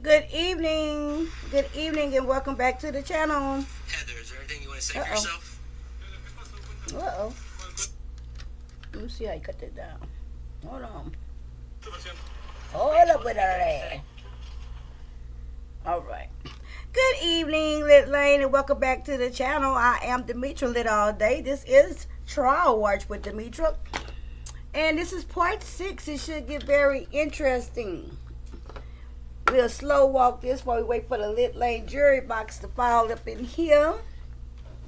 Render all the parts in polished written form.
Good evening. Good evening and welcome back to the channel. Heather, is there anything you want to say for yourself? Uh-oh. Let me see how you cut that down. Hold on. Hold up with that. Alright. Good evening, Lit Lane, and welcome back to the channel. I am demetralitallday. This is Trialwatch with Demetra. And this is part 6. It should get very interesting. We'll slow walk this while we wait for the Lit Lane jury box to file up in here.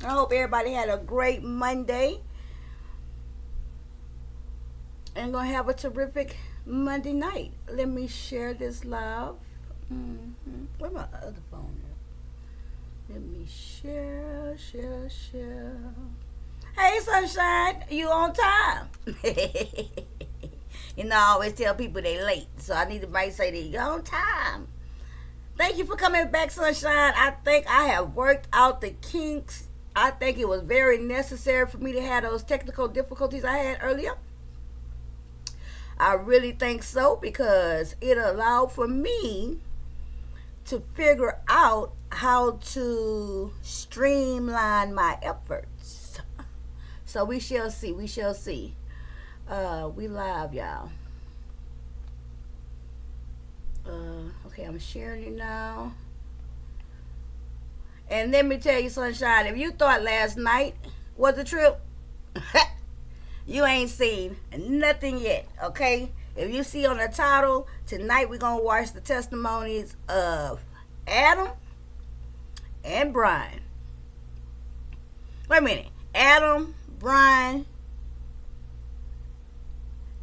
I hope everybody had a great Monday. And gonna have a terrific Monday night. Let me share this live. Where's my other phone at? Let me share. Hey, Sunshine, you on time? You know, I always tell people they late, so I need to might say that you're on time. Thank you for coming back, Sunshine. I think I have worked out the kinks. I think it was very necessary for me to have those technical difficulties I had earlier. I really think so, because it allowed for me to figure out how to streamline my efforts. So we shall see. We live, y'all. Okay, I'm sharing it now. And let me tell you, Sunshine, if you thought last night was a trip, you ain't seen nothing yet, okay? If you see on the title, tonight we're going to watch the testimonies of Adam and Brian. Wait a minute. Adam, Brian.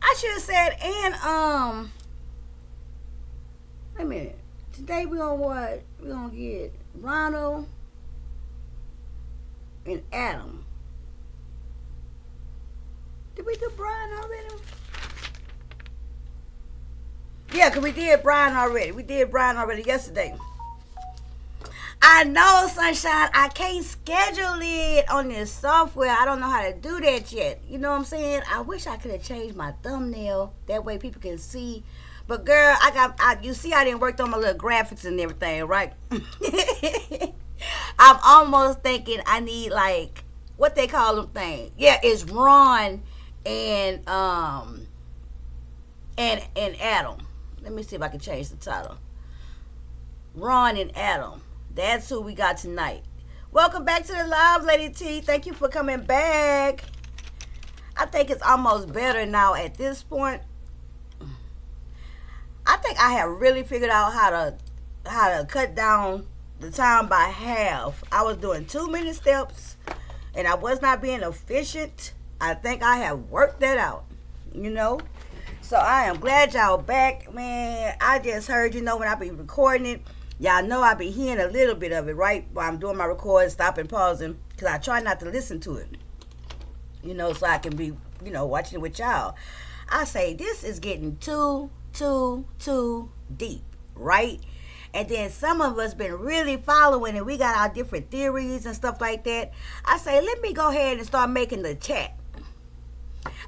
I should have said, and, wait a minute. Today we're going to what? We're going to get Ronald and Adam. Did we do Brian already? Yeah, because we did Brian already. We did Brian already yesterday. I know, Sunshine. I can't schedule it on this software. I don't know how to do that yet. You know what I'm saying? I wish I could have changed my thumbnail. That way people can see. But, girl, you see I didn't work on my little graphics and everything, right? I'm almost thinking I need, like, what they call them thing. Yeah, it's Ron and Adam. Let me see if I can change the title. Ron and Adam. That's who we got tonight. Welcome back to the live, Lady T. Thank you for coming back. I think it's almost better now at this point. I think I have really figured out how to cut down the time by half. I was doing too many steps and I was not being efficient. I think I have worked that out, you know. So I am glad y'all back, man. I just heard, when I be recording it, y'all know I be hearing a little bit of it, right? While I'm doing my recording, stopping, pausing, because I try not to listen to it, so I can be, watching it with y'all. I say, this is getting too deep, right? And then some of us been really following, and we got our different theories and stuff like that. I say, let me go ahead and start making the chat.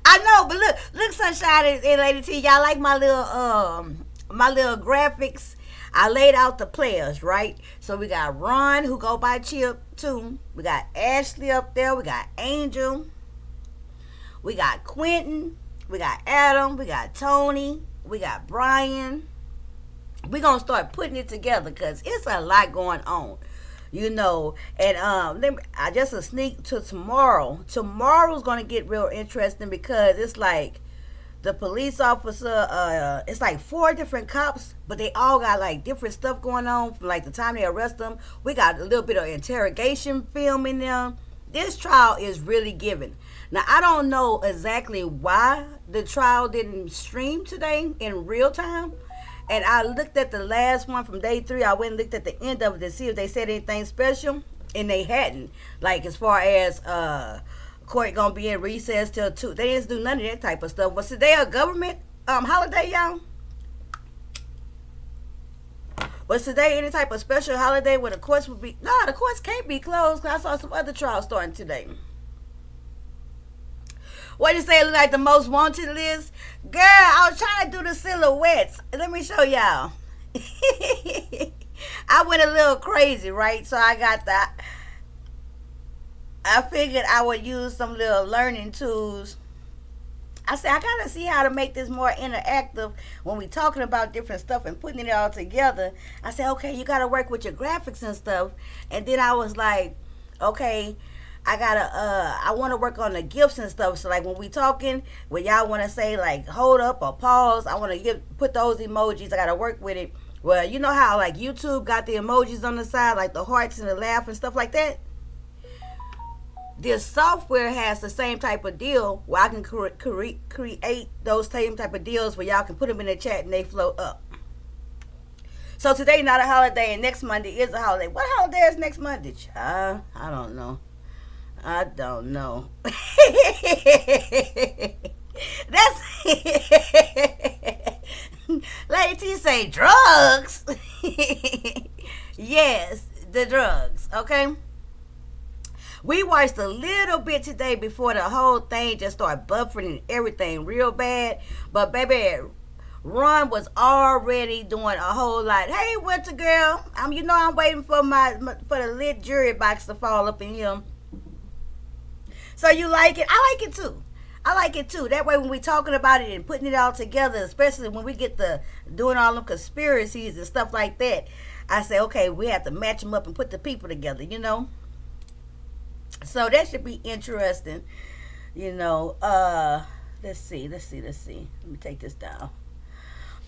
I know, but look, Sunshine and Lady T, y'all like my little graphics. I laid out the players, right? So we got Ron, who go by Chip, too. We got Ashley up there. We got Angel. We got Quentin. We got Adam. We got Tony. We got Brian. We're going to start putting it together because it's a lot going on, and I just a sneak to tomorrow. Tomorrow's going to get real interesting because it's like the police officer, it's like 4 different cops, but they all got like different stuff going on from like the time they arrest them. We got a little bit of interrogation film in there. This trial is really giving. Now, I don't know exactly why the trial didn't stream today in real time. And I looked at the last one from day 3. I went and looked at the end of it to see if they said anything special. And they hadn't. Like, as far as court gonna be in recess till 2. They didn't do none of that type of stuff. Was today a government holiday, y'all? Was today any type of special holiday where the courts would be? No, the courts can't be closed because I saw some other trials starting today. What you say, it look like the most wanted list? Girl, I was trying to do the silhouettes. Let me show y'all. I went a little crazy, right? So I figured I would use some little learning tools. I said I gotta see how to make this more interactive when we talking about different stuff and putting it all together. I said, okay, you gotta work with your graphics and stuff. And then I was like, okay, I want to work on the gifts and stuff. So like when we talking, when y'all want to say like hold up or pause, I want to put those emojis. I gotta work with it. Well, you know how like YouTube got the emojis on the side, like the hearts and the laugh and stuff like that. This software has the same type of deal where I can create those same type of deals where y'all can put them in the chat and they float up. So today not a holiday and next Monday is a holiday. What holiday is next Monday? I don't know. That's Lady T say drugs. Yes, the drugs. Okay. We watched a little bit today before the whole thing just started buffering and everything real bad. But baby, Ron was already doing a whole lot. Hey, Winter Girl, I'm waiting for for the lit jury box to fall up in here. So you like it? I like it too. I like it too. That way when we talking about it and putting it all together, especially when we get the doing all them conspiracies and stuff like that, I say, okay, we have to match them up and put the people together, So that should be interesting, Let's see. Let me take this down.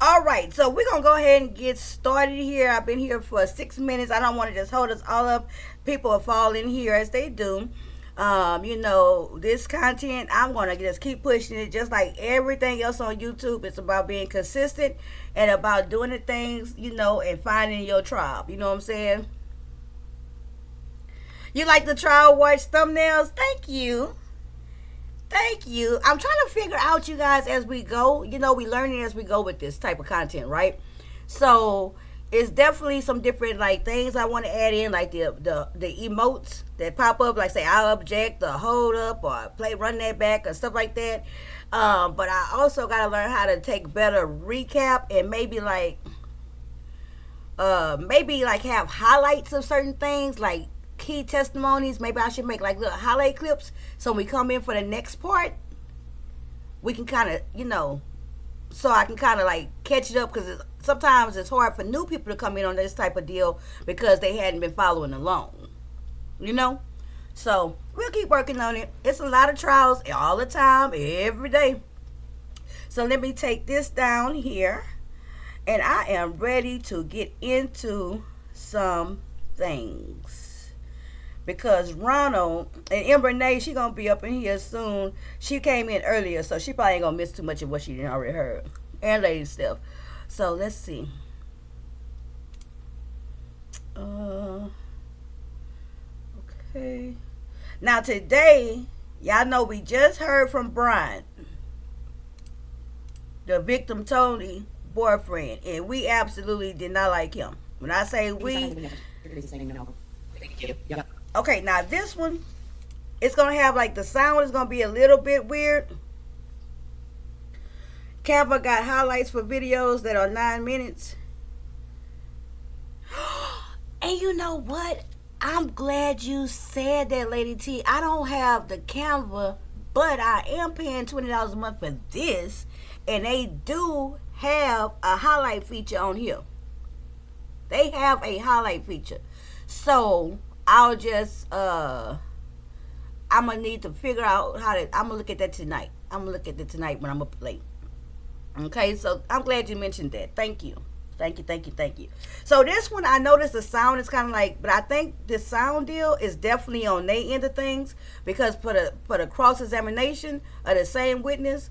All right, so we're going to go ahead and get started here. I've been here for 6 minutes. I don't want to just hold us all up. People will fall in here as they do. This content, I'm going to just keep pushing it just like everything else on YouTube. It's about being consistent and about doing the things, and finding your tribe. You know what I'm saying? You like the Trialwatch thumbnails? Thank you. I'm trying to figure out, you guys, as we go. We learning as we go with this type of content, right? So it's definitely some different like things I want to add in, like the emotes that pop up, like say I object or hold up or run that back or stuff like that. But I also got to learn how to take better recap and maybe have highlights of certain things, like key testimonies. Maybe I should make like little highlight clips so when we come in for the next part, we can kind of, so I can kind of like catch it up, because sometimes it's hard for new people to come in on this type of deal because they hadn't been following along, So we'll keep working on it. It's a lot of trials all the time, every day. So let me take this down here, and I am ready to get into some things. Because Ronald and Renee, she gonna be up in here soon. She came in earlier, so she probably ain't gonna miss too much of what she didn't already heard. And Lady Steph. So let's see. Okay. Now today, y'all know we just heard from Brian, the victim Tony boyfriend, and we absolutely did not like him. When I say we, okay, now this one, it's going to have like the sound is going to be a little bit weird. Canva got highlights for videos that are 9 minutes. And you know what? I'm glad you said that, Lady T. I don't have the Canva, but I am paying $20 a month for this. And they do have a highlight feature on here. They have a highlight feature. So I'll just I'm gonna need to figure out how to. I'm gonna look at that tonight. when I'm up late. Okay, so I'm glad you mentioned that. Thank you. So this one, I noticed the sound is kind of like, but I think the sound deal is definitely on their end of things, because for the cross examination of the same witness,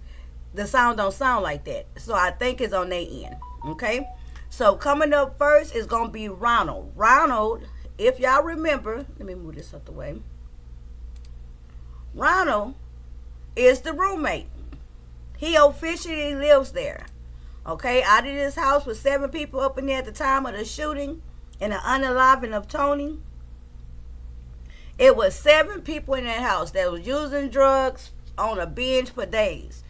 the sound don't sound like that. So I think it's on their end. Okay, so coming up first is gonna be Ronald. Ronald, if y'all remember, let me move this out the way. Ronald is the roommate. He officially lives there. Okay, out of this house with 7 people up in there at the time of the shooting and the unaliving of Tony. It was 7 people in that house that was using drugs on a binge for days.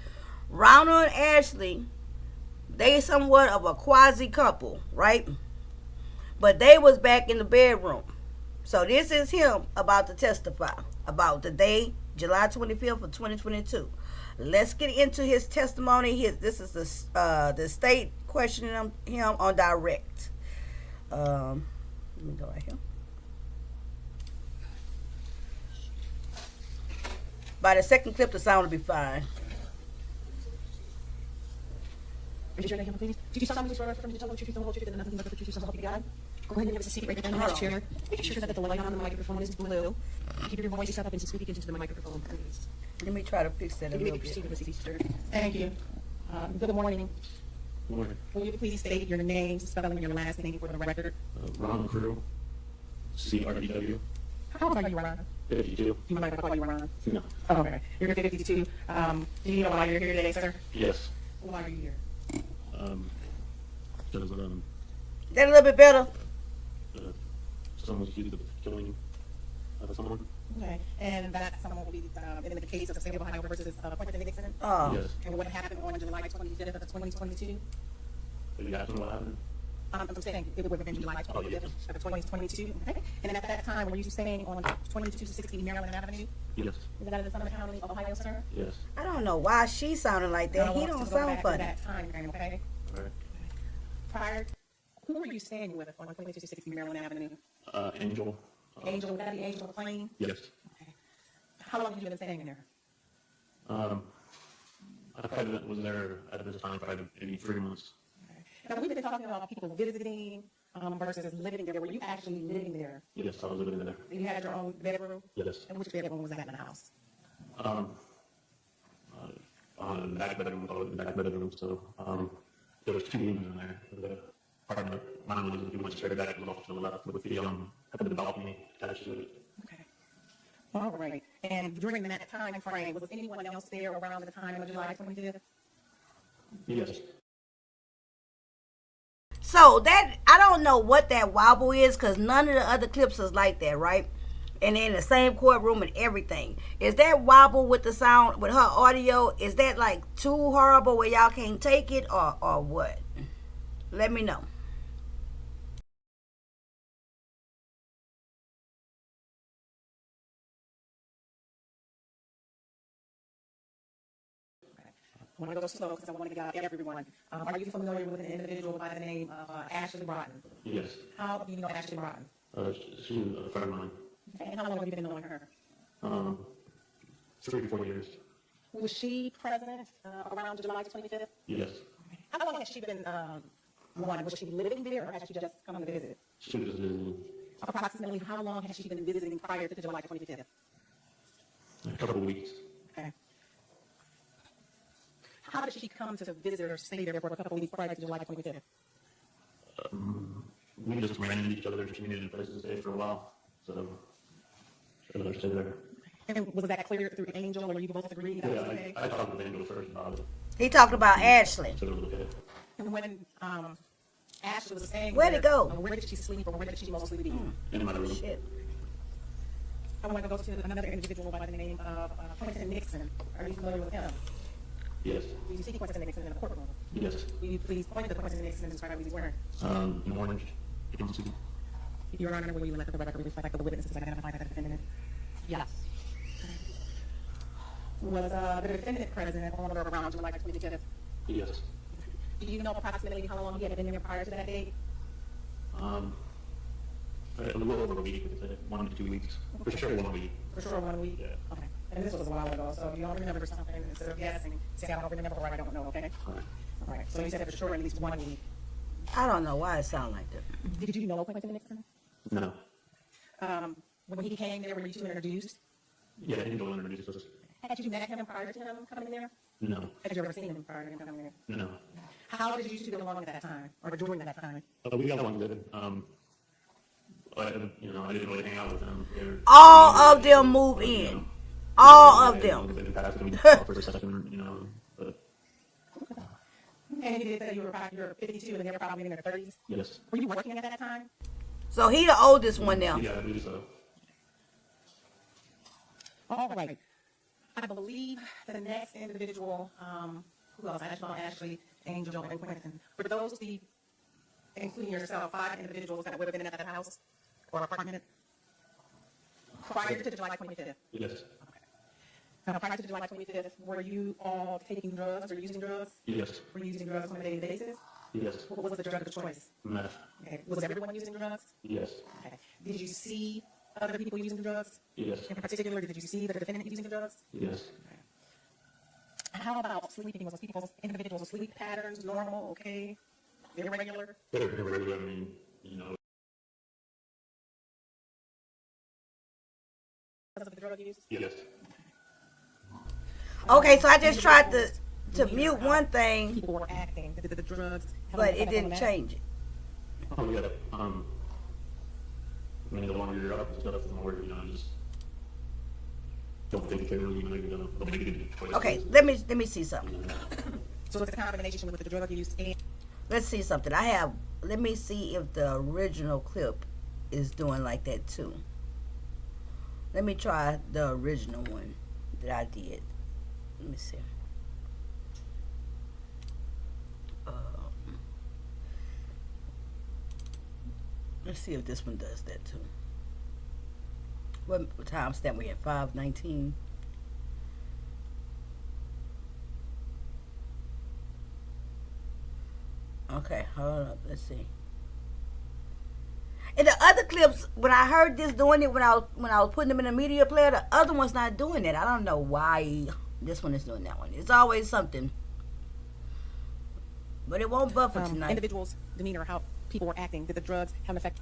Ronald and Ashley, They somewhat of a quasi couple, right? But they was back in the bedroom. So this is him about to testify about the day, July 25th of 2022. Let's get into his testimony. This is the state questioning him on direct. Let me go right here. By the second clip, the sound will be fine. Raise your right hand, please. Do you solemnly swear from the whole truth, the whole truth, and nothing but the truth, so help you God? Go ahead and give us a seat right there in the chair. Make sure that the light on the microphone is blue. Keep your voice up and speak into the microphone, please. Let me try to fix that a little bit. Thank you. Good morning. Good morning. Will you please state your name, spelling your last name for the record? Ronald Crew, CRDW. How old are you, Ron? 52. Do you mind if I call you Ron? No. Oh, okay. You're 52. Do you know why you're here today, sir? Yes. Why are you here? Because That a little bit better. someone's accused of killing someone. Okay. And that someone will be in the case of the state of Ohio versus Quentin Nixon. Oh. Yes. And what happened on July 25th of 2022? Have you asked me what happened? I'm saying it would have been July 25th of 2022. Okay. And then at that time, were you staying on 2260 Maryland Avenue? Yes. Is that in the Summit County of Ohio, sir? Yes. I don't know why she sounded like that. Now, I He want don't to go sound back to funny. that time frame, okay? All right. Prior, who were you staying with on 2260 Maryland Avenue? Angel. Angel, would that be Angel McLean? Yes. Okay. How long have you been staying there? I probably was there at this time, probably maybe 3 months. Now, we've been talking about people visiting versus living there. Were you actually living there? Yes, I was living there. You had your own bedroom? Yes. And which bedroom was that in the house? On the back bedroom, so there was 2 rooms in there. The apartment, mine was, we went straight back, it was off to the left with the balcony attached to it. Okay. All right. And during that time frame, was anyone else there around the time of July 25th? Yes. So that, I don't know what that wobble is, because none of the other clips is like that, right? And in the same courtroom and everything. Is that wobble with the sound, with her audio, is that like too horrible where y'all can't take it, or what? Let me know. I want to go slow because I want to get out everyone. Are you familiar with an individual by the name of Ashley Broughton? Yes. How do you know Ashley Broughton? She was a friend of mine. Okay. And how long have you been knowing her? 3 to 4 years. Was she present around July 25th? Yes. How long has she been, was she living there or has she just come to visit? She was visiting Approximately how long has she been visiting prior to July 25th? a couple of weeks. Okay. How did she come to visit or stay there for a couple of weeks prior to July 25th? We just ran into each other, just needed places to stay for a while. So, I let her stay there. And was that clear through Angel or you both agreed that was okay? I talked with Angel first about it. He talked about Ashley. So it was okay. And when Ashley was staying Where'd there, it go? Where did she sleep or where did she mostly be? In my room. Shit. I want to go to another individual by the name of Quentin Nixon. Are you familiar with him? Yes. Do you see Quentin Nixon in the courtroom? Yes. Will you please point to Quentin Nixon and describe what he's wearing? An orange. Your Honor, will you let the record reflect that the witnesses identified the defendant? Yes. Was the defendant present on or around July 25th? Yes. Do you know approximately how long he had been there prior to that date? A little over a week, 1 to 2 weeks. For sure 1 week. For sure 1 week? Yeah. Okay. And this was a while ago, so if you don't remember something, instead of guessing, say I don't remember or I don't know, okay? All right. All right. So you said for sure at least 1 week. I don't know why it sounds like that. Did you know Quentin Nixon? No. When he came there, were you two introduced? Yeah, Angel introduced us. Had you met him prior to him coming there? No. Had you ever seen him prior to him coming there? No. How did you two get along at that time, or during that time? We got along good. I didn't really hang out with them. All of them move in. All of them. For a second, but And you did say you were 52 and they were probably in their 30s? yes. Were you working at that time? So he the oldest one now. Yeah, I believe so. All right. I believe the next individual who else? Ashley, Angel, and Quentin. Were those the, including yourself, 5 individuals that would have been at that house or apartment prior to July 25th? Yes. Now, prior to July 25th, were you all taking drugs or using drugs? Yes. Were you using drugs on a daily basis? Yes. What was the drug of choice? Meth. Okay. Was everyone using drugs? Yes. Okay. Did you see other people using the drugs? Yes. In particular, did you see the defendant using the drugs? Yes. How about sleeping? Was people's individuals' sleep patterns normal, okay, irregular? Irregular, I mean, you know. Because of the drug use? Yes. Okay, so I just tried to mute one thing, People were acting. Did the drugs have but an it effect on didn't that? change it. Oh, yeah. I mean, the longer you're up and stuff, the more, you know, just don't think clearly, you know, you're gonna make good choices. Okay, let me see something. So it's a combination with the drug use and Let's see something. Let me see if the original clip is doing like that too. Let me try the original one that I did. Let me see. Let's see if this one does that too. What time stamp we at? 5:19. Okay, hold up. Let's see. In the other clips, when I heard this doing it, when I was putting them in the media player, the other one's not doing it. I don't know why this one is doing that one. It's always something, but it won't buffer tonight. individuals' demeanor, how people were acting. Did the drugs have an effect?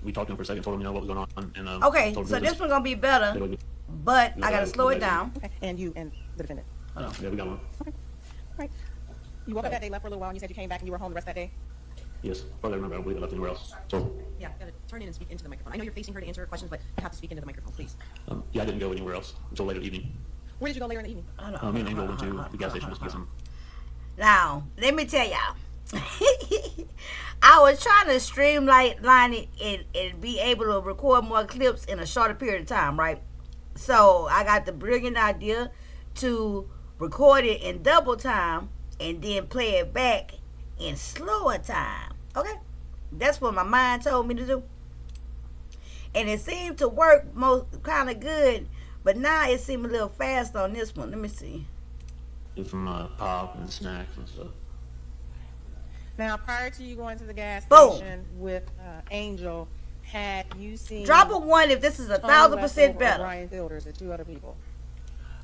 We talked to him for a second, told him, you know, what was going on, and Okay, told him so it this was- one's gonna be better, it was- but I gotta slow it down. Okay. And you and the defendant. yeah, we got one. Okay. All right. You woke up that day, left for a little while, and you said you came back and you were home the rest of that day? Yes, probably remember. I believe I left anywhere else. So, Yeah, gotta turn in and speak into the microphone. I know you're facing her to answer her questions, but you have to speak into the microphone, please. yeah, I didn't go anywhere else until later evening. Where did you go later in the evening? Me and Angel went to the gas station just to get some. Now, let me tell y'all. I was trying to streamline it and be able to record more clips in a shorter period of time, right? So I got the brilliant idea to record it in double time and then play it back in slower time. Okay? That's what my mind told me to do. And it seemed to work most kind of good, but now it seemed a little fast on this one. Let me see. Get some pop and snacks and stuff. Now, prior to you going to the gas Boom. station with Angel, had you seen Drop a 1 if this is 1,000% better. Brian Fielders and 2 other people?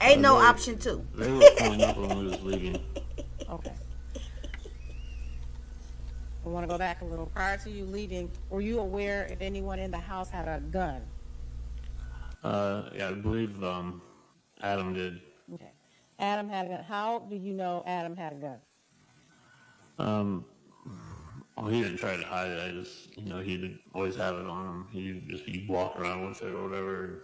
Ain't no They- option 2. They were pulling up when we was leaving. Okay. I want to go back a little. Prior to you leaving, were you aware if anyone in the house had a gun? Yeah, I believe Adam did. Okay. Adam had a gun. How do you know Adam had a gun? Well, he didn't try to hide it. I just, you know, he'd always have it on him. He'd walk around with it or whatever.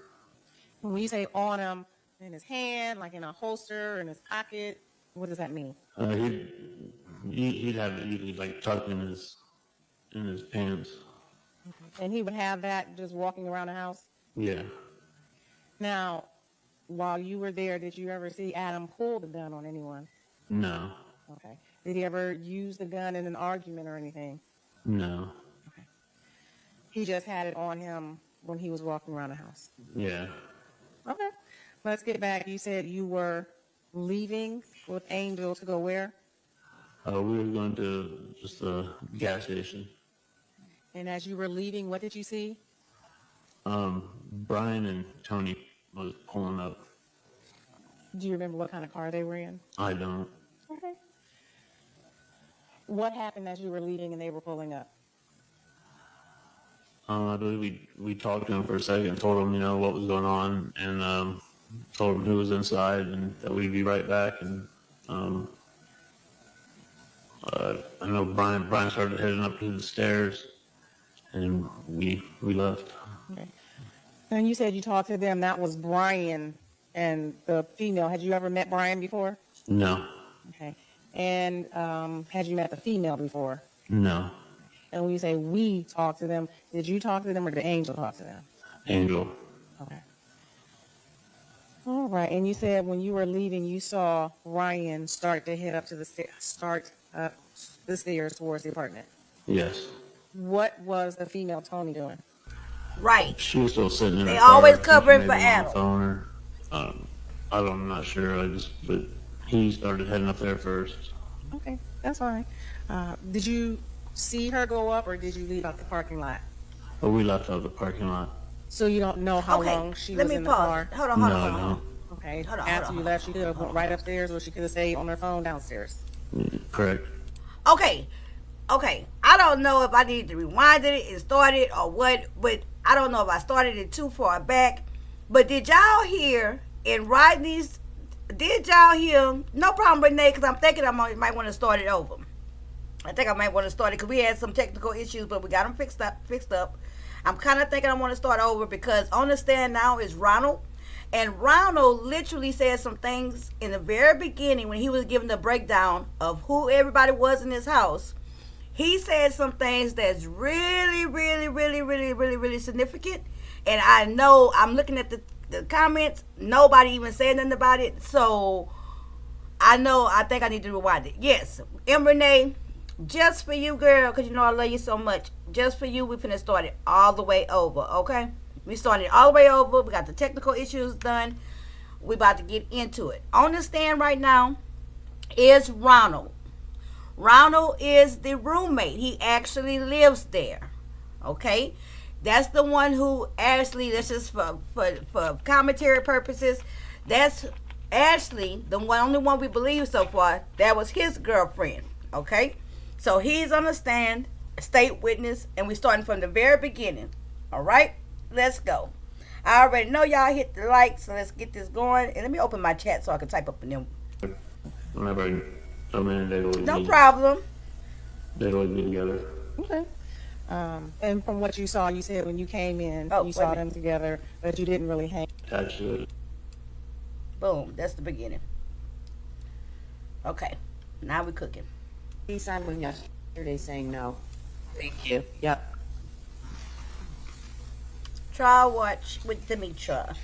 When you say on him, in his hand, like in a holster, in his pocket, what does that mean? He'd have it usually like tucked in his pants. And he would have that just walking around the house? Yeah. Now, while you were there, did you ever see Adam pull the gun on anyone? No. Okay. Did he ever use the gun in an argument or anything? No. He just had it on him when he was walking around the house. Yeah. Okay. Let's get back. You said you were leaving with Angel to go where? We were going to just a gas station. And as you were leaving, what did you see? Brian and Tony was pulling up. Do you remember what kind of car they were in? I don't. Okay. What happened as you were leaving and they were pulling up? I believe we talked to him for a second, told him, you know, what was going on, and told him who was inside and that we'd be right back. And I know Brian started heading up to the stairs, and we left. Okay. And you said you talked to them. That was Brian and the female. Had you ever met Brian before? No. Okay. And had you met the female before? No. And when you say we talked to them, did you talk to them or did Angel talk to them? Angel. Okay. All right, and you said when you were leaving, you saw Ryan start to head up to the start up the stairs towards the apartment. Yes. What was the female Tony doing? Right. She was still sitting in They her car. always I think covering she for may have been on the Adam. phone or, I'm not sure. But he started heading up there first. Okay, that's fine. Did you see her go up, or did you leave out the parking lot? But we left out the parking lot. So you don't know how Okay, long she let was me in the pause. car? Hold on, hold on, hold on. Hold on. Okay, Hold on, after hold you on, left, she could have went right upstairs, or she could have stayed on her phone downstairs. Correct. Okay, I don't know if I need to rewind it and start it or what, but I don't know if I started it too far back. But did y'all hear in Rodney's? Did y'all hear? No problem, Renee, because I'm thinking I might want to start it over. I think I might want to start it because we had some technical issues, but we got them fixed up. I'm kind of thinking I want to start over because on the stand now is Ronald. And Ronald literally said some things in the very beginning when he was giving the breakdown of who everybody was in his house. He said some things that's really, really, really, really, really, really significant. And I know I'm looking at the comments. Nobody even said nothing about it. So I think I need to rewind it. Yes. M. Renee, just for you, girl, because you know I love you so much. Just for you, we finna start it all the way over, okay? We started it all the way over. We got the technical issues done. We about to get into it. On the stand right now is Ronald. Ronald is the roommate. He actually lives there, okay? That's the one who actually, this is for commentary purposes, that's Ashley, the only one we believe so far, that was his girlfriend, okay? So he's on the stand, state witness, and we're starting from the very beginning, all right? Let's go. I already know y'all hit the like, so let's get this going. And let me open my chat so I can type up in them. Whenever I come in, they'd always No problem. They'd always be together. Okay. And from what you saw, you said when you came in, Oh, you saw wait a them together, but you didn't really hang. Attached to it. Boom. That's the beginning. Okay. Now we're cooking. He signed one yesterday saying no. Thank you. Yep. Trialwatch with Demetra.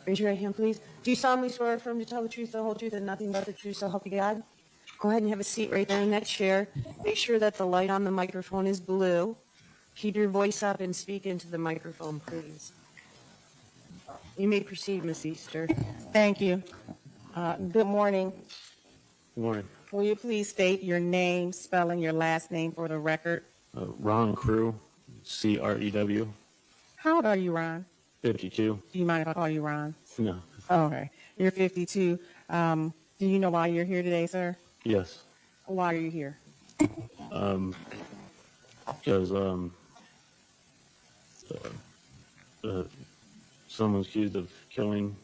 Raise your right hand, please. Do you solemnly swear or affirm to tell the truth, the whole truth, and nothing but the truth, so help you God? Go ahead and have a seat right there in that chair. Make sure that the light on the microphone is blue. Keep your voice up and speak into the microphone, please. You may proceed, Miss Easter. Thank you. Good morning. Good morning. Will you please state your name, spelling your last name for the record? Ron Crew, Crew. How old are you, Ron? 52. Do you mind if I call you Ron? No. Oh, okay. You're 52. Do you know why you're here today, sir? Yes. Why are you here? Because someone's accused of killing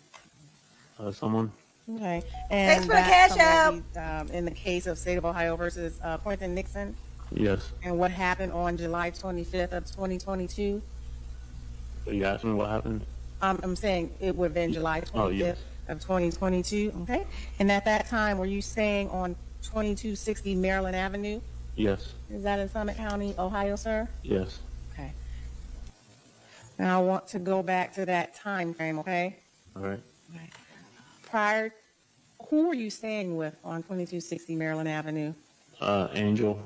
someone. Okay. Thanks And for the that's cash in the case of State of Ohio versus Quentin Nixon, Yes. and what happened on July 25th of 2022. You asked me what happened? I'm saying it would have been July 25th Oh, yes. of 2022. Okay. And at that time, were you staying on 2260 Maryland Avenue? Yes. Is that in Summit County, Ohio, sir? Yes. Okay. Now I want to go back to that time frame, okay? All right. Prior, who were you staying with on 2260 Maryland Avenue? Angel.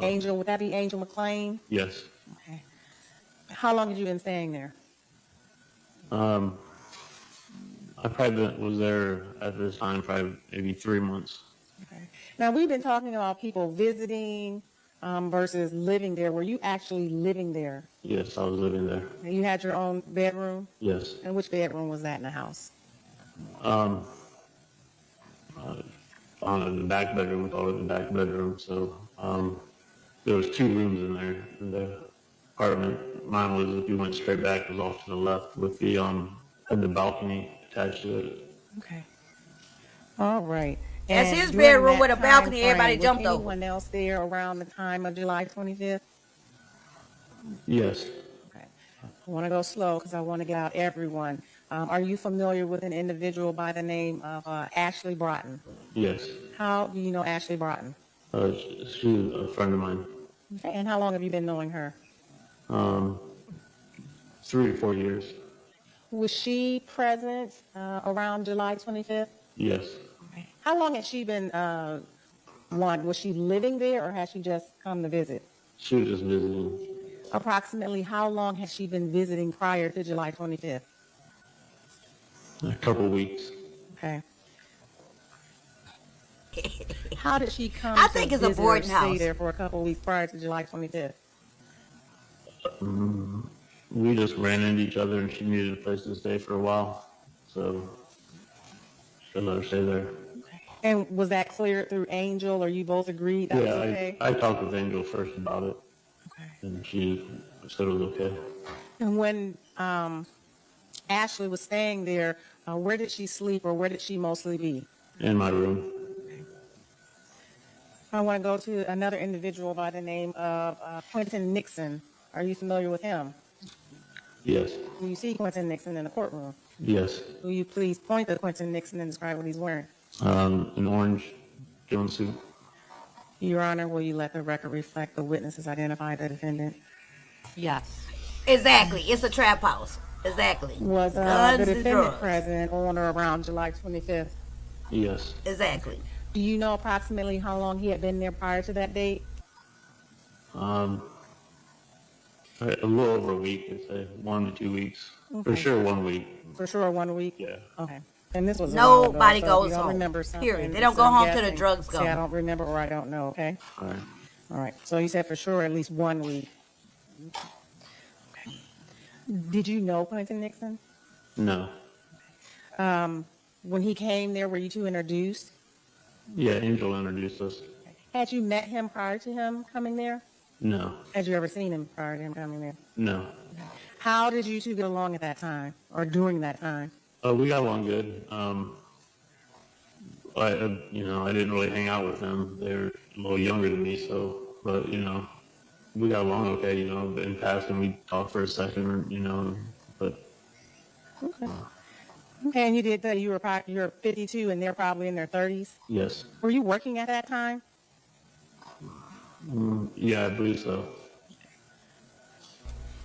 Angel, would that be Angel McClain? Yes. Okay. How long had you been staying there? I probably was there at this time, probably maybe 3 months. Okay. Now, we've been talking about people visiting versus living there. Were you actually living there? Yes, I was living there. And you had your own bedroom? Yes. And which bedroom was that in the house? On the back bedroom, we call it the back bedroom. So there was 2 rooms in there in the apartment. Mine was, if you went straight back, was off to the left with the balcony attached to it. Okay. All right. That's And his during bedroom that with a time balcony frame, everybody was jumped over. anyone else there around the time of July 25th? Yes. Okay. I want to go slow because I want to get out everyone. Are you familiar with an individual by the name of Ashley Broughton? Yes. How do you know Ashley Broughton? She was a friend of mine. Okay, and how long have you been knowing her? 3 to 4 years. Was she present around July 25th? Yes. Okay. How long has she been, was she living there or has she just come to visit? She was just visiting. Approximately how long has she been visiting prior to July 25th? A couple weeks. Okay. How did she come I to think it's a visit or boarding stay house. there for a couple of weeks prior to July 25th? We just ran into each other and she needed a place to stay for a while. So I let her stay there. And was that cleared through Angel or you both agreed that was okay? I talked with Angel first about it. Okay. And she said it was okay. And when Ashley was staying there, where did she sleep or where did she mostly be? In my room. I want to go to another individual by the name of Quentin Nixon. Are you familiar with him? Yes. Do you see Quentin Nixon in the courtroom? Yes. Will you please point to Quentin Nixon and describe what he's wearing? An orange jumpsuit. Your Honor, will you let the record reflect the witnesses identify the defendant? Yes. Exactly. It's a trap house. Exactly. Was Guns the and defendant drugs. present on or around July 25th? Yes. Exactly. Do you know approximately how long he had been there prior to that date? A little over a week, I'd say 1 to 2 weeks. Okay. For sure 1 week. For sure, 1 week? Yeah. Okay. And this was a while ago, Nobody so if goes you don't home. remember something, Period. They just don't go home till the guessing. drugs go. Say I don't remember or I don't know, okay? All right. All right. So you said for sure at least 1 week. Okay. Did you know Quentin Nixon? No. When he came there, were you two introduced? Yeah, Angel introduced us. Had you met him prior to him coming there? No. Had you ever seen him prior to him coming there? No. How did you two get along at that time or during that time? We got along good. I didn't really hang out with them. They're a little younger than me, but we got along okay. In passing, we talked for a second, but. Okay. Okay, and you did that. You're 52 and they're probably in their 30s. Yes. Were you working at that time? Yeah, I believe so.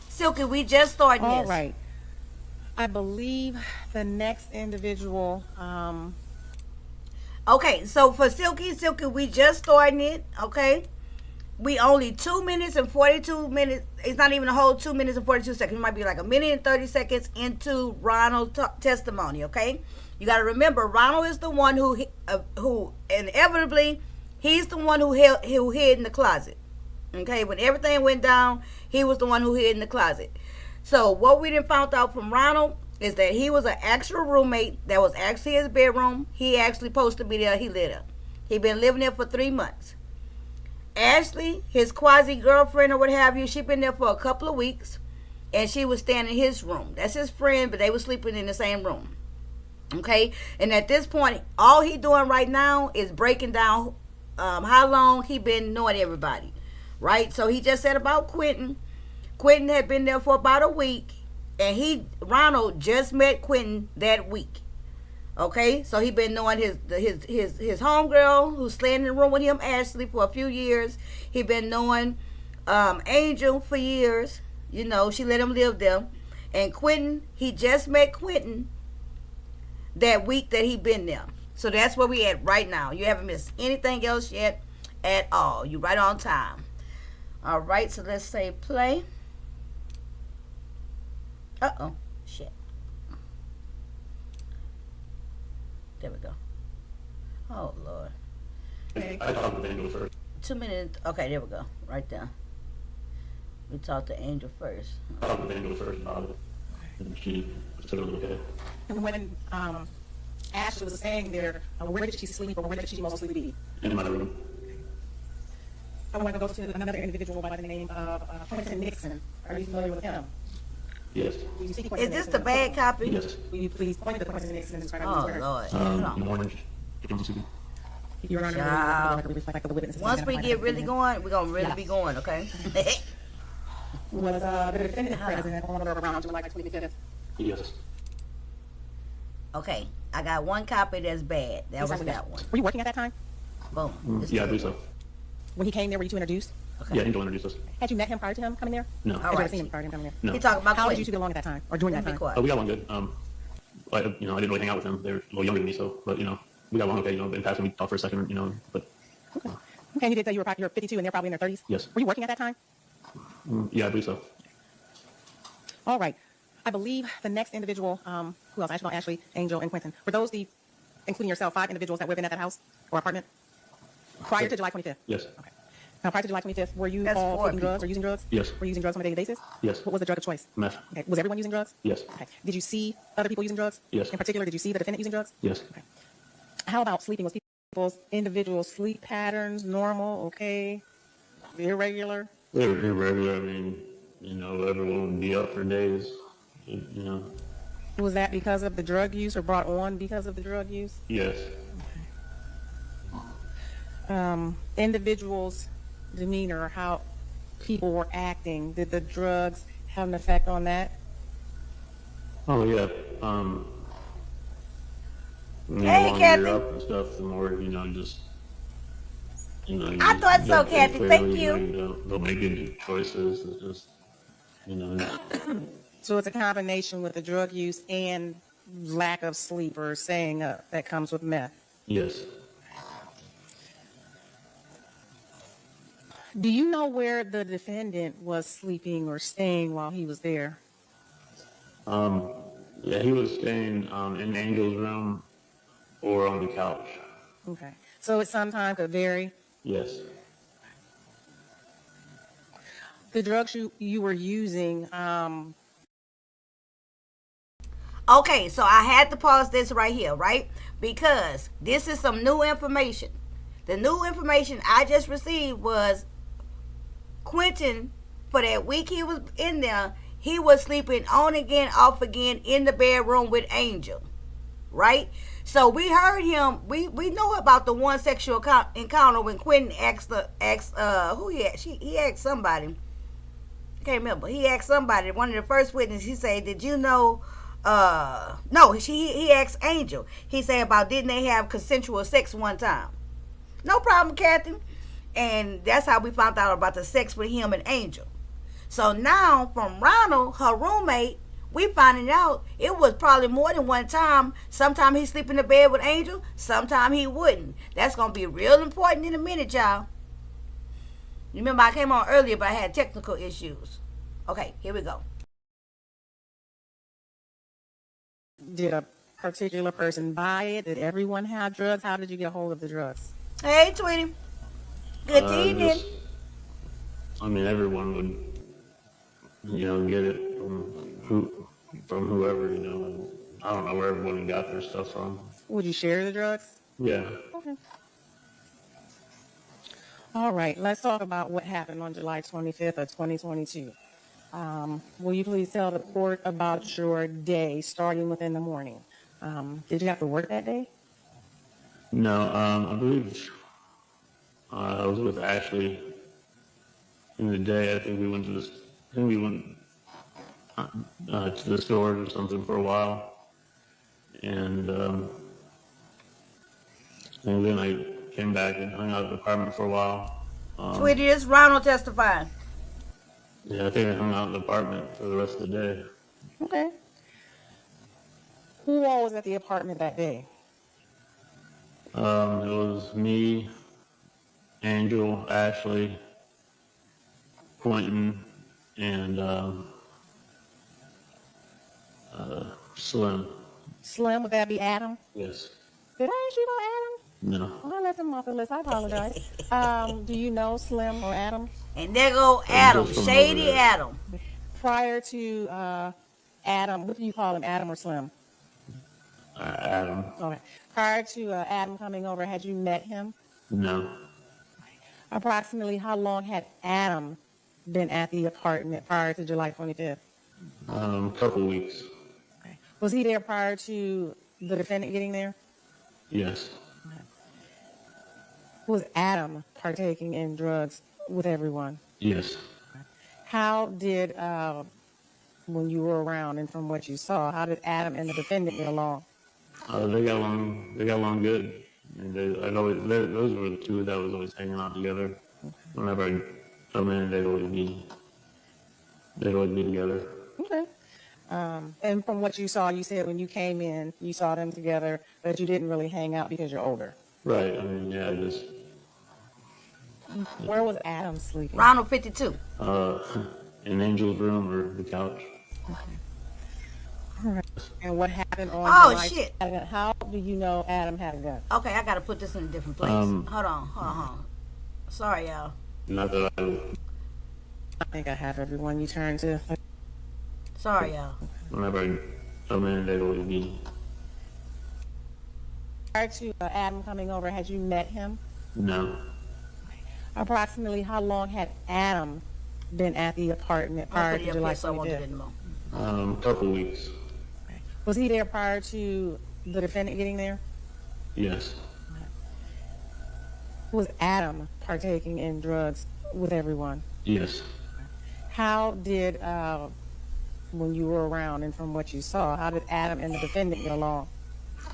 Silky, we just started All this. right. I believe the next individual. Okay, so for Silky, we just starting it, okay? We only 2 minutes and 42 minutes. It's not even a whole 2 minutes and 42 seconds. It might be like a minute and 30 seconds into Ronald's testimony, okay? You got to remember, Ronald is the one who inevitably, he's the one who hid in the closet, okay? When everything went down, he was the one who hid in the closet. So what we done found out from Ronald is that he was an actual roommate. That was actually his bedroom. He actually supposed to be there. He lived there. He been living there for 3 months. Ashley, his quasi-girlfriend or what have you, she been there for a couple of weeks, and she was staying in his room. That's his friend, but they were sleeping in the same room. Okay? And at this point, all he doing right now is breaking down how long he been knowing everybody. Right? So he just said about Quentin. Quentin had been there for about a week, and Ronald just met Quentin that week. Okay, so he been knowing his homegirl who's staying in the room with him, Ashley, for a few years. He been knowing Angel for years. She let him live there. And Quentin, he just met Quentin that week that he been there. So that's where we at right now. You haven't missed anything else yet at all. You right on time. All right, so let's say play. Uh-oh, shit. There we go. Oh, Lord. I talked with Angel first. 2 minutes. Okay, there we go. Right there. We talked to Angel first. I talked with Angel first about it. And she said it was okay. And when Ashley was staying there, where did she sleep or where did she mostly be? In my room. I want to go to another individual by the name of Quentin Nixon. Are you familiar with him? Yes. Do you see Is Quentin this Nixon the in bad courtroom? copy? Yes. Will you please point to Quentin Nixon and describe what he's Oh, wearing? Lord. Hold on. An orange jumpsuit. Your Honor, Child. the record reflect the witnesses Once we identified get as really defendant. going, we're going to really Yes. be going, okay? Was the defendant present on or around July 25th? Yes. Okay, I got one copy that's bad. That was that one. Were you working at that time? Boom. This Yeah, I is believe it. so. When he came there, were you two introduced? Okay. Yeah, Angel introduced us. Had you met him prior to him coming there? No. All Had you right. ever seen him prior to him coming there? No. He talking about How did Quentin. you two get along at that time, or during that Be time? quiet. Oh, we got along good. I didn't really hang out with them. They were a little younger than me, so, but, we got along okay, in passing, we talked for a second, but, Okay. Okay, you did say you're 52 and they're probably in their 30s? Yes. Were you working at that time? yeah, I believe so. All right. I believe the next individual, who else? Ashley, Angel, and Quentin. Were those including yourself, 5 individuals that would have been at that house or apartment prior to July 25th? Yes. Okay. Now, prior to July 25th, were you That's all 4 taking drugs people. or using drugs? Yes. Were you using drugs on a daily basis? Yes. What was the drug of choice? Meth. Okay. Was everyone using drugs? Yes. Okay. Did you see other people using drugs? Yes. In particular, did you see the defendant using drugs? Yes. Okay. How about sleeping? Was people's individual sleep patterns normal, okay, irregular? They were irregular. I mean, everyone would be up for days, Was that because of the drug use or brought on because of the drug use? Yes. Individuals' demeanor, how people were acting, did the drugs have an effect on that? Oh, yeah. The Hey, longer Kathy. you're up and stuff, the more, just, I thought so, don't think Kathy. Thank clearly, you. don't make good choices. It's just, So it's a combination with the drug use and lack of sleep or staying up that comes with meth. yes. Do you know where the defendant was sleeping or staying while he was there? Yeah, he was staying in Angel's room or on the couch. Okay. So it sometimes could vary. Yes. The drugs you were using, Okay, so I had to pause this right here, right? Because this is some new information. The new information I just received was Quentin, for that week he was in there, he was sleeping on again, off again in the bedroom with Angel, right? So we heard him. We know about the one sexual encounter when Quentin asked who he asked. He asked somebody. I can't remember. He asked somebody. One of the first witnesses. He said, "Did you know?" No. He asked Angel. He said about didn't they have consensual sex one time? No problem, Captain. And that's how we found out about the sex with him and Angel. So now from Ronald, her roommate, we finding out it was probably more than one time. Sometime he sleep in the bed with Angel, sometime he wouldn't. That's going to be real important in a minute, y'all. You remember I came on earlier, but I had technical issues. Okay, here we go. did a particular person buy it? Did everyone have drugs? How did you get a hold of the drugs? Hey, Tweety. Good evening. Everyone would, get it from whoever, I don't know where everyone got their stuff from. Would you share the drugs? Yeah. Okay. All right, let's talk about what happened on July 25th of 2022. Will you please tell the court about your day starting within the morning? Did you have to work that day? No, I believe I was with Ashley in the day. I think we went to the store or something for a while, and then I came back and hung out at the apartment for a while. Tweety, this Ronald testifying. Yeah, I think I hung out in the apartment for the rest of the day. Okay. Who all was at the apartment that day? It was me, Angel, Ashley, Quentin, and Slim. Slim, would that be Adam? Yes. Did I ask you about Adam? No. Oh, I left him off the list. I apologize. Do you know Slim or Adam? And there go Adam, just from Shady over there. Adam. Prior to Adam, what do you call him, Adam or Slim? Adam. Okay. Prior to Adam coming over, had you met him? No. Approximately how long had Adam been at the apartment prior to July 25th? Couple weeks. Okay. Was he there prior to the defendant getting there? Yes. Was Adam partaking in drugs with everyone? Yes. How did, when you were around and from what you saw, how did Adam and the defendant get along? They got along. They got along good. And those were the two that was always hanging out together. Whenever I come in, they'd always be together. Okay. And from what you saw, you said when you came in, you saw them together, but you didn't really hang out because you're older. Right. I mean, yeah, just Where was Adam sleeping? Ronald 52. in Angel's room or the couch. All right. And what happened on Oh, July shit. 2nd? How do you know Adam had a gun? Okay, I gotta put this in a different place. Hold on. Sorry, y'all. Not that I think I have everyone you turn to. Sorry, y'all. whenever I come in, they'd always be. Prior to Adam coming over, had you met him? No. Approximately how long had Adam been at the apartment I'll prior put it to up July here so I won't do it 25th? anymore. Couple weeks. Was he there prior to the defendant getting there? Yes. Was Adam partaking in drugs with everyone? Yes. How did, when you were around and from what you saw, how did Adam and the defendant get along?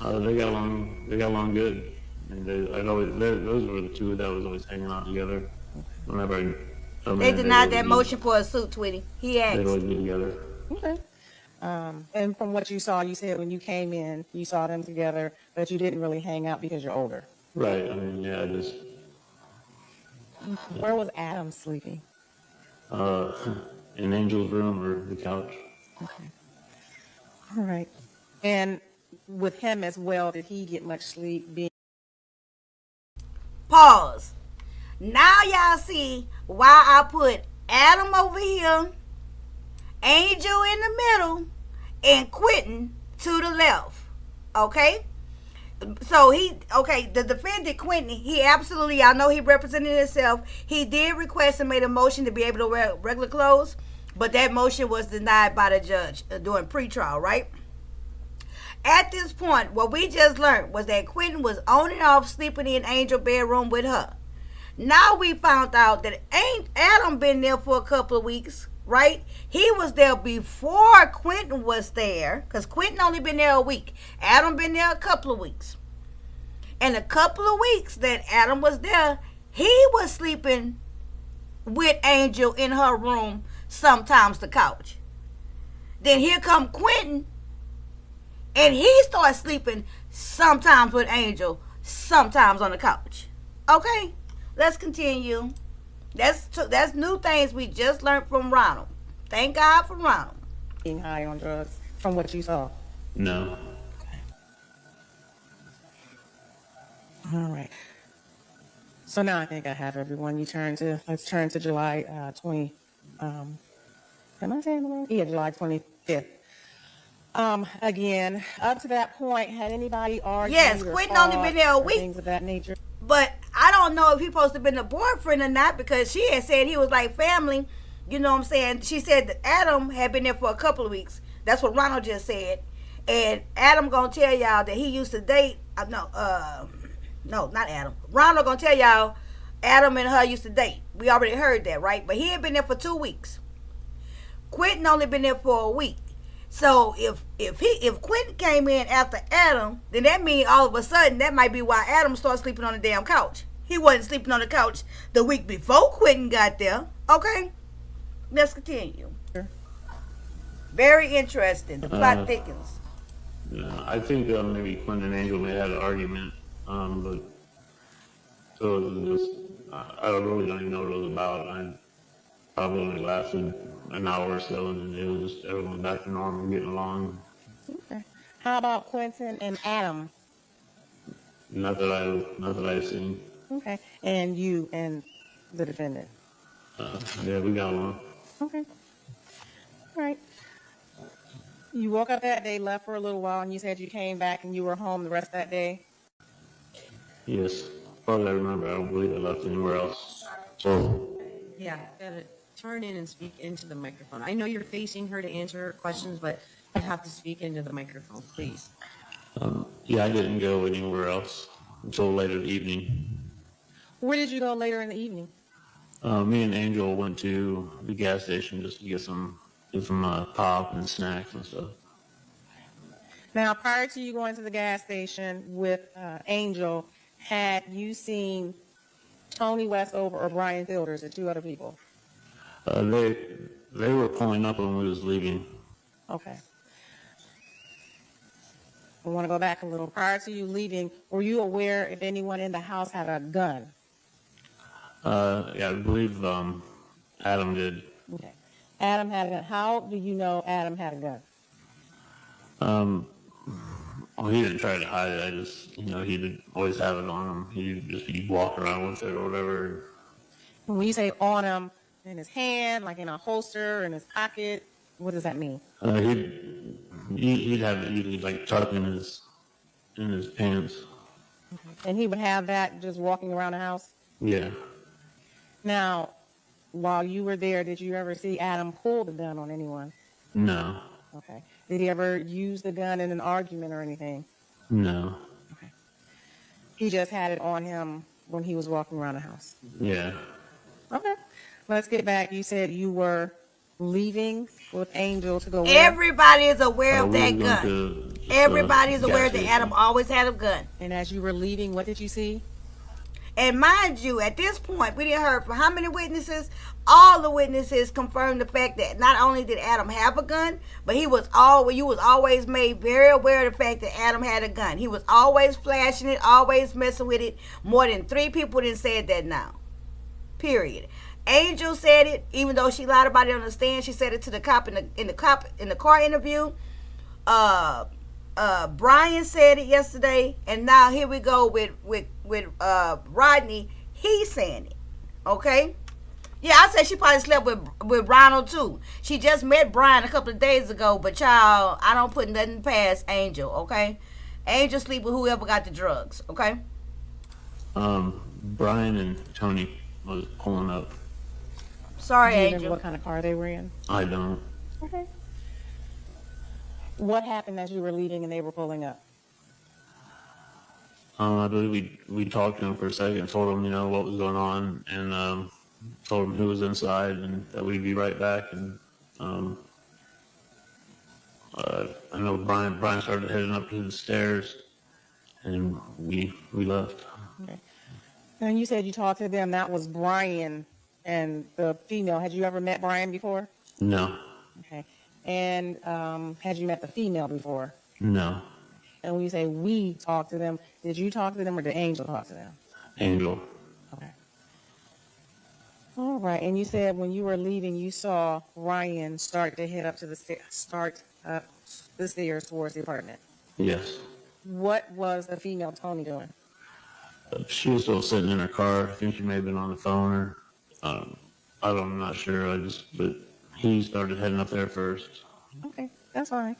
They got along. They got along good. And those were the two that was always hanging out together. Whenever I come They in, denied that motion for a suit, Tweety. He They'd asked. always be together. Okay. And from what you saw, you said when you came in, you saw them together, but you didn't really hang out because you're older. Right. I mean, yeah, just Where was Adam sleeping? in Angel's room or the couch. Okay. All right. And with him as well, did he get much sleep? Pause. Now y'all see why I put Adam over here, Angel in the middle, and Quentin to the left. Okay? So the defendant Quentin, he absolutely, I know he represented himself. He did request and made a motion to be able to wear regular clothes, but that motion was denied by the judge during pretrial, right? At this point, what we just learned was that Quentin was on and off sleeping in Angel's bedroom with her. Now we found out that Adam been there for a couple of weeks, right? He was there before Quentin was there, because Quentin only been there a week. Adam been there a couple of weeks. And a couple of weeks that Adam was there, he was sleeping with Angel in her room, sometimes the couch. Then here come Quentin, and he starts sleeping sometimes with Angel, sometimes on the couch. Okay, let's continue. That's new things we just learned from Ronald. Thank God for Ronald. Being high on drugs from what you saw. No. All right. So now I think I have everyone. Let's turn to July 20. Am I saying the wrong? Yeah, July 25th. Again, up to that point, had anybody argued? Yes, or Quentin fought only been there a or week. Things of that nature. But I don't know if he supposed to have been a boyfriend or not, because she had said he was like family. You know what I'm saying? She said that Adam had been there for a couple of weeks. That's what Ronald just said. And Adam gonna tell y'all that he used to date. No, not Adam. Ronald gonna tell y'all Adam and her used to date. We already heard that, right? But he had been there for 2 weeks. Quentin only been there for a week. So if Quentin came in after Adam, then that means all of a sudden that might be why Adam started sleeping on the damn couch. He wasn't sleeping on the couch the week before Quentin got there. Okay, let's continue. Sure. Very interesting. The plot thickens. Yeah, I think maybe Quentin and Angel may have had an argument, but so it was just, I really don't even know what it was about. I probably only lasted an hour or so, and it was just everyone back to normal, getting along. Okay. How about Quentin and Adam? Not that I've seen. Okay. And you and the defendant? Yeah, we got along. Okay. All right. You woke up that day, left for a little while, and you said you came back and you were home the rest of that day? Yes, as far as I remember, I don't believe I left anywhere else. So, Yeah, gotta turn in and speak into the microphone. I know you're facing her to answer her questions, but you have to speak into the microphone, please. yeah, I didn't go anywhere else until later in the evening. Where did you go later in the evening? Me and Angel went to the gas station just to get some pop and snacks and stuff. Now, prior to you going to the gas station with Angel, had you seen Tony Westover or Brian Fielders or two other people? They were pulling up when we was leaving. Okay. I want to go back a little. Prior to you leaving, were you aware if anyone in the house had a gun? Yeah, I believe Adam did. Okay. Adam had a gun. How do you know Adam had a gun? Well, he didn't try to hide it. I just, he'd always have it on him. He'd walk around with it or whatever. When you say on him, in his hand, like in a holster, in his pocket, what does that mean? He'd have it usually like tucked in his pants. And he would have that just walking around the house? Yeah. Now, while you were there, did you ever see Adam pull the gun on anyone? No. Okay. Did he ever use the gun in an argument or anything? No. Okay. He just had it on him when he was walking around the house? Yeah. Okay. Let's get back. You said you were leaving with Angel to go where? Everybody is aware of We that were gun. going to, Everybody is gas aware that station. Adam always had a gun. And as you were leaving, what did you see? And mind you, at this point, we didn't heard from how many witnesses? All the witnesses confirmed the fact that not only did Adam have a gun, but you was always made very aware of the fact that Adam had a gun. He was always flashing it, always messing with it. More than 3 people didn't say that now. Period. Angel said it, even though she lied about it on the stand. She said it to the cop in the car interview. Brian said it yesterday, and now here we go with Rodney. He's saying it. Okay. Yeah, I said she probably slept with Ronald too. She just met Brian a couple of days ago, but child, I don't put nothing past Angel. Okay, Angel sleep with whoever got the drugs. Okay. Brian and Tony was pulling up. Sorry, Do you remember Angel. what kind of car they were in? I don't. Okay. What happened as you were leaving and they were pulling up? I believe we talked to him for a second, told him, what was going on, and told him who was inside and that we'd be right back. And I know Brian started heading up to the stairs, and we left. Okay. And you said you talked to them. That was Brian and the female. Had you ever met Brian before? No. Okay. And had you met the female before? No. And when you say we talked to them, did you talk to them or did Angel talk to them? Angel. Okay. All right. And you said when you were leaving, you saw Ryan start to head up to the stairs towards the apartment. Yes. What was the female Tony doing? She was still sitting in her car. I think she may have been on the phone or I'm not sure. But he started heading up there first. Okay, that's fine.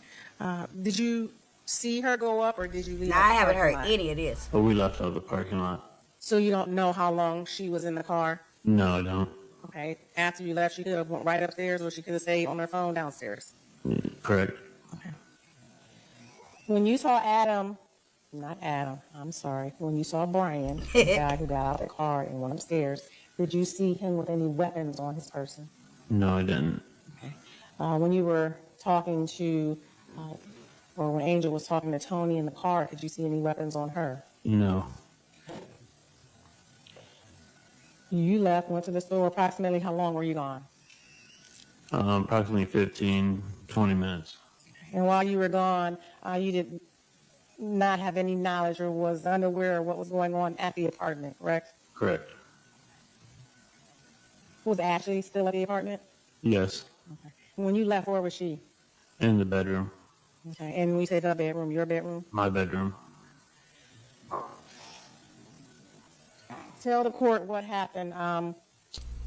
Did you see her go up or did you leave? Now, I haven't heard any of this. But we left out of the parking lot. So you don't know how long she was in the car? No, I don't. Okay. After you left, she could have went right upstairs or she could have stayed on her phone downstairs. Correct. Okay. When you saw when you saw Brian, the guy who got out of the car and went upstairs, did you see him with any weapons on his person? No, I didn't. Okay. When you were talking to, or when Angel was talking to Tony in the car, did you see any weapons on her? No. You left, went to the store. Approximately how long were you gone? Approximately 15, 20 minutes. And while you were gone, you did not have any knowledge or was unaware of what was going on at the apartment, correct? Correct. Was Ashley still at the apartment? Yes. Okay. When you left, where was she? In the bedroom. Okay. And when you say the bedroom, your bedroom? My bedroom. Tell the court what happened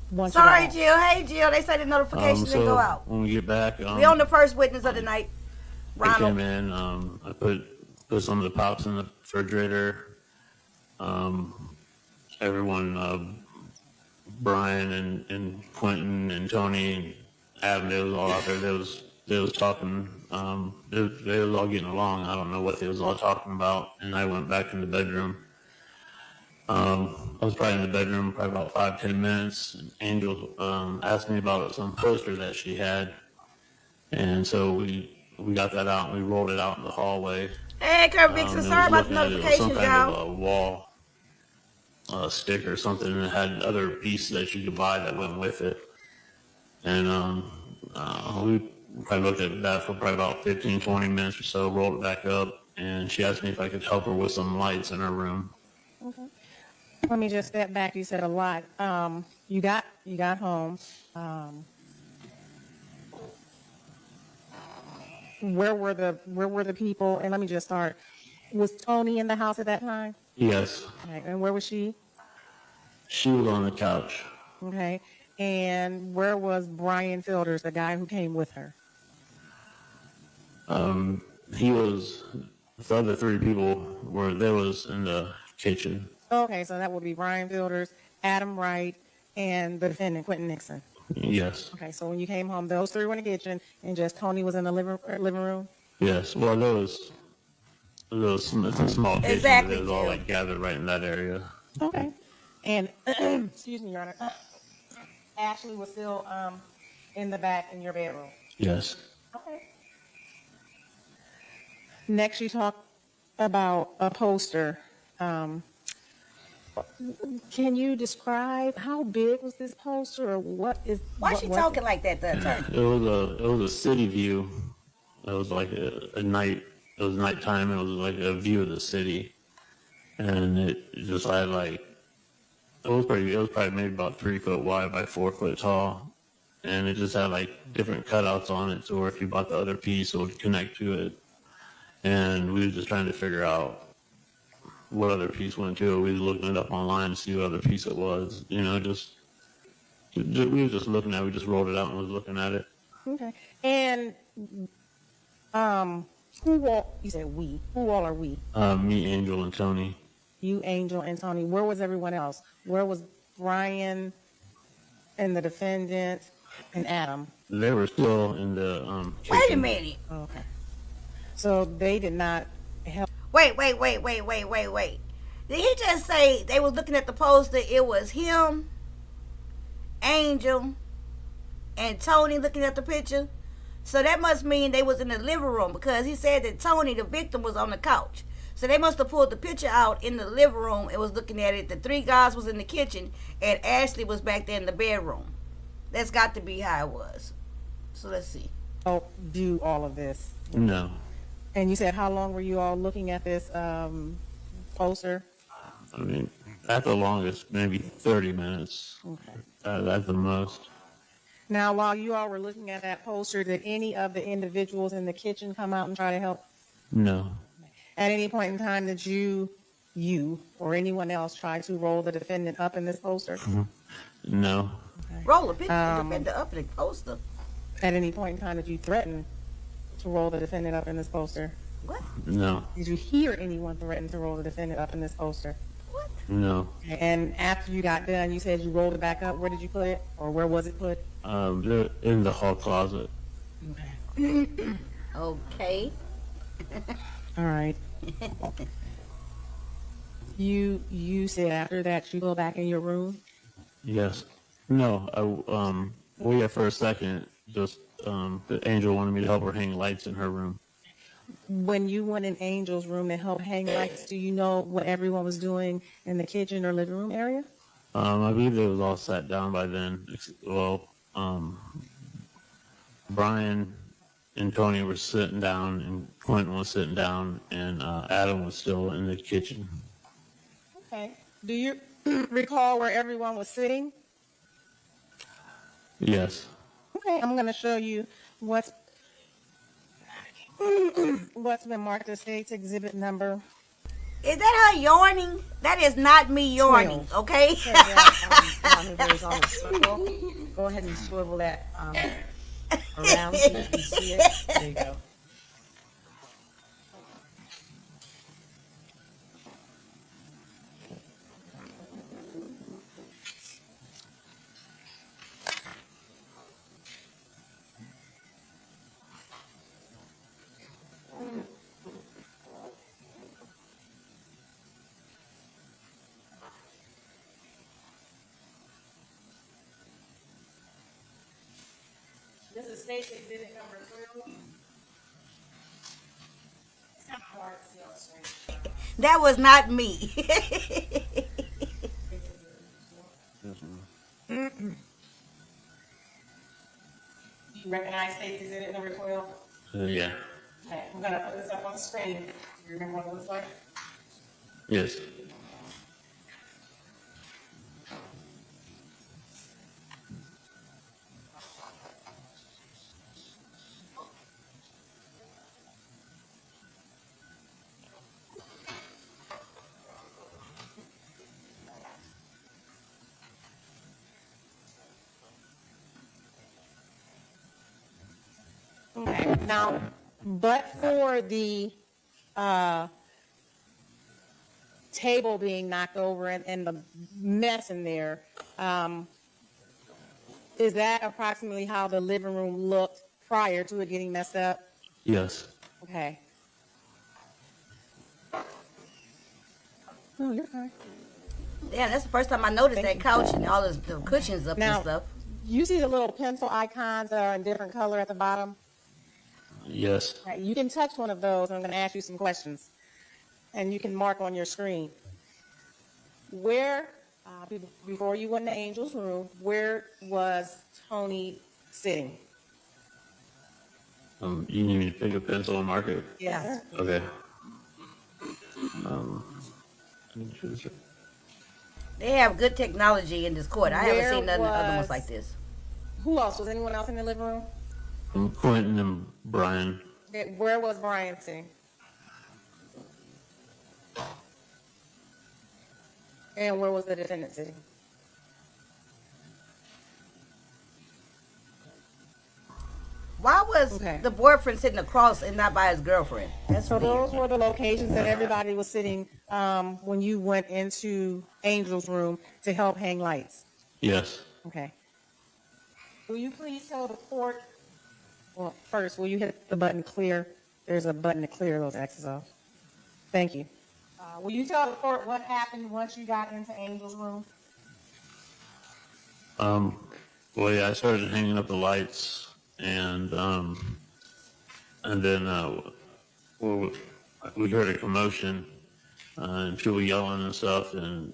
once Sorry, you got Jill. Hey, Jill. They say the notifications didn't go out. When we get back, We on the first witness of the night, I came Ronald. in. I put some of the pops in the refrigerator. Everyone, Brian and Quentin and Tony and Adam, they was all out there. They was talking. They was all getting along. I don't know what they was all talking about. And I went back in the bedroom. I was probably in the bedroom probably about 5-10 minutes. And Angel asked me about some poster that she had, and so we got that out and we rolled it out in the hallway. Hey, Kurt Vixen. It Sorry was about the looking at it, it was notifications, some kind y'all. of a wall stick or something, and it had other pieces that you could buy that went with it. And we probably looked at that for probably about 15, 20 minutes or so, rolled it back up, and she asked me if I could help her with some lights in her room. Okay. Let me just step back. You said a lot. You got home. Where were the people? And let me just start. Was Tony in the house at that time? Yes. Okay. And where was she? She was on the couch. Okay. And where was Brian Fielders, the guy who came with her? He was, the other three people was in the kitchen. Okay, so that would be Brian Fielders, Adam Wright, and the defendant, Quentin Nixon. Yes. Okay, so when you came home, those three were in the kitchen, and just Tony was in the living room? Yes. Well, it's a small kitchen. Exactly, It was all Jill. like gathered right in that area. Okay. And, excuse me, Your Honor, Ashley was still in the back in your bedroom? Yes. Okay. Next, you talk about a poster. Can you describe how big was this poster, or what is? Why what she was talking it? like that, the attorney? It was a city view. It was like a night. It was nighttime. It was like a view of the city, and it just had like it was probably maybe about 3 foot wide by 4 foot tall, and it just had like different cutouts on it, so where if you bought the other piece, it would connect to it. And we were just trying to figure out what other piece went to it. We were looking it up online to see what other piece it was. You know, we were just looking at it. We just rolled it out and was looking at it. Okay. And who all? You said we. Who all are we? Me, Angel, and Tony. You, Angel, and Tony. Where was everyone else? Where was Brian and the defendant and Adam? They were still in the kitchen. Wait a minute. Okay. So they did not help. Wait. Did he just say they was looking at the poster? It was him, Angel, and Tony looking at the picture. So that must mean they was in the living room, because he said that Tony, the victim, was on the couch. So they must have pulled the picture out in the living room and was looking at it. The three guys was in the kitchen, and Ashley was back there in the bedroom. That's got to be how it was. So let's see. Do all of this. No. And you said, how long were you all looking at this poster? I mean, at the longest, maybe 30 minutes. Okay. At the most. Now, while you all were looking at that poster, did any of the individuals in the kitchen come out and try to help? No. At any point in time, did you or anyone else try to roll the defendant up in this poster? No. Roll the picture, defender up in the poster. At any point in time, did you threaten to roll the defendant up in this poster? What? No. Did you hear anyone threaten to roll the defendant up in this poster? What? No. And after you got done, you said you rolled it back up. Where did you put it, or where was it put? They're in the hall closet. Okay. All right. You said after that you go back in your room? Yes. No. We for a second just the Angel wanted me to help her hang lights in her room. When you went in Angel's room to help hang lights, do you know what everyone was doing in the kitchen or living room area? I believe they was all sat down by then. Well, Brian and Tony were sitting down, and Quentin was sitting down, and Adam was still in the kitchen. Okay. Do you recall where everyone was sitting? Yes. Okay, I'm going to show you what's been marked as state's exhibit number. Is that her yawning? That is not me yawning, 12. okay? Okay, yeah, there's on the circle. Go ahead and swivel that around so you can see it. There you go. This is state exhibit number 12. It's kind of hard to see on the screen. That was not me. You recognize State's Exhibit number 12? Yeah. Okay, I'm gonna put this up on the screen. You remember what it looks like? Yes. Okay, now, but for the table being knocked over and the mess in there, is that approximately how the living room looked prior to it getting messed up? Yes. Okay. Oh, you're fine. Yeah, that's the first time I noticed that couch and all the cushions up Now, and stuff. you see the little pencil icons that are in different color at the bottom? Yes. Right, you can touch one of those, and I'm going to ask you some questions. And you can mark on your screen. Where, before you went to Angel's room, where was Tony sitting? You need me to pick a pencil and mark it? Yeah. Okay. They have good technology in this court. I haven't Where seen none other was- ones like this. Who else? Was anyone else in the living room? Quentin and Brian. Okay, where was Brian sitting? And where was the defendant sitting? Why was Okay. the boyfriend sitting across and not by his girlfriend? That's So weird. those were the locations that everybody was sitting when you went into Angel's room to help hang lights. Yes. Okay. Will you please tell the court, well, first, will you hit the button clear? There's a button to clear those X's off. Thank you. Will you tell the court what happened once you got into Angel's room? Well, yeah, I started hanging up the lights, and then well, we heard a commotion and people yelling and stuff, and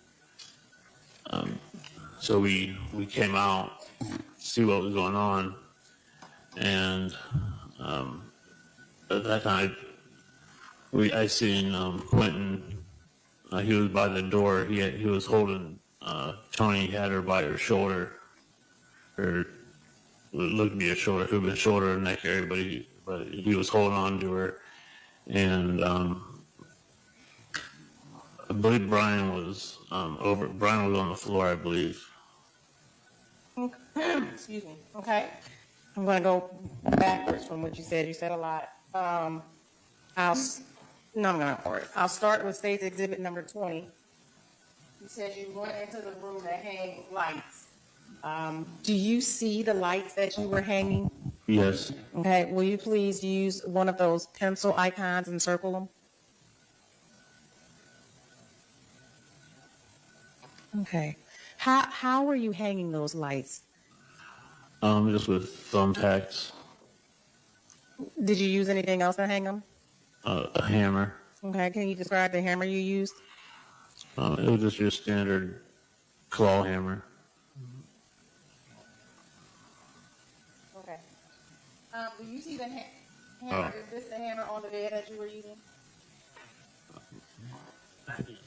so we came out to see what was going on, and at that time I seen Quentin. He was by the door. He was holding Tony. Had her by her shoulder. Or it looked to be a shoulder. Could have been shoulder or neck area, but he was holding on to her, and I believe Brian was Brian was on the floor, I believe. Excuse me. Okay. I'm going to go backwards from what you said. You said a lot. I'm going to. I'll start with State's Exhibit number 20. You said you went into the room to hang lights. Do you see the lights that you were hanging? Yes. Okay. Will you please use one of those pencil icons and circle them? Okay. How were you hanging those lights? Just with thumbtacks, Did you use anything else to hang them? a hammer. Okay. Can you describe the hammer you used? It was just your standard claw hammer. Okay. Do you see the hammer? Is this the hammer on the bed that you were using?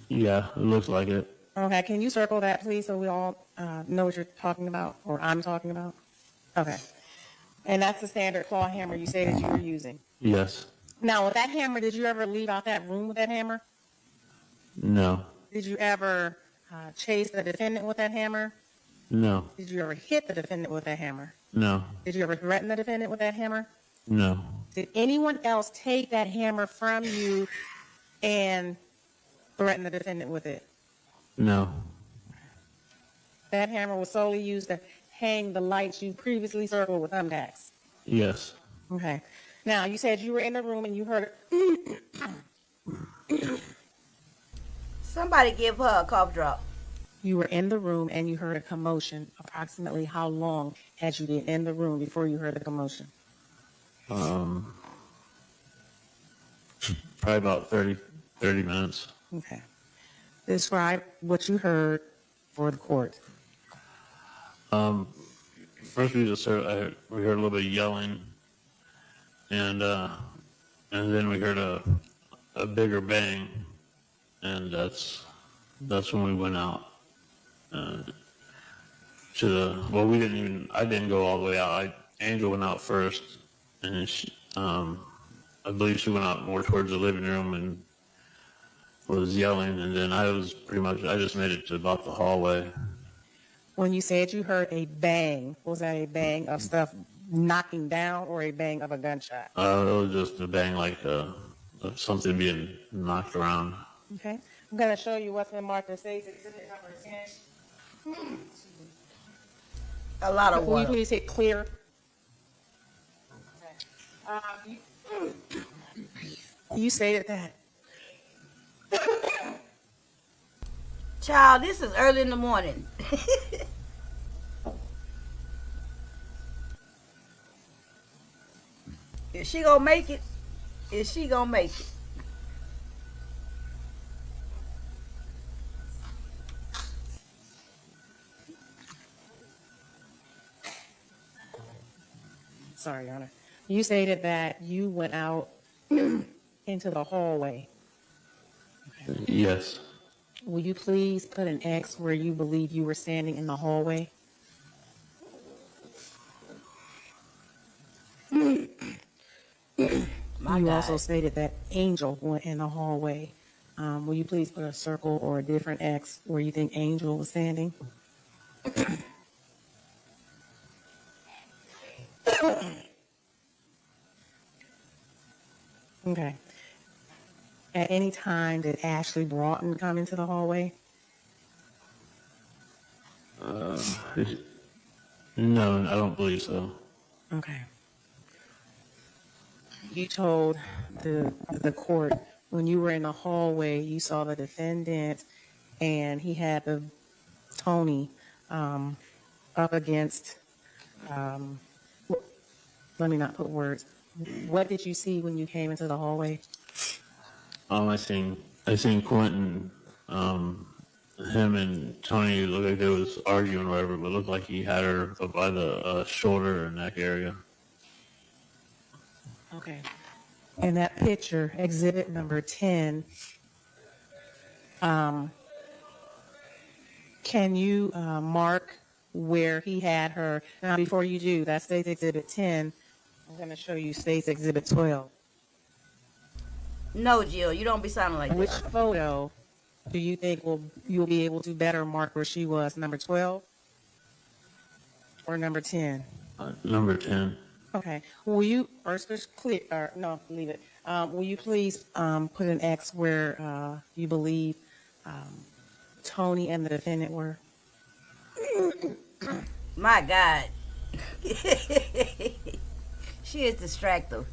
Yeah, it looks like it. Okay. Can you circle that, please, so we all know what you're talking about, or I'm talking about? Okay. And that's the standard claw hammer you say that you were using. Yes. Now, with that hammer, did you ever leave out that room with that hammer? No. Did you ever chase the defendant with that hammer? No. Did you ever hit the defendant with that hammer? No. Did you ever threaten the defendant with that hammer? No. Did anyone else take that hammer from you and threaten the defendant with it? No. That hammer was solely used to hang the lights you previously circled with thumbtacks. Yes. Okay. Now, you said you were in the room and you heard Somebody give her a cough drop. you were in the room and you heard a commotion. Approximately how long had you been in the room before you heard the commotion? Probably about 30 minutes. Okay. Describe what you heard for the court. first we just heard, we heard a little bit of yelling, and then we heard a bigger bang, and that's when we went out to the. Well, I didn't go all the way out. Angel went out first, and then I believe she went out more towards the living room and was yelling, and then I just made it to about the hallway. When you said you heard a bang, was that a bang of stuff knocking down or a bang of a gunshot? It was just a bang, like of something being knocked around. Okay. I'm going to show you what's in Martha States Exhibit number 10. A lot of Will you water. please hit clear? You stated that. Child, this is early in the morning. Is she gonna make it? Is she gonna make it? Sorry, Your Honor. You stated that you went out into the hallway. Yes. Will you please put an X where you believe you were standing in the hallway? My You God. also stated that Angel went in the hallway. Will you please put a circle or a different X where you think Angel was standing? Okay. At any time did Ashley Broughton come into the hallway? No, I don't believe so. Okay. You told the court when you were in the hallway, you saw the defendant and he had the Tony up against. Let me not put words. What did you see when you came into the hallway? I seen Quentin, him and Tony looked like they was arguing or whatever, but it looked like he had her up by the shoulder and neck area. Okay. In that picture, exhibit number 10, can you mark where he had her? Now, before you do, that states exhibit 10. I'm going to show you states exhibit 12. No, Jill, you don't be sounding like Which that. photo do you think you'll be able to better mark where she was? Number 12 or number 10? Number 10. Okay. Will you first clear? Or no, leave it. Will you please put an X where you believe Tony and the defendant were? My God. She is distracted.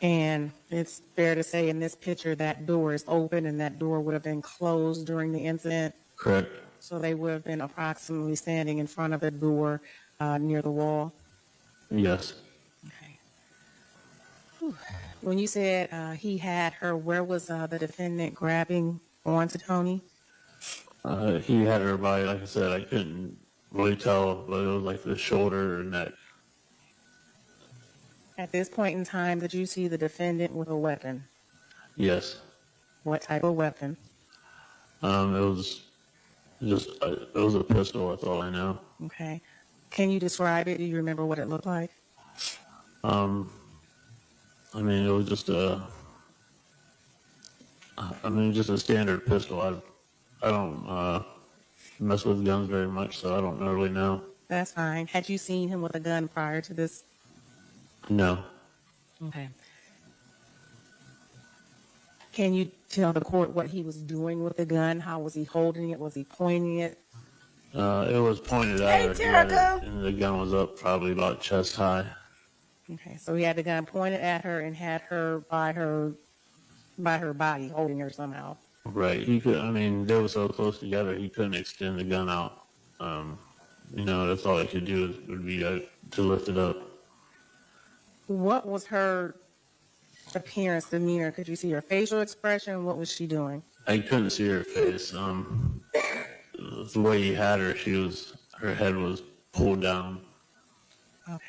And it's fair to say in this picture that door is open and that door would have been closed during the incident. Correct. So they would have been approximately standing in front of the door near the wall. Yes. Okay. Whew. When you said he had her, where was the defendant grabbing onto Tony? He had her by, like I said, I couldn't really tell, but it was like the shoulder or neck. At this point in time, did you see the defendant with a weapon? Yes. What type of weapon? It was a pistol, that's all I know. Okay. Can you describe it? Do you remember what it looked like? It was just a standard pistol. I don't mess with guns very much, so I don't really know. That's fine. Had you seen him with a gun prior to this? No. Okay. Can you tell the court what he was doing with the gun? How was he holding it? Was he pointing it? It was pointed at her, Terica. and the gun was up probably about chest high. Okay, so he had the gun pointed at her and had her by her body, holding her somehow. Right. He could. They were so close together, he couldn't extend the gun out. That's all he could do would be to lift it up. What was her appearance, demeanor? Could you see her facial expression? What was she doing? I couldn't see her face. The way he had her, her head was pulled down. Okay.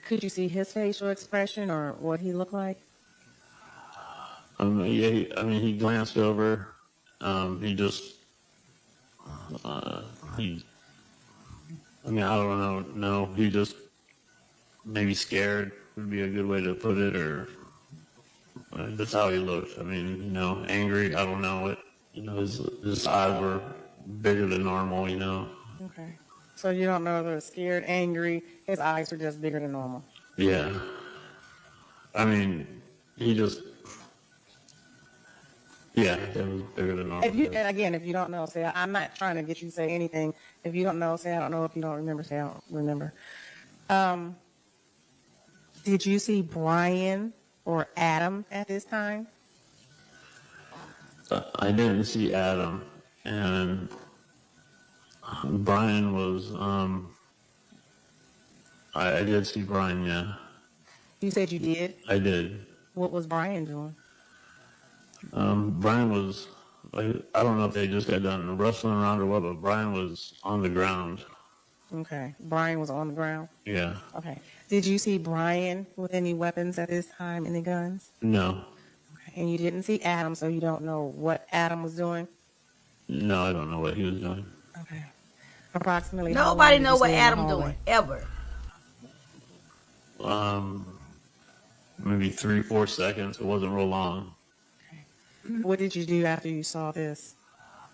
Could you see his facial expression or what he looked like? Yeah, he glanced over. He just, I don't know. No, he just maybe scared would be a good way to put it, or that's how he looked. Angry. I don't know it. His eyes were bigger than normal. Okay. So you don't know if they're scared, angry. His eyes were just bigger than normal. Yeah. He just. Yeah, it was bigger than normal. And again, if you don't know, say, I'm not trying to get you to say anything. If you don't know, say, I don't know. If you don't remember, say, I don't remember. Did you see Brian or Adam at this time? I didn't see Adam, and Brian was, I did see Brian, yeah. You said you did? I did. What was Brian doing? Brian was, I don't know if they just got done wrestling around or what, but Brian was on the ground. Okay. Brian was on the ground? Yeah. Okay. Did you see Brian with any weapons at this time, any guns? No. Okay. And you didn't see Adam, so you don't know what Adam was doing? No, I don't know what he was doing. Okay. Approximately. Nobody know what Adam doing, ever. Maybe 3-4 seconds. It wasn't real long. What did you do after you saw this?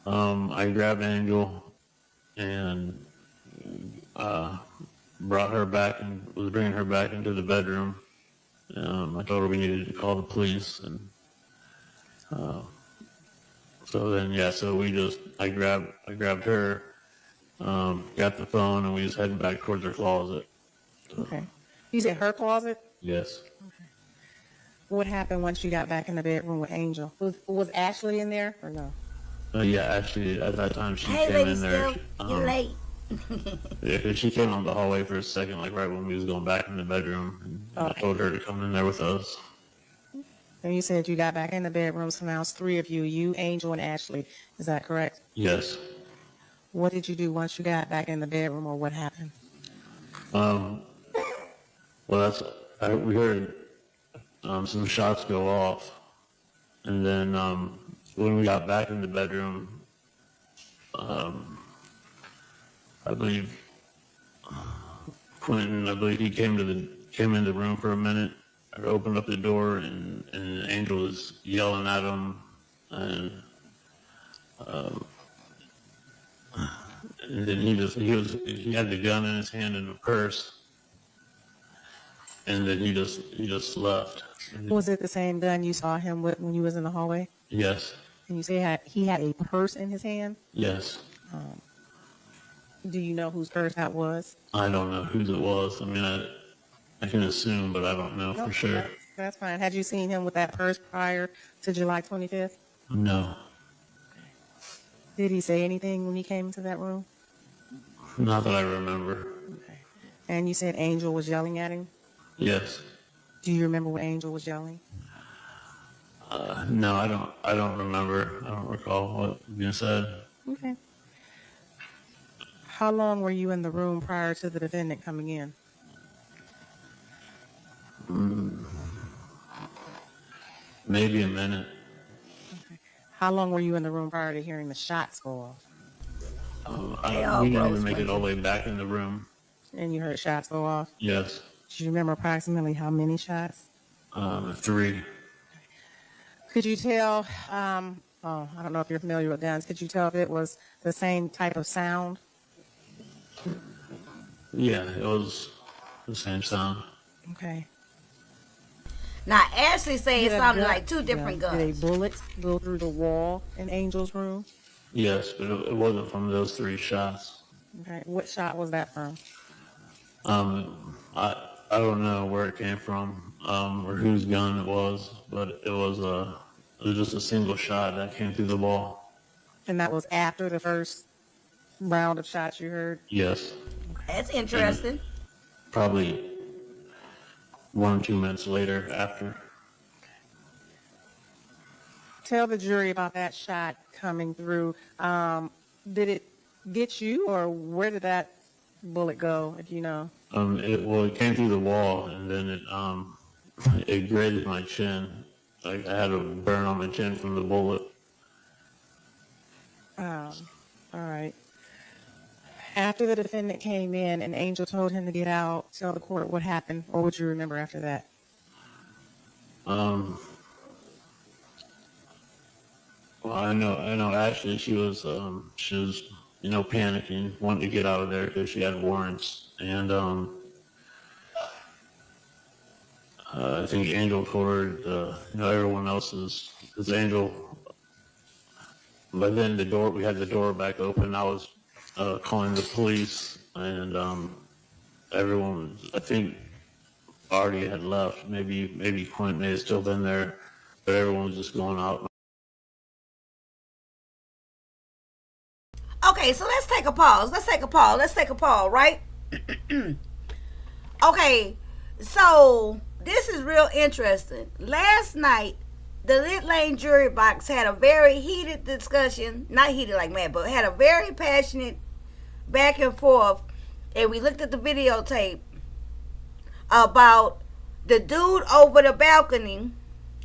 I grabbed Angel and brought her back and was bringing her back into the bedroom. I told her we needed to call the police, and I grabbed her, got the phone, and we was heading back towards her closet. Okay. You said her closet? Yes. Okay. What happened once you got back in the bedroom with Angel? Was Ashley in there or no? Yeah, actually, at that time she Hey, came lady, in there. still, you're late. Yeah, 'cause she came on the hallway for a second, like right when we was going back in the bedroom. And I told her to come in there with us. And you said you got back in the bedroom, so now it's three of you, Angel, and Ashley. Is that correct? Yes. What did you do once you got back in the bedroom, or what happened? We heard some shots go off, and then when we got back in the bedroom, I believe Quentin, he came in the room for a minute. I opened up the door, and Angel was yelling at him, and then he had the gun in his hand and the purse, and then he just left. Was it the same gun you saw him with when you was in the hallway? Yes. And you say he had a purse in his hand? Yes. Do you know whose purse that was? I don't know whose it was. I can assume, but I don't know for sure. That's fine. Had you seen him with that purse prior to July 25th? No. Did he say anything when he came into that room? Not that I remember. Okay. And you said Angel was yelling at him? Yes. Do you remember what Angel was yelling? No, I don't remember. I don't recall what you said. Okay. How long were you in the room prior to the defendant coming in? Maybe a minute. Okay. How long were you in the room prior to hearing the shots go off? We didn't even make it all the way back in the room. And you heard shots go off? Yes. Do you remember approximately how many shots? 3. Could you tell, I don't know if you're familiar with guns, could you tell if it was the same type of sound? Yeah, it was the same sound. Okay. Now, Ashley said it Did a sounded gun- like two different Did guns. a bullet go through the wall in Angel's room? Yes, but it wasn't from those 3 shots. Okay. What shot was that from? I don't know where it came from, or whose gun it was, but it was just a single shot that came through the wall. And that was after the first round of shots you heard? Yes. That's interesting. Probably 1 or 2 minutes later after. Tell the jury about that shot coming through. Did it get you, or where did that bullet go, if you know? It came through the wall, and then it grazed my chin. Like I had a burn on my chin from the bullet. All right. After the defendant came in and Angel told him to get out, tell the court what happened, or would you remember after that? Well, I know. Ashley, she was, panicking, wanting to get out of there because she had warrants, and I think Angel told her, everyone else's, because Angel. But then we had the door back open. I was calling the police, and everyone, I think, already had left. Maybe Quint may have still been there, but everyone was just going out. Okay, so let's take a pause. Let's take a pause, right? Okay, so this is real interesting. Last night, the Lit Lane jury box had a very heated discussion. Not heated like mad, but had a very passionate back and forth. And we looked at the videotape about the dude over the balcony.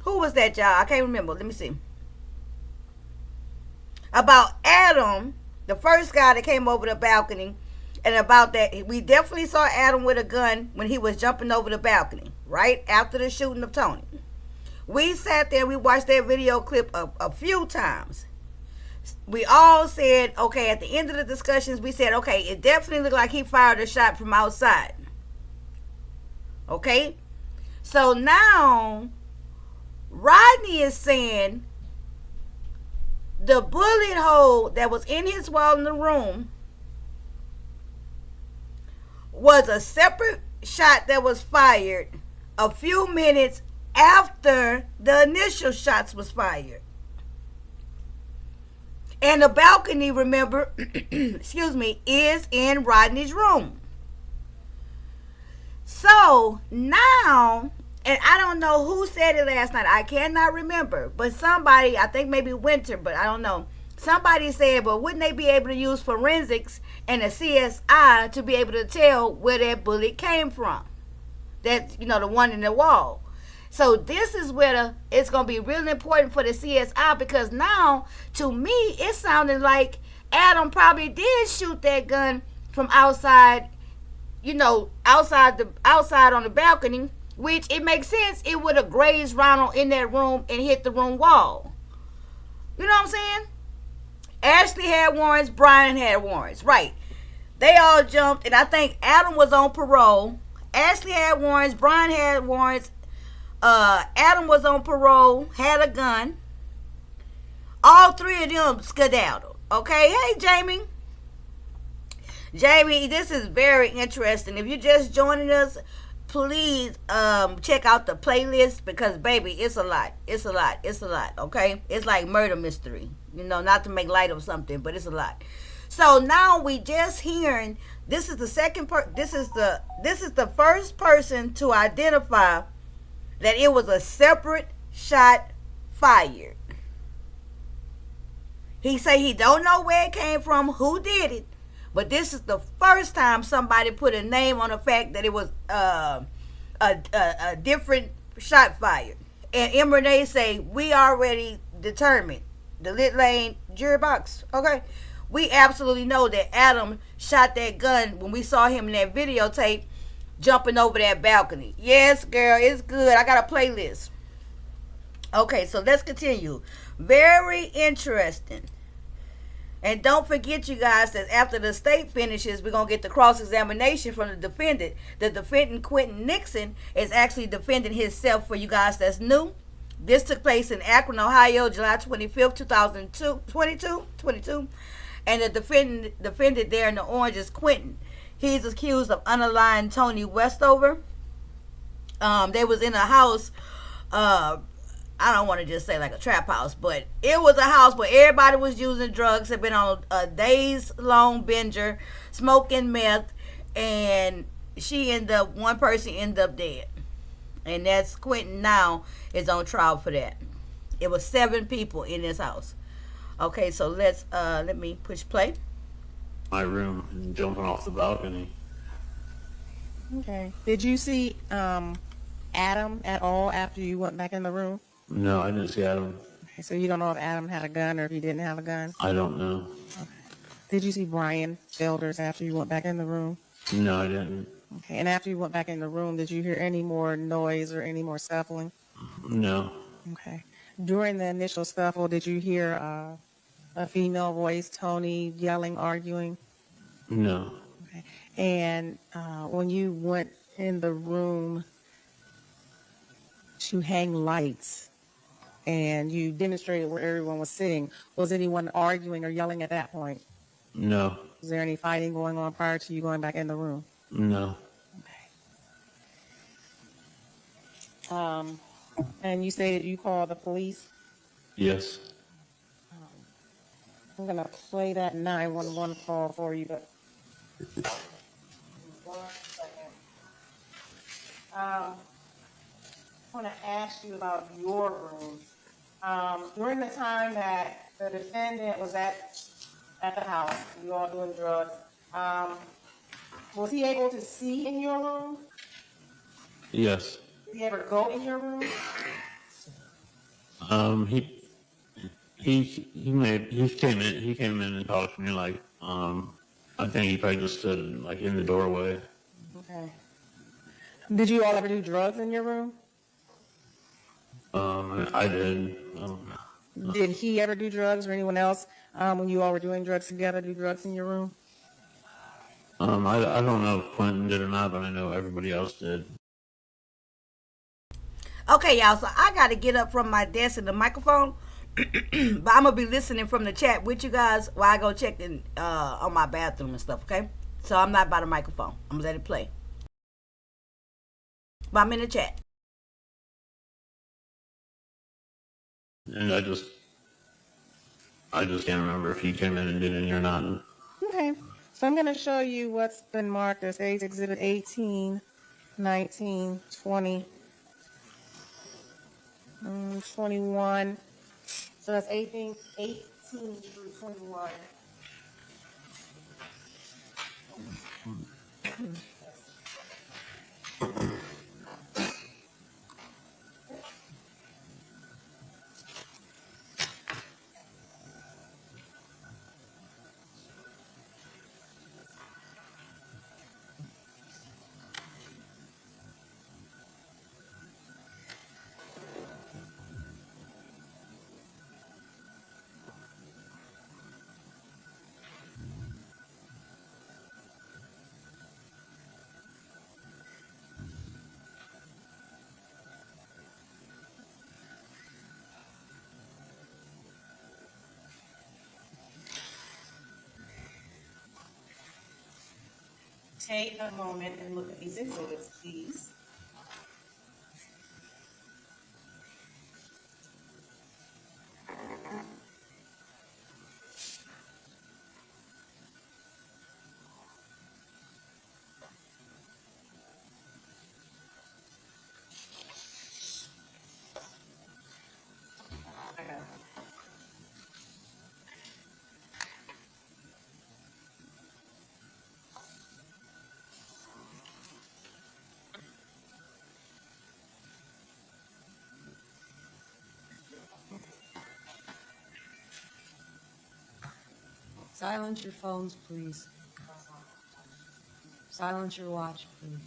Who was that, y'all? I can't remember. Let me see. About Adam, the first guy that came over the balcony, and about that, we definitely saw Adam with a gun when he was jumping over the balcony, right after the shooting of Tony. We sat there, we watched that video clip a few times. We all said, okay, at the end of the discussions, we said, okay, it definitely looked like he fired a shot from outside. Okay? So now, Rodney is saying the bullet hole that was in his wall in the room was a separate shot that was fired a few minutes after the initial shots was fired. And the balcony, remember, is in Rodney's room. So now, and I don't know who said it last night. I cannot remember. But somebody, I think maybe Winter, but I don't know. Somebody said, but wouldn't they be able to use forensics and a CSI to be able to tell where that bullet came from? That, the one in the wall. So this is where it's going to be really important for the CSI, because now, to me, it sounded like Adam probably did shoot that gun from outside, outside on the balcony, which it makes sense. It would have grazed Ronald in that room and hit the room wall. You know what I'm saying? Ashley had warrants, Brian had warrants, right? They all jumped, and I think Adam was on parole. Ashley had warrants, Brian had warrants. Adam was on parole, had a gun. All three of them skedaddled. Okay, hey Jamie. Jamie, this is very interesting. If you're just joining us, please check out the playlist, because baby, it's a lot. Okay, it's like murder mystery. Not to make light of something, but it's a lot. So now we just hearing. This is the second this is the first person to identify that it was a separate shot fired. He say he don't know where it came from, who did it, but this is the first time somebody put a name on the fact that it was a different shot fired. And M. Renee say, we already determined, the Lit Lane jury box, okay? We absolutely know that Adam shot that gun when we saw him in that videotape jumping over that balcony. Yes, girl, it's good. I got a playlist. Okay, so let's continue. Very interesting. And don't forget, you guys, that after the state finishes, we're going to get the cross-examination from the defendant. The defendant, Quentin Nixon, is actually defending himself, for you guys that's new. This took place in Akron, Ohio, July 25th, 2022. And the defendant there in the orange is Quentin. He's accused of unaligned Tony Westover. They was in a house, I don't want to just say like a trap house, but it was a house where everybody was using drugs, had been on a days-long binger, smoking meth, and one person ended up dead. And that's Quentin now is on trial for that. It was 7 people in this house. Okay, so let me push play. my room and jumping off the balcony. Okay. Did you see Adam at all after you went back in the room? No, I didn't see Adam. Okay, so you don't know if Adam had a gun or if he didn't have a gun? I don't know. Did you see Brian Felders after you went back in the room? No, I didn't. Okay, and after you went back in the room, did you hear any more noise or any more scuffling? No. Okay. During the initial scuffle, did you hear a female voice, Tony, yelling, arguing? No. Okay. And when you went in the room to hang lights and you demonstrated where everyone was sitting, was anyone arguing or yelling at that point? No. Was there any fighting going on prior to you going back in the room? No. Okay. And you stated you called the police? Yes. I'm going to play that 911 call for you, but 1 second. I want to ask you about your room. During the time that the defendant was at the house, you all doing drugs, was he able to see in your room? Yes. Did he ever go in your room? He came in and talked to me like, I think he probably just stood like in the doorway. Okay. Did you all ever do drugs in your room? I did. Did he ever do drugs or anyone else when you all were doing drugs together, do drugs in your room? I don't know if Quentin did or not, but I know everybody else did. Okay, y'all, so I got to get up from my desk and the microphone, but I'm going to be listening from the chat with you guys while I go check in, on my bathroom and stuff, okay? So I'm not by the microphone. I'm going to let it play. But I'm in the chat. And I just can't remember if he came in and did any or not. Okay. So I'm going to show you what's been marked as AIDS Exhibit 18, 19, 20, 21. So that's 18 through 21. Take a moment and look at these exhibits, please. Silence your phones, please. Silence your watch, please.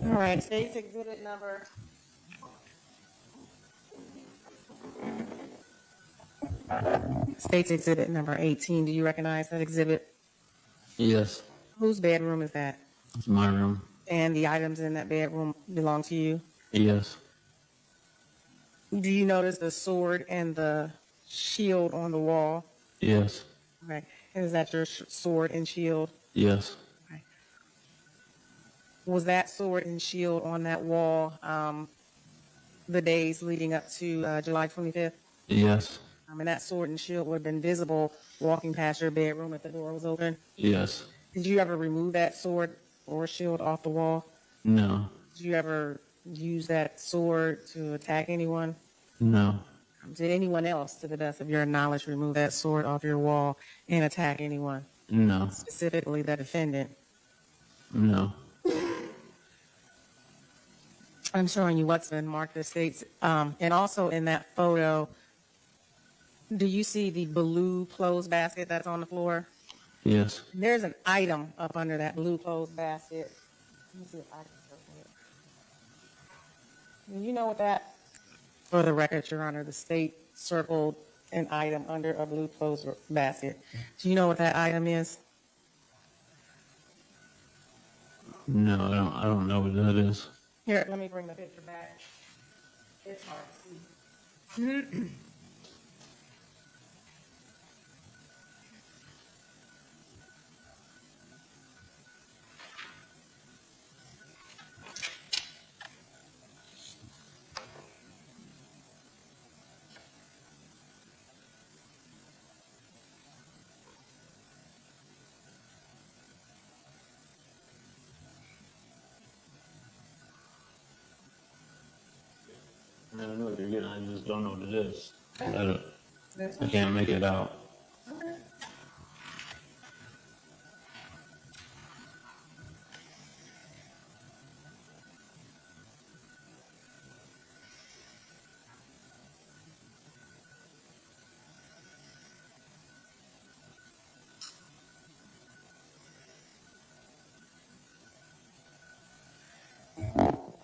All right, State's exhibit number. State's exhibit number 18. Do you recognize that exhibit? Yes. Whose bedroom is that? It's my room. And the items in that bedroom belong to you? Yes. Do you notice the sword and the shield on the wall? Yes. Okay. Is that your sword and shield? Yes. Okay. Was that sword and shield on that wall the days leading up to July 25th? Yes. And that sword and shield would have been visible walking past your bedroom if the door was open? Yes. Did you ever remove that sword or shield off the wall? No. Did you ever use that sword to attack anyone? No. Did anyone else, to the best of your knowledge, remove that sword off your wall and attack anyone? No. Specifically the defendant. No. I'm showing you what's been marked as states. And also in that photo, do you see the blue clothes basket that's on the floor? Yes. There's an item up under that blue clothes basket. Let me see if I can show it. Do you know what that, for the record, Your Honor, the state circled an item under a blue clothes basket. Do you know what that item is? No, I don't know what that is. Here, let me bring the picture back. It's hard to see. I don't know what you're getting. I just don't know what it is. I can't make it out.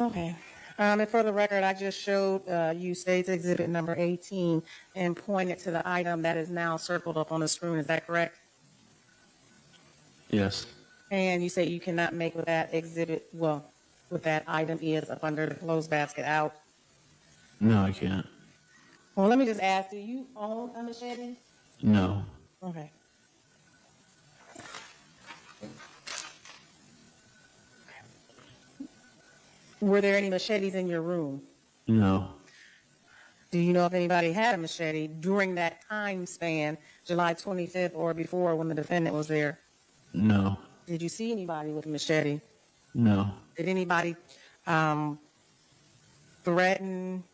Okay. And for the record, I just showed you State's Exhibit number 18 and pointed to the item that is now circled up on the screen. Is that correct? Yes. And you say you cannot make what that exhibit, well, what that item is up under the clothes basket out? No, I can't. Well, let me just ask, do you own a machete? No. Okay. Were there any machetes in your room? No. Do you know if anybody had a machete during that time span, July 25th or before when the defendant was there? No. Did you see anybody with a machete? No. Did anybody threaten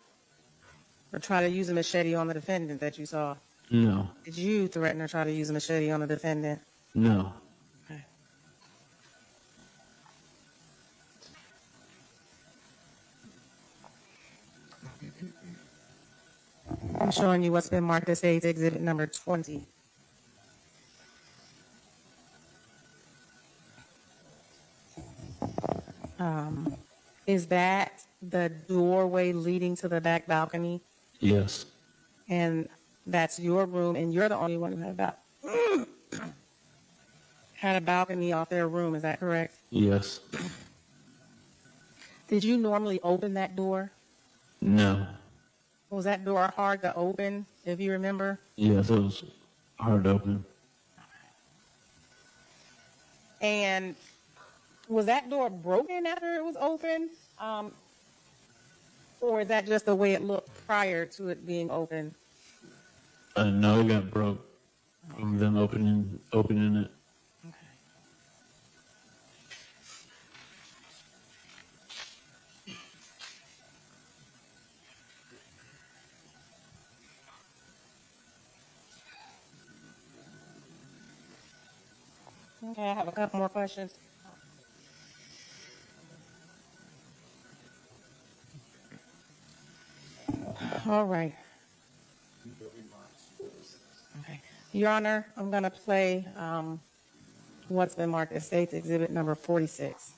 or try to use a machete on the defendant that you saw? No. Did you threaten or try to use a machete on the defendant? No. Okay. I'm showing you what's been marked as State's Exhibit number 20. Is that the doorway leading to the back balcony? Yes. And that's your room, and you're the only one who had a balcony off their room, is that correct? Yes. Did you normally open that door? No. Was that door hard to open, if you remember? Yes, it was hard to open. And was that door broken after it was open? Or is that just the way it looked prior to it being open? No, it got broke from them opening it. Okay, I have a couple more questions. All right. Okay. Your Honor, I'm going to play what's been marked as State's Exhibit number 46.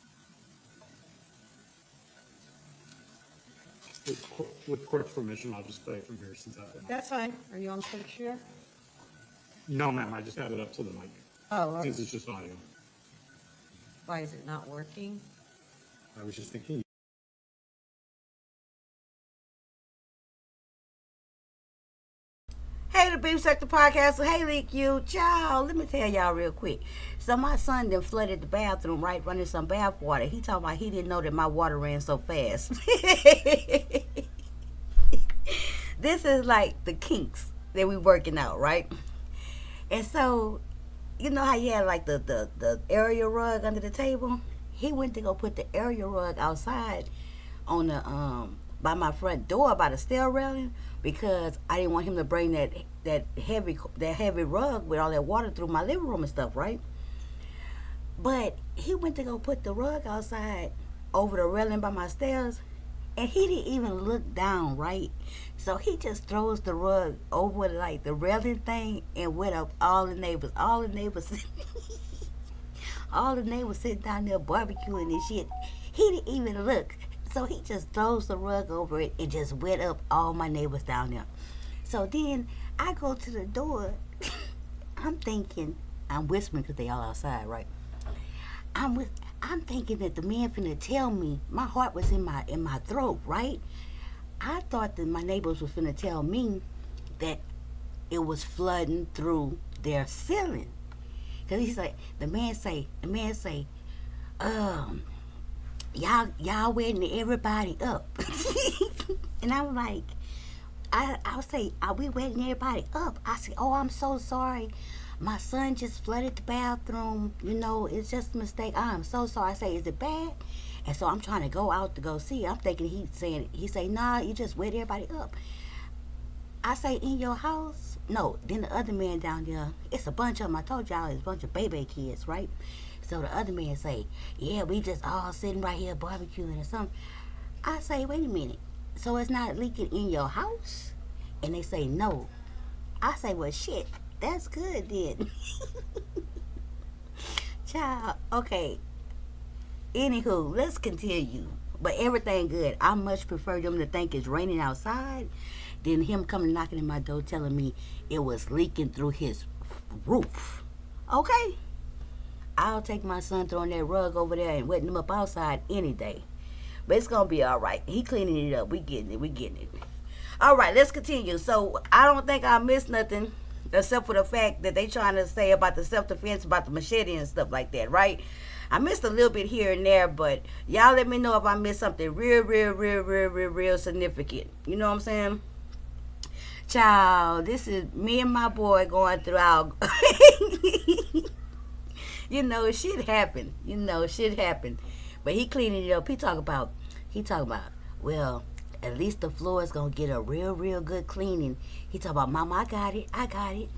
With court's permission, I'll just play it from here since I... That's fine. Are you on picture? No, ma'am, I just have it up to the mic. Oh, okay. Since it's just audio. Why is it not working? I was just thinking... Hey, the Beef Sector Podcast. Hey, Leak You. Ciao. Let me tell y'all real quick. So my son then flooded the bathroom, right, running some bath water. He talking about he didn't know that my water ran so fast. This is like the kinks that we working out, right? And so you know how you had like the area rug under the table? He went to go put the area rug outside on the by my front door by the stair railing because I didn't want him to bring that heavy rug with all that water through my living room and stuff, right? But he went to go put the rug outside over the railing by my stairs, and he didn't even look down, right? So he just throws the rug over like the railing thing and went up all the neighbors. All the neighbors sitting down there barbecuing and shit. He didn't even look. So he just throws the rug over it and just went up all my neighbors down there. So then I go to the door. I'm thinking, I'm whispering because they all outside, right? I'm thinking that the man finna tell me. My heart was in my throat, right? I thought that my neighbors was finna tell me that it was flooding through their ceiling. Cause he's like, the man say, y'all wetting everybody up. And I'm like, I'll say, are we wetting everybody up? I say, oh, I'm so sorry. My son just flooded the bathroom. You know, it's just a mistake. I'm so sorry. I say, is it bad? And so I'm trying to go out to go see. I'm thinking he say, nah, you just wet everybody up. I say, in your house? No. Then the other man down there, it's a bunch of them. I told y'all it's a bunch of baby kids, right? So the other man say, yeah, we just all sitting right here barbecuing or something. I say, wait a minute. So it's not leaking in your house? And they say, no. I say, well, shit. That's good then. Child, okay. Anywho, let's continue. But everything good. I much prefer them to think it's raining outside than him coming knocking at my door telling me it was leaking through his roof. Okay? I'll take my son throwing that rug over there and wetting him up outside any day. But it's going to be all right. He cleaning it up. We getting it. All right, let's continue. So I don't think I missed nothing except for the fact that they trying to say about the self-defense, about the machete and stuff like that, right? I missed a little bit here and there, but y'all let me know if I missed something real significant. You know what I'm saying? Child, this is me and my boy going through our... You know, shit happened. But he cleaning it up. He talk about, well, at least the floor is going to get a real good cleaning. He talk about, Mama, I got it.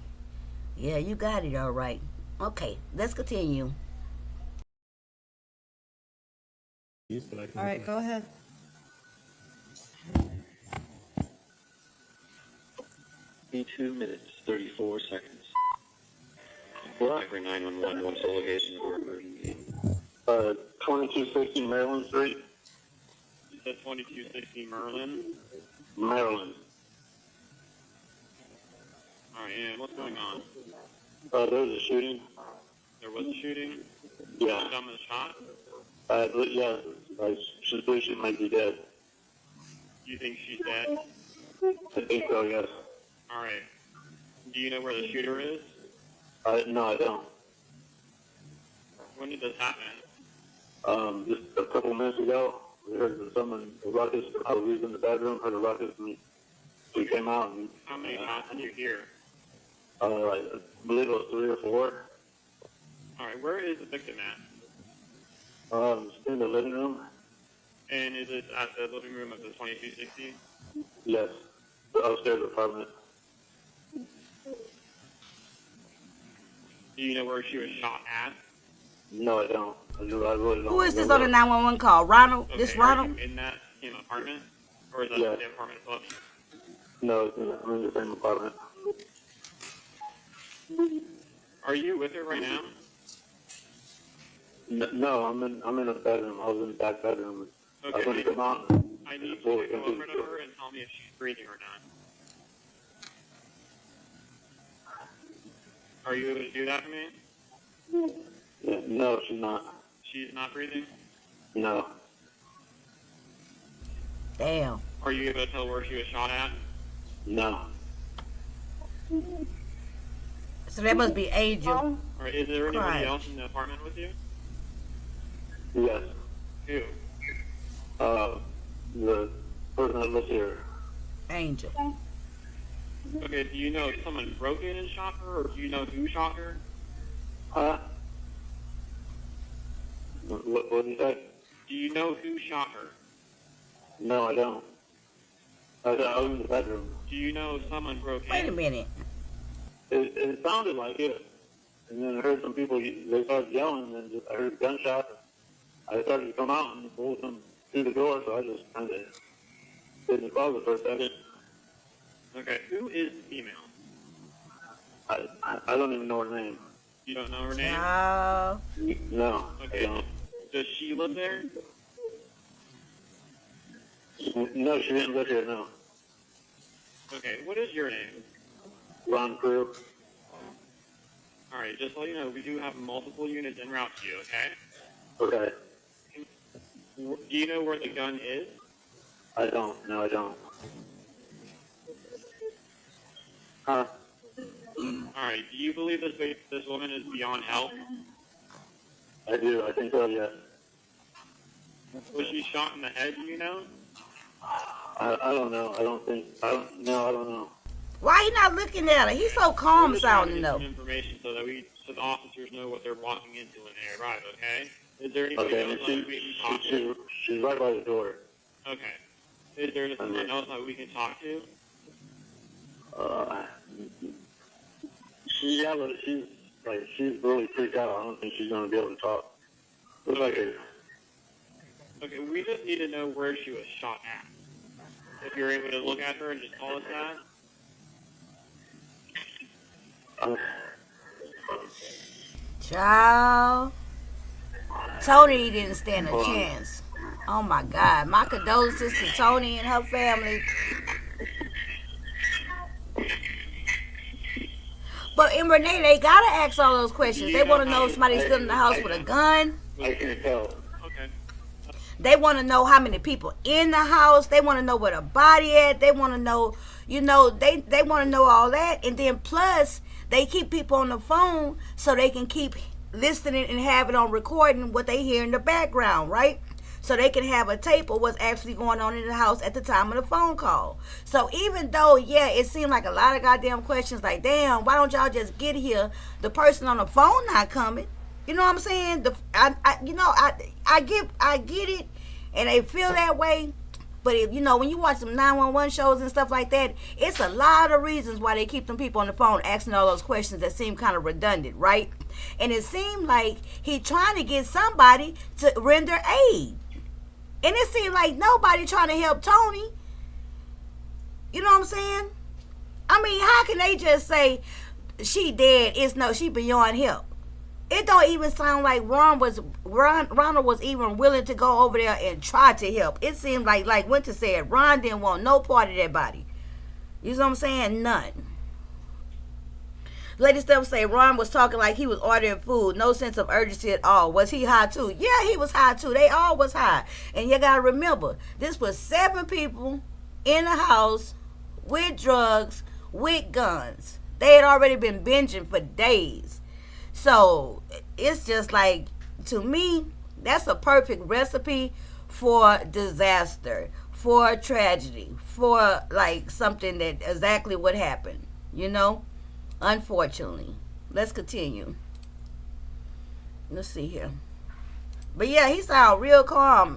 Yeah, you got it, all right. Okay, let's continue. All right, go ahead. Two minutes, 34 seconds. What? Every 911, what's the location for emergency? 2260 Maryland Street. You said 2260 Merlin? Maryland. Alright, and what's going on? There was a shooting. There was a shooting? Yeah. Someone shot? Yeah. I believe she might be dead. You think she's dead? I think so, yes. Alright. Do you know where the shooter is? No, I don't. When did this happen? Just a couple minutes ago, we heard someone, a ruckus. I was in the bedroom, heard a ruckus, and we came out. And, How many shots did you hear? I believe it was 3 or 4. Alright, where is the victim at? In the living room. And is it at the living room of the 2260? Yes, the upstairs apartment. Do you know where she was shot at? No, I don't. I really don't. Who is this on the 911 call? Ronald? Okay, This Ronald? Are you in that same apartment? Or is that Yeah. the apartment above you? No, I'm in the same apartment. Are you with her right now? No, I'm in the bedroom. I was in the back bedroom. I was Okay, going to come out. I need you to go over to her and tell me if she's breathing or not. Are you able to do that for me? Yeah, no, she's not. She's not breathing? No. Damn. Are you able to tell where she was shot at? No. So that must be Angel. Or is there anybody Right. else in the apartment with you? Yes. Who? The person that lives here. Angel. Okay, do you know if someone broke in and shot her, or do you know who shot her? Huh? What did you say? Do you know who shot her? No, I don't. I was in the bedroom. Do you know someone broke in? Wait a minute. It sounded like it. And then I heard some people, they started yelling, and I heard gunshots. I started to come out and pull them through the door, so I just kind of hid in the closet for a second. Okay, who is the female? I don't even know her name. You don't know her name? No, Okay. I don't. Does she live there? No, she didn't live here, no. Okay, what is your name? Ron Crew. Alright, just so you know, we do have multiple units en route to you, okay? Okay. Do you know where the gun is? I don't. No, I don't. Huh? Alright, do you believe this woman is beyond help? I do. I think so, yes. Was she shot in the head, do you know? I don't know. I don't know. Why you not looking at her? He's so calm We're just trying to sounding get though. some information so the officers know what they're walking into when they arrive, okay? Is there anybody Okay, else that we can talk to? she's right by the door. Okay. Is there someone else that we can talk to? She's really freaked out. I don't think she's gonna be able to talk. Looks like it. Okay, we just need to know where she was shot at. If you're able to look at her and just tell us that. Child. Tony didn't stand a chance. Oh my God. My condolences to Tony and her family. But in Renee, they gotta ask all those questions. They want to know if somebody's still in the house with a gun. I can't tell. Okay. They want to know how many people in the house. They want to know where the body at. They want to know, they want to know all that. And then plus, they keep people on the phone so they can keep listening and have it on recording what they hear in the background, right? So they can have a tape of what's actually going on in the house at the time of the phone call. So even though, yeah, it seemed like a lot of goddamn questions, like, damn, why don't y'all just get here? The person on the phone not coming. You know what I'm saying? I get it, and they feel that way. But if when you watch some 911 shows and stuff like that, it's a lot of reasons why they keep them people on the phone asking all those questions that seem kind of redundant, right? And it seemed like he trying to get somebody to render aid. And it seemed like nobody trying to help Tony. You know what I'm saying? I mean, how can they just say she dead? She beyond help. It don't even sound like Ronald was even willing to go over there and try to help. It seemed like Winter said, Ron didn't want no part of that body. You know what I'm saying? None. Lady Steph say Ron was talking like he was ordering food. No sense of urgency at all. Was he high too? Yeah, he was high too. They all was high. And you gotta remember, this was 7 people in the house with drugs, with guns. They had already been binging for days. So it's just like, to me, that's a perfect recipe for disaster, for tragedy, for like something that exactly what happened, unfortunately. Let's continue. Let's see here. But yeah, he sound real calm,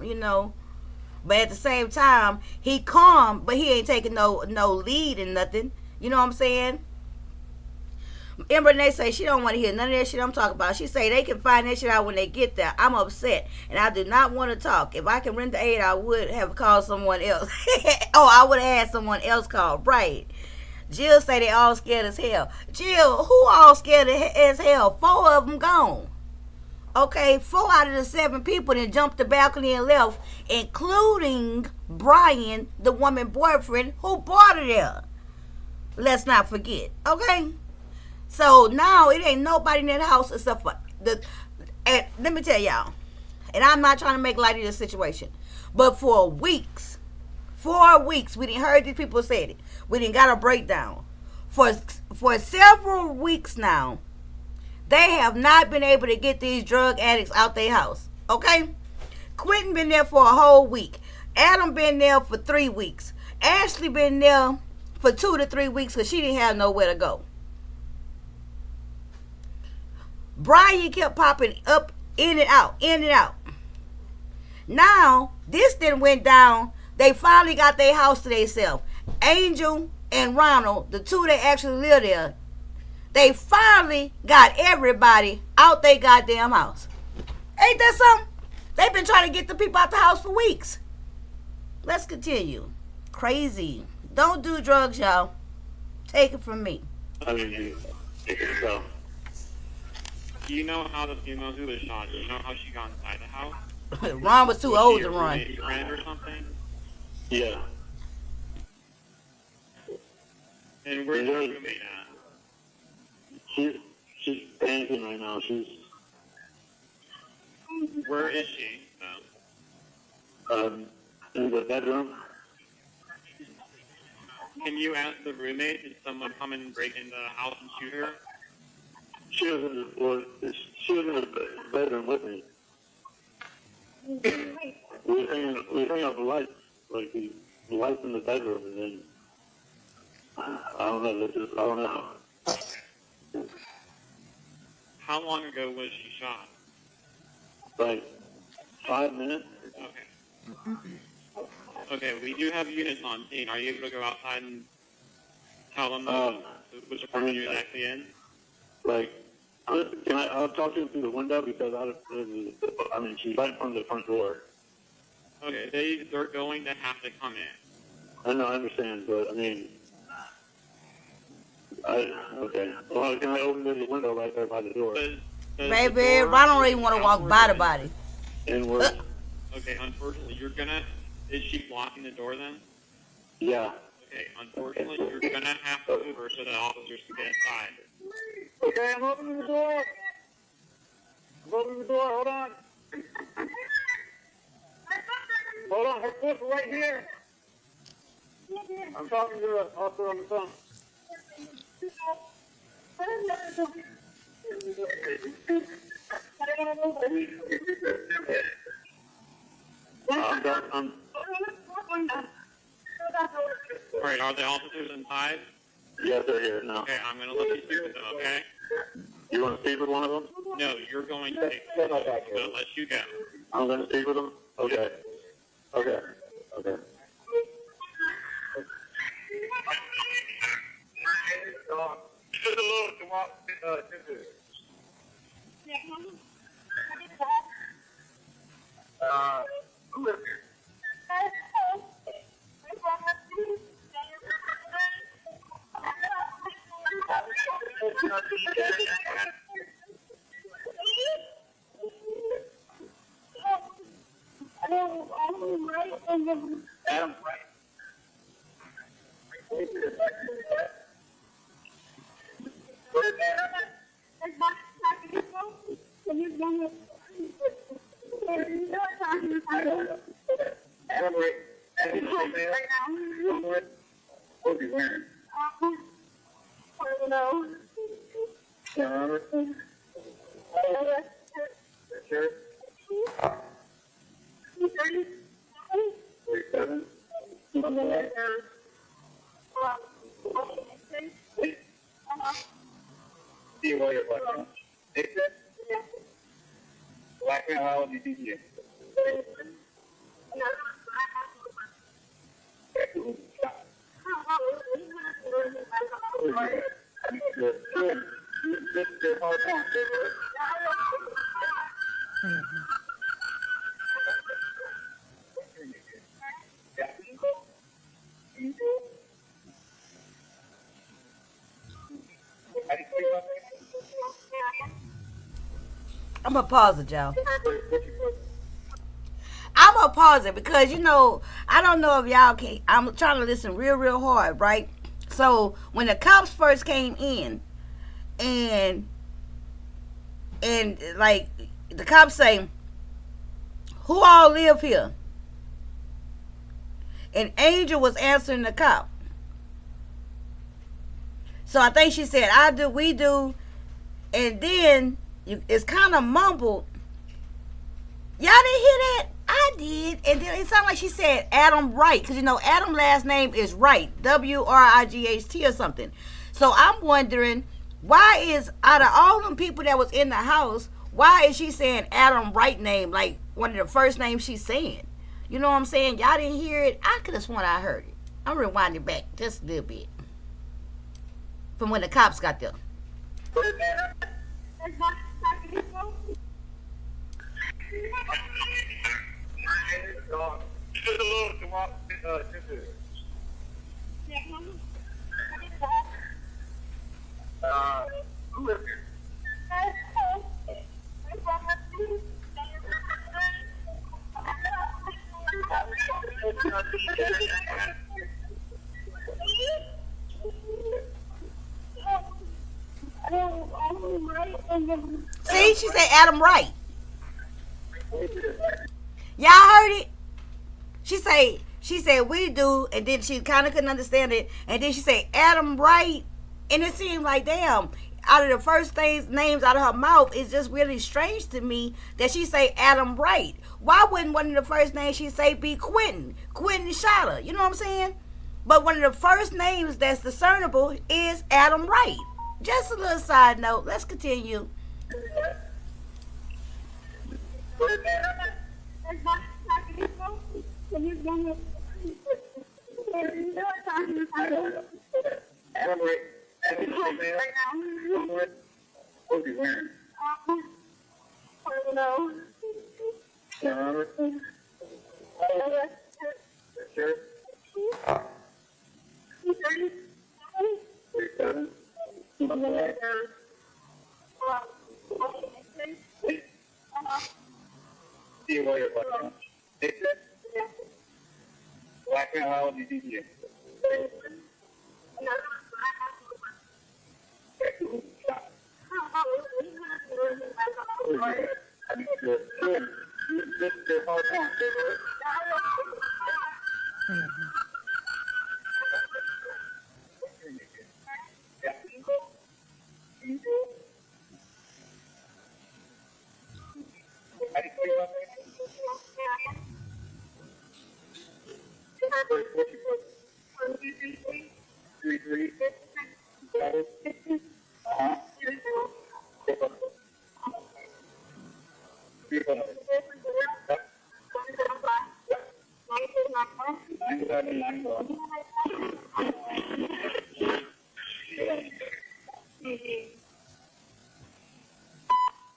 but at the same time, he calm, but he ain't taking no lead in nothing. You know what I'm saying? And Renee say she don't want to hear none of that shit I'm talking about. She say they can find that shit out when they get there. I'm upset, and I do not want to talk. If I can render aid, I would have called someone else. I would have had someone else call. Right. Jill say they all scared as hell. Jill, who all scared as hell? 4 of them gone. Okay, 4 out of the 7 people then jumped the balcony and left, including Brian, the woman boyfriend who brought her there. Let's not forget. Okay? So now it ain't nobody in that house except for and let me tell y'all, and I'm not trying to make light of this situation, but for weeks, 4 weeks, we didn't heard these people say it. We didn't got a breakdown. For several weeks now, they have not been able to get these drug addicts out their house. Okay? Quentin been there for a whole week. Adam been there for 3 weeks. Ashley been there for 2 to 3 weeks because she didn't have nowhere to go. Brian kept popping up, in and out, in and out. Now, this then went down. They finally got their house to themselves. Angel and Ronald, the two that actually live there, they finally got everybody out their goddamn house. Ain't that something? They've been trying to get the people out the house for weeks. Let's continue. Crazy. Don't do drugs, y'all. Take it from me. I mean, you take it yourself. Do you know how the female who was shot, do you know how she got inside the house? Ron was too old she to a run. roommate friend or something? Yeah. And where's your roommate at? She's panicking right now. Where is she? In the bedroom. Can you ask the roommate, did someone come and break into the house and shoot her? She was in the bedroom with me. We were hanging out the lights, like the lights in the bedroom, and then I don't know. How long ago was she shot? Like 5 minutes. Okay. Okay, we do have units on scene. Are you able to go outside and tell them which apartment you're actually in? Like, I'll talk to him through the window because she's right in front of the front door. Okay, they're going to have to come in. I know, I understand, but I mean, okay. Well, can I open the window right there by the door? Does Baby, the door Ron don't even want to walk outward by the in? body. Inward? Okay, unfortunately, is she blocking the door then? Yeah. Okay, unfortunately, you're gonna have to over so the officers can get inside. Okay, I'm opening the door. Hold on. Hold on, her foot's right here. I'm talking to the officer on the phone. Alright, are the officers inside? Yes, they're here now. Okay, I'm gonna let you speak with them, okay? You want to speak with one of them? No, you're going to take I'm gonna let you go. I'm going to speak with them? Okay. Okay. Okay. I'm gonna pause it, y'all. I'm gonna pause it because I don't know if y'all can. I'm trying to listen real hard, right? So when the cops first came in, and like the cops say, "Who all live here?" And Angel was answering the cop. So I think she said, "I do, we do," and then it's kind of mumbled. Y'all didn't hear that? I did. And then it sounded like she said Adam Wright. Because, Adam last name is Wright. Wright or something. So I'm wondering, Why is, out of all them people that was in the house, why is she saying Adam Wright name like one of the first names she's saying? You know what I'm saying? Y'all didn't hear it. I could have sworn I heard it. I'm rewinding back just a little bit from when the cops got there. See, she said Adam Wright. Y'all heard it? She said we do, and then she kind of couldn't understand it, and then she said Adam Wright, and it seemed like, damn, out of the first things names out of her mouth, it's just really strange to me that she say Adam Wright. Why wouldn't one of the first names she say be Quentin Shatter? You know what I'm saying? But one of the first names that's discernible is Adam Wright. Just a little side note. Let's continue.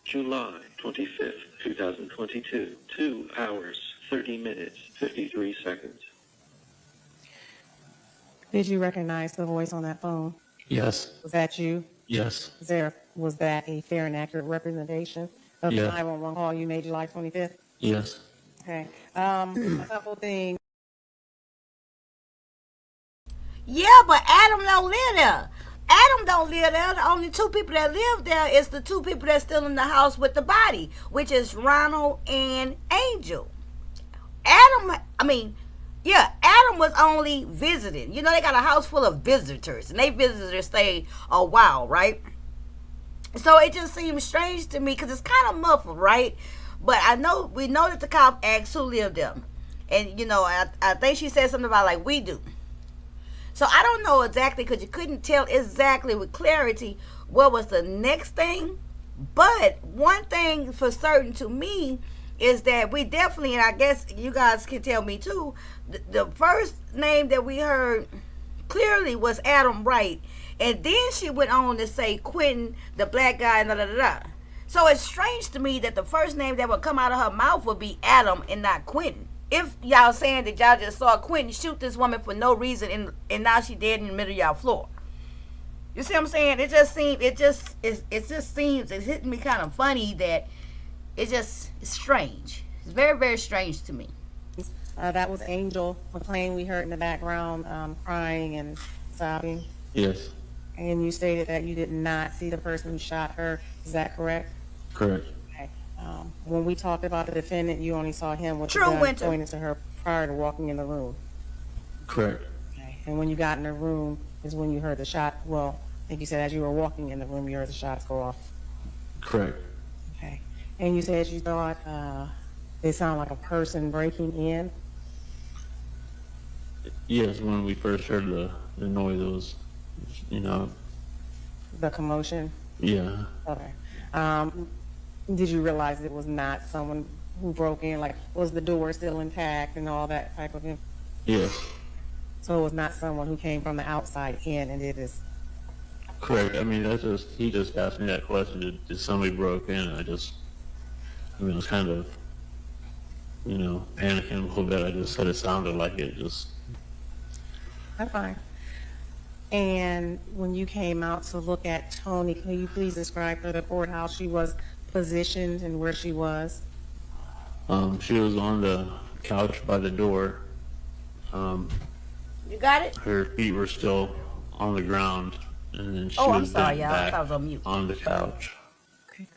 July 25th, 2022, 2 hours, 30 minutes, 53 seconds. Did you recognize the voice on that phone? Yes. Was that you? Yes. Was that a fair and accurate representation of the 911 call you made July 25th? Yes. Okay. A couple things. Yeah, but Adam don't live there. Adam don't live there. The only two people that live there is the two people that's still in the house with the body, which is Ronald and Angel. Adam was only visiting. You know, they got a house full of visitors, and they visitors stay a while, right? So it just seems strange to me because it's kind of muffled, right? But we know that the cop asked who lived there. And, you know, I think she said something about like we do. So I don't know exactly because you couldn't tell exactly with clarity what was the next thing. But one thing for certain to me is that we definitely, and I guess you guys can tell me too, the first name that we heard clearly was Adam Wright. And then she went on to say Quentin, the black guy, and da-da-da-da. So it's strange to me that the first name that would come out of her mouth would be Adam and not Quentin. If y'all saying that y'all just saw Quentin shoot this woman for no reason and now she dead in the middle of y'all floor. You see what I'm saying? It just seems, it's hitting me kind of funny that it's strange. It's very, very strange to me. That was Angel McClain we heard in the background, crying and sobbing. Yes. And you stated that you did not see the person who shot her. Is that correct? Correct. Okay. When we talked about the defendant, you only saw him with the True, gun Winter. pointed to her prior to walking in the room. Correct. Okay. And when you got in the room is when you heard the shot. Well, I think you said as you were walking in the room, you heard the shots go off. Correct. Okay. And you said you thought they sound like a person breaking in. Yes, when we first heard the noise, it was, you know, the commotion? Yeah. Okay. Did you realize it was not someone who broke in? Like, was the door still intact and all that type of thing? Yes. So it was not someone who came from the outside in and did this. Correct. I mean, he just asked me that question. Did somebody broke in? I mean, it was kind of, panicking a little bit. I just said it sounded like it. That's fine. And when you came out to look at Tony, can you please describe for the board how she was positioned and where she was? She was on the couch by the door. You got it? Her feet were still on the ground, and then she I'm was sorry, bent y'all. I back thought I was on mute. on the couch. Okay.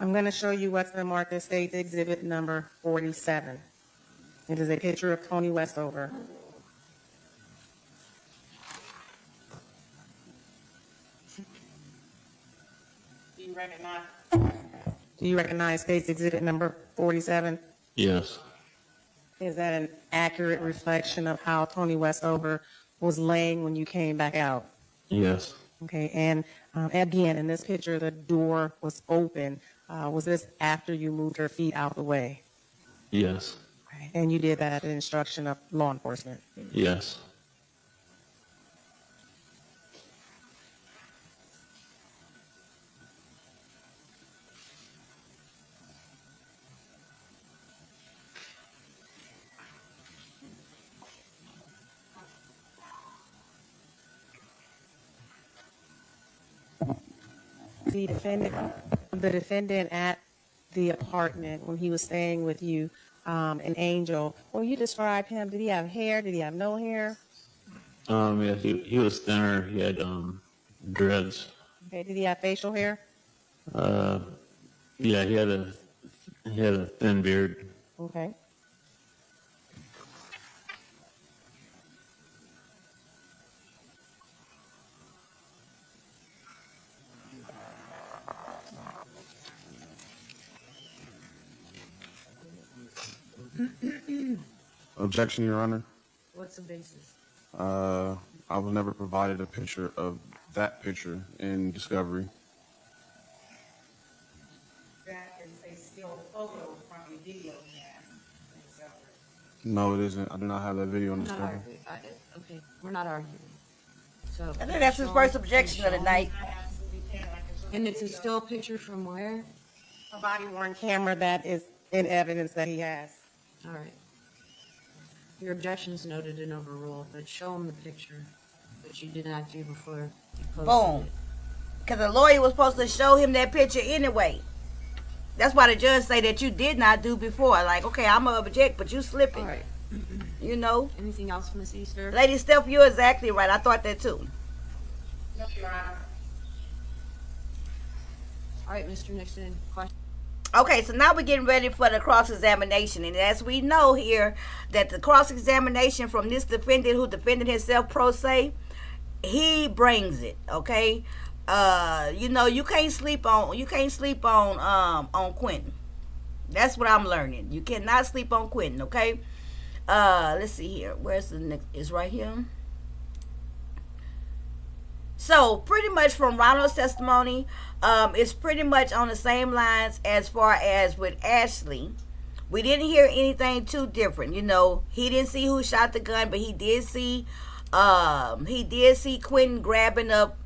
I'm going to show you what's been marked as State's Exhibit number 47. It is a picture of Tony Westover. Do you recognize State's Exhibit number 47? Yes. Is that an accurate reflection of how Tony Westover was laying when you came back out? Yes. Okay, and again, in this picture, the door was open. Was this after you moved her feet out the way? Yes. Okay. And you did that at the instruction of law enforcement? Yes. The defendant at the apartment when he was staying with you, an Angel. Will you describe him? Did he have hair? Did he have no hair? Yeah, he was thinner. He had dreads. Okay. Did he have facial hair? Yeah, he had a thin beard. Okay. Objection, Your Honor. What's the basis? I was never provided a picture of that picture in discovery. That is a still photo from a video. No, it isn't. I do not have that video in We're not discovery. arguing. Okay, we're not arguing. So I think that's his first objection of the night. And it's a still picture from where? A body-worn camera that is in evidence that he has. All right. Your objection is noted and overruled, but show him the picture, which you did not do before you posted Boom. it. Because the lawyer was supposed to show him that picture anyway. That's why the judge say that you did not do before. Like, okay, I'm going to object, but you slipping. All right. You know? Anything else, Miss Easter? Lady Steph, you're exactly right. I thought that too. Yes, Your Honor. All right, Mr. Nixon, question? Okay, so now we're getting ready for the cross-examination. And as we know here, that the cross-examination from this defendant who defended himself pro se, he brings it, okay? You can't sleep on Quentin. That's what I'm learning. You cannot sleep on Quentin, okay? Let's see here. Where's the next? It's right here. So pretty much from Ronald's testimony, it's pretty much on the same lines as far as with Ashley. We didn't hear anything too different. He didn't see who shot the gun, but he did see Quentin grabbing up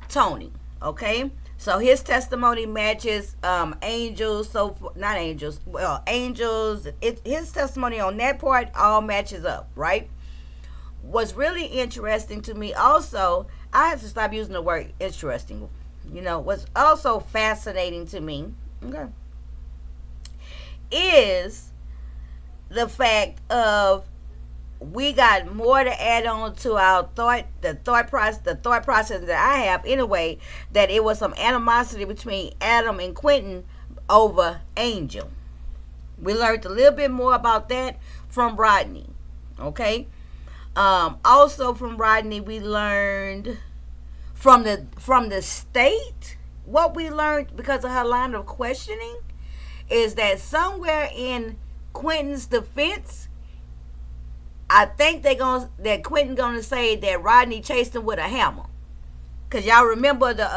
Tony. Okay, so his testimony matches Angel's. Not Angel's. Well, Angel's. His testimony on that part all matches up, right? What's really interesting to me also, I have to stop using the word interesting. What's also fascinating to me, okay, is the fact of we got more to add on to our the thought process that I have anyway, that it was some animosity between Adam and Quentin over Angel. We learned a little bit more about that from Rodney, okay? Also from Rodney, we learned from the state, what we learned because of her line of questioning is that somewhere in Quentin's defense, I think that Quentin gonna say that Rodney chased him with a hammer. Cause y'all remember the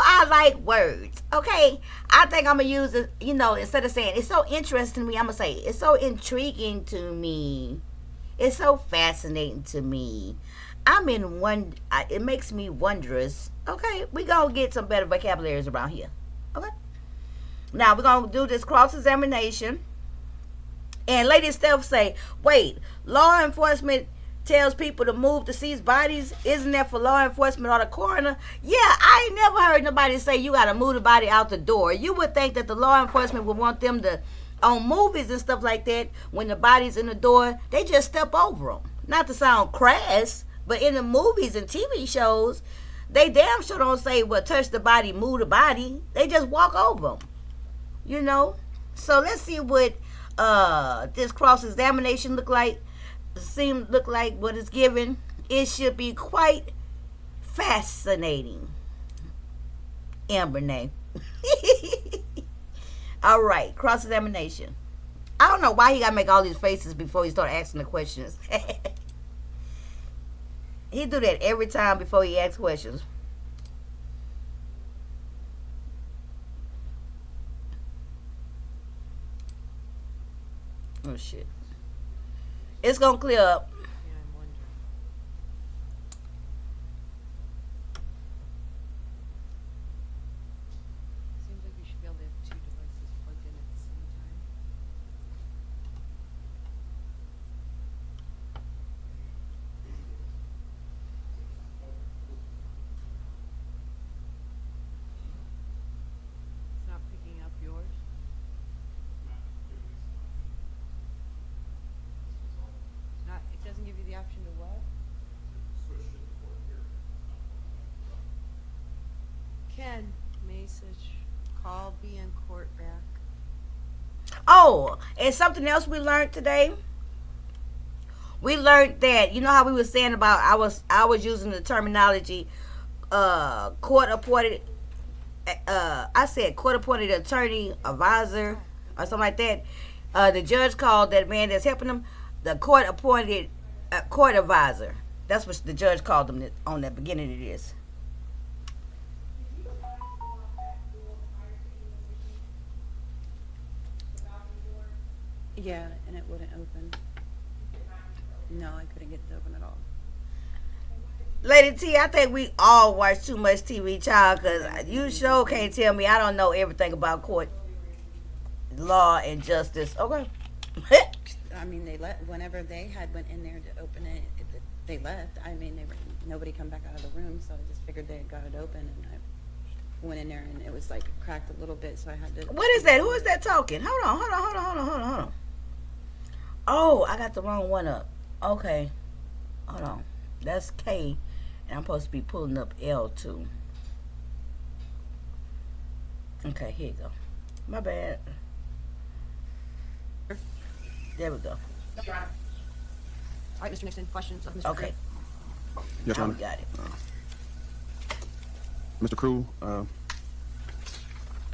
I like words. Okay, I think I'm gonna use it. Instead of saying it's so interesting to me, I'm gonna say it's so intriguing to me. It's so fascinating to me. I'm in one. It makes me wondrous. Okay, we gonna get some better vocabularies around here. Okay. Now we're gonna do this cross examination. And Lady Steph say, wait, law enforcement tells people to move to seize bodies. Isn't that for law enforcement or the coroner? Yeah, I ain't never heard nobody say you got to move the body out the door. You would think that the law enforcement would want them to, on movies and stuff like that, when the body's in the door, they just step over them. Not to sound crass, but in the movies and TV shows, they damn sure don't say, well, touch the body, move the body. They just walk over them, So let's see what this cross-examination look like what it's given. It should be quite fascinating. Amber name. All right, cross-examination. I don't know why he gotta make all these faces before he start asking the questions. He do that every time before he asks questions. Oh shit. It's gonna clear up. Yeah, I'm wondering. Seems like you should be able to have two devices plugged in at the same time. It's not picking up yours. It doesn't give you the option to what? Ken, message, call, be in court back. Oh, and something else we learned today. We learned that how we were saying about I was using the terminology court appointed. I said court appointed attorney advisor or something like that. The judge called that man that's helping him the court appointed court advisor. That's what the judge called them on the beginning of this. Yeah, and it wouldn't open. No, I couldn't get it to open at all. Lady T, I think we all watch too much TV, child, because you sure can't tell me I don't know everything about court law and justice. Okay. I mean, whenever they went in there to open it, they left. I mean, nobody come back out of the room, so I just figured they had got it open, and I went in there, and it was like cracked a little bit, so I had to. What is that? Who is that talking? Hold on. Oh, I got the wrong one up. Okay. Hold on. That's K, and I'm supposed to be pulling up L2. Okay, here you go. My bad. There we go. All right, Mr. Nixon, questions of Mr. Okay. Yes, Now Your we got it. Mr. Crew, I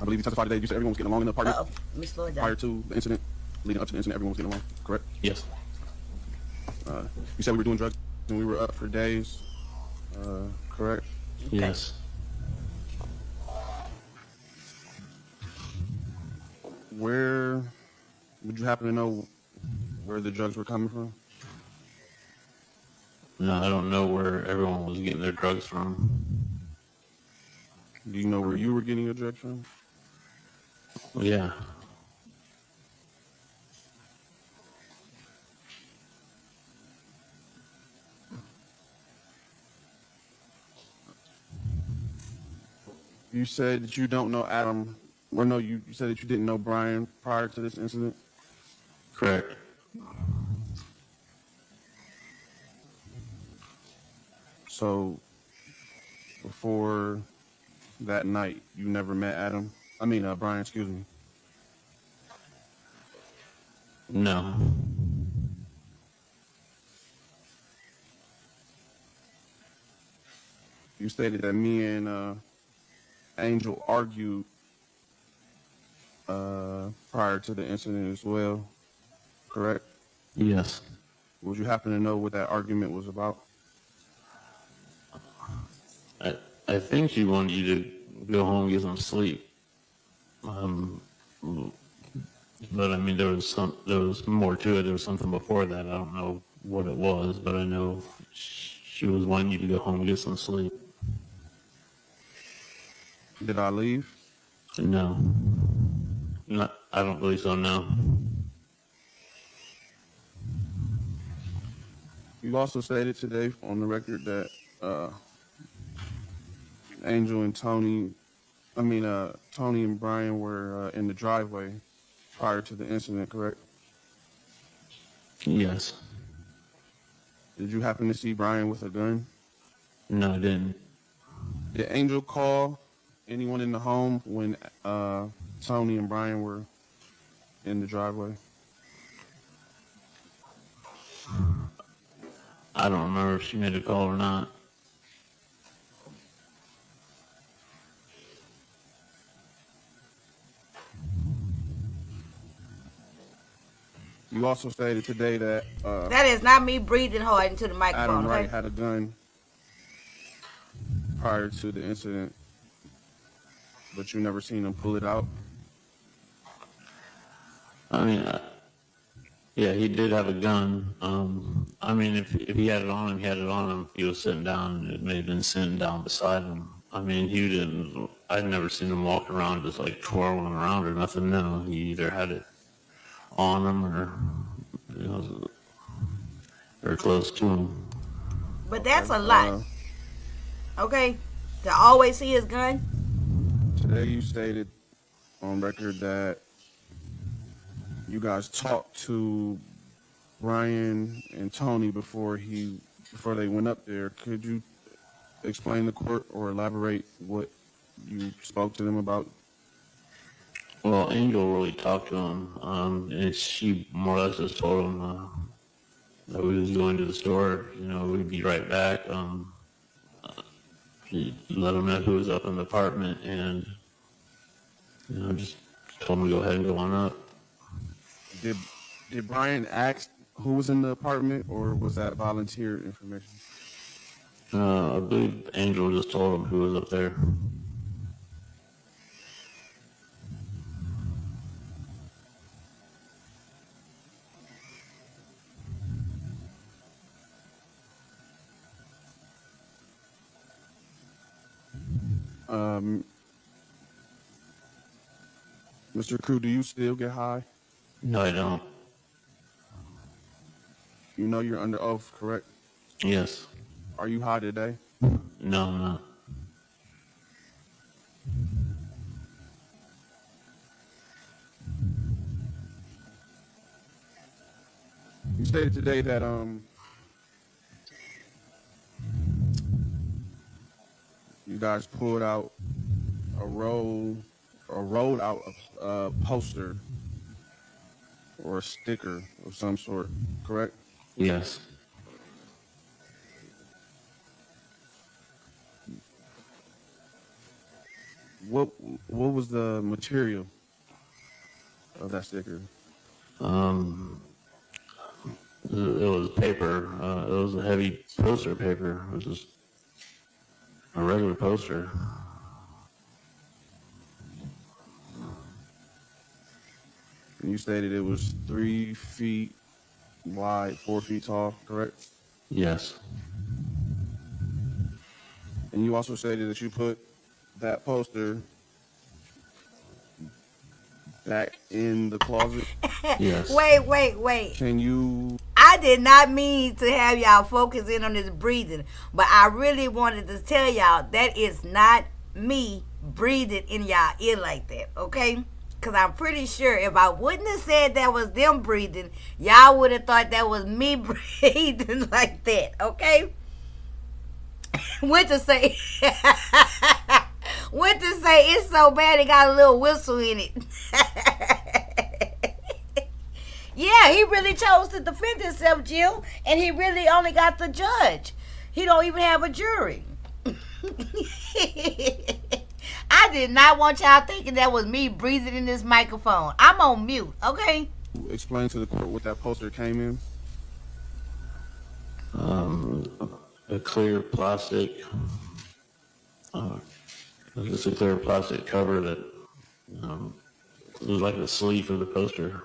believe you testified today. You said everyone was getting along in the apartment Uh-oh. Let me slow it prior down. to the incident, leading up to the incident. Everyone was getting along, correct? Yes. You said we were doing drugs and we were up for days, correct? Yes. Where would you happen to know where the drugs were coming from? No, I don't know where everyone was getting their drugs from. Do you know where you were getting your drugs from? Yeah. You said that you don't know Adam. Or no, you said that you didn't know Brian prior to this incident? Correct. So, before that night, you never met Adam? I mean, Brian, excuse me. No. You stated that me and Angel argued prior to the incident as well, correct? Yes. Would you happen to know what that argument was about? I think she wanted you to go home and get some sleep. But I mean, there was more to it. There was something before that. I don't know what it was, but I know she was wanting you to go home and get some sleep. Did I leave? No. Not, I don't believe so, no. You also stated today on the record that Angel and Tony and Brian were in the driveway prior to the incident, correct? Yes. Did you happen to see Brian with a gun? No, I didn't. Did Angel call anyone in the home when Tony and Brian were in the driveway? I don't remember if she made a call or not. You also stated today that That is not me breathing hard into the microphone. Adam Wright Okay? had a gun prior to the incident, but you never seen him pull it out. I mean, yeah, he did have a gun. I mean, if he had it on him, he had it on him. If he was sitting down, it may have been sitting down beside him. I mean, he didn't. I'd never seen him walk around just like twirling around or nothing. No, he either had it on him or, you know, or close to him. But that's a lot. Okay? To always see his gun? Today you stated on record that you guys talked to Brian and Tony before they went up there. Could you explain to court or elaborate what you spoke to them about? Well, Angel really talked to him, and she more or less just told him that we was going to the store. You know, we'd be right back. She let him know who was up in the apartment, and you know, just told him to go ahead and go on up. Did Brian ask who was in the apartment, or was that volunteer information? I believe Angel just told him who was up there. Mr. Crew, do you still get high? No, I don't. You know you're under oath, correct? Yes. Are you high today? No, I'm not. You stated today that you guys pulled out rolled out a poster or a sticker of some sort, correct? Yes. What was the material of that sticker? It was paper. It was a heavy poster paper. It was just a regular poster. And you stated it was 3 feet wide, 4 feet tall, correct? Yes. And you also stated that you put that poster back in the closet. Yes. Wait. Can you? I did not mean to have y'all focus in on this breathing, but I really wanted to tell y'all that is not me breathing in y'all ear like that, okay? Because I'm pretty sure if I wouldn't have said that was them breathing, y'all would have thought that was me breathing like that, okay? Went to say it's so bad it got a little whistle in it. Yeah, he really chose to defend himself, Jill, and he really only got the judge. He don't even have a jury. I did not want y'all thinking that was me breathing in this microphone. I'm on mute, okay? explain to the court what that poster came in? A clear plastic, just a clear plastic cover that it was like the sleeve of the poster.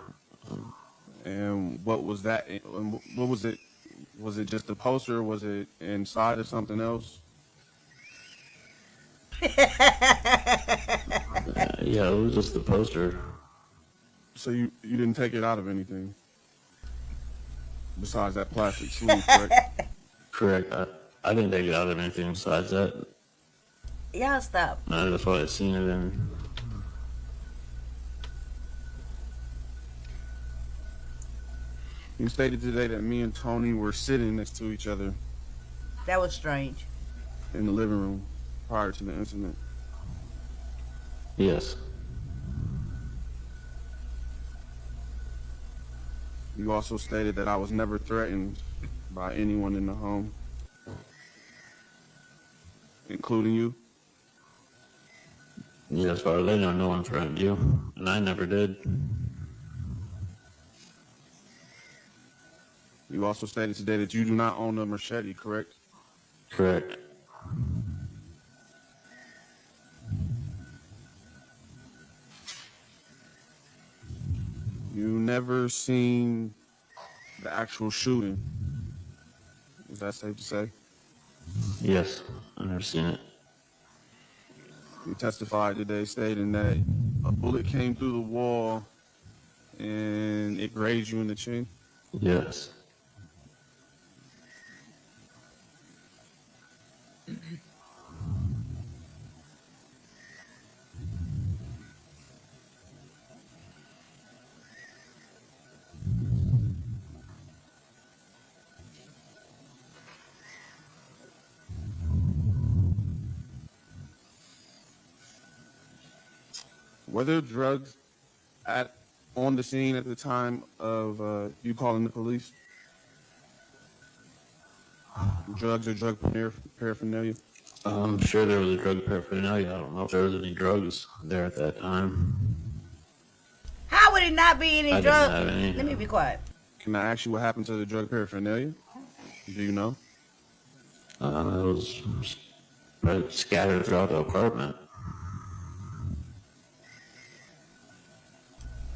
And what was that? What was it? Was it just a poster? Or was it inside of something else? Yeah, it was just the poster. So you didn't take it out of anything besides that plastic sleeve, correct? Correct. I didn't take it out of anything besides that. Y'all stop. That's what I seen it in. You stated today that me and Tony were sitting next to each other That was strange. in the living room prior to the incident. Yes. You also stated that I was never threatened by anyone in the home, including you. Yeah, as far as I know, no one threatened you, and I never did. You also stated today that you do not own a machete, correct? Correct. You never seen the actual shooting. Is that safe to say? Yes, I've never seen it. You testified today stating that a bullet came through the wall and it grazed you in the chin. Yes. Were there drugs on the scene at the time of you calling the police? Drugs or drug paraphernalia? I'm sure there was a drug paraphernalia. I don't know if there was any drugs there at that time. How would it not be any I drug? didn't have any. Let me be quiet. Can I ask you what happened to the drug paraphernalia? Do you know? It was spread scattered throughout the apartment.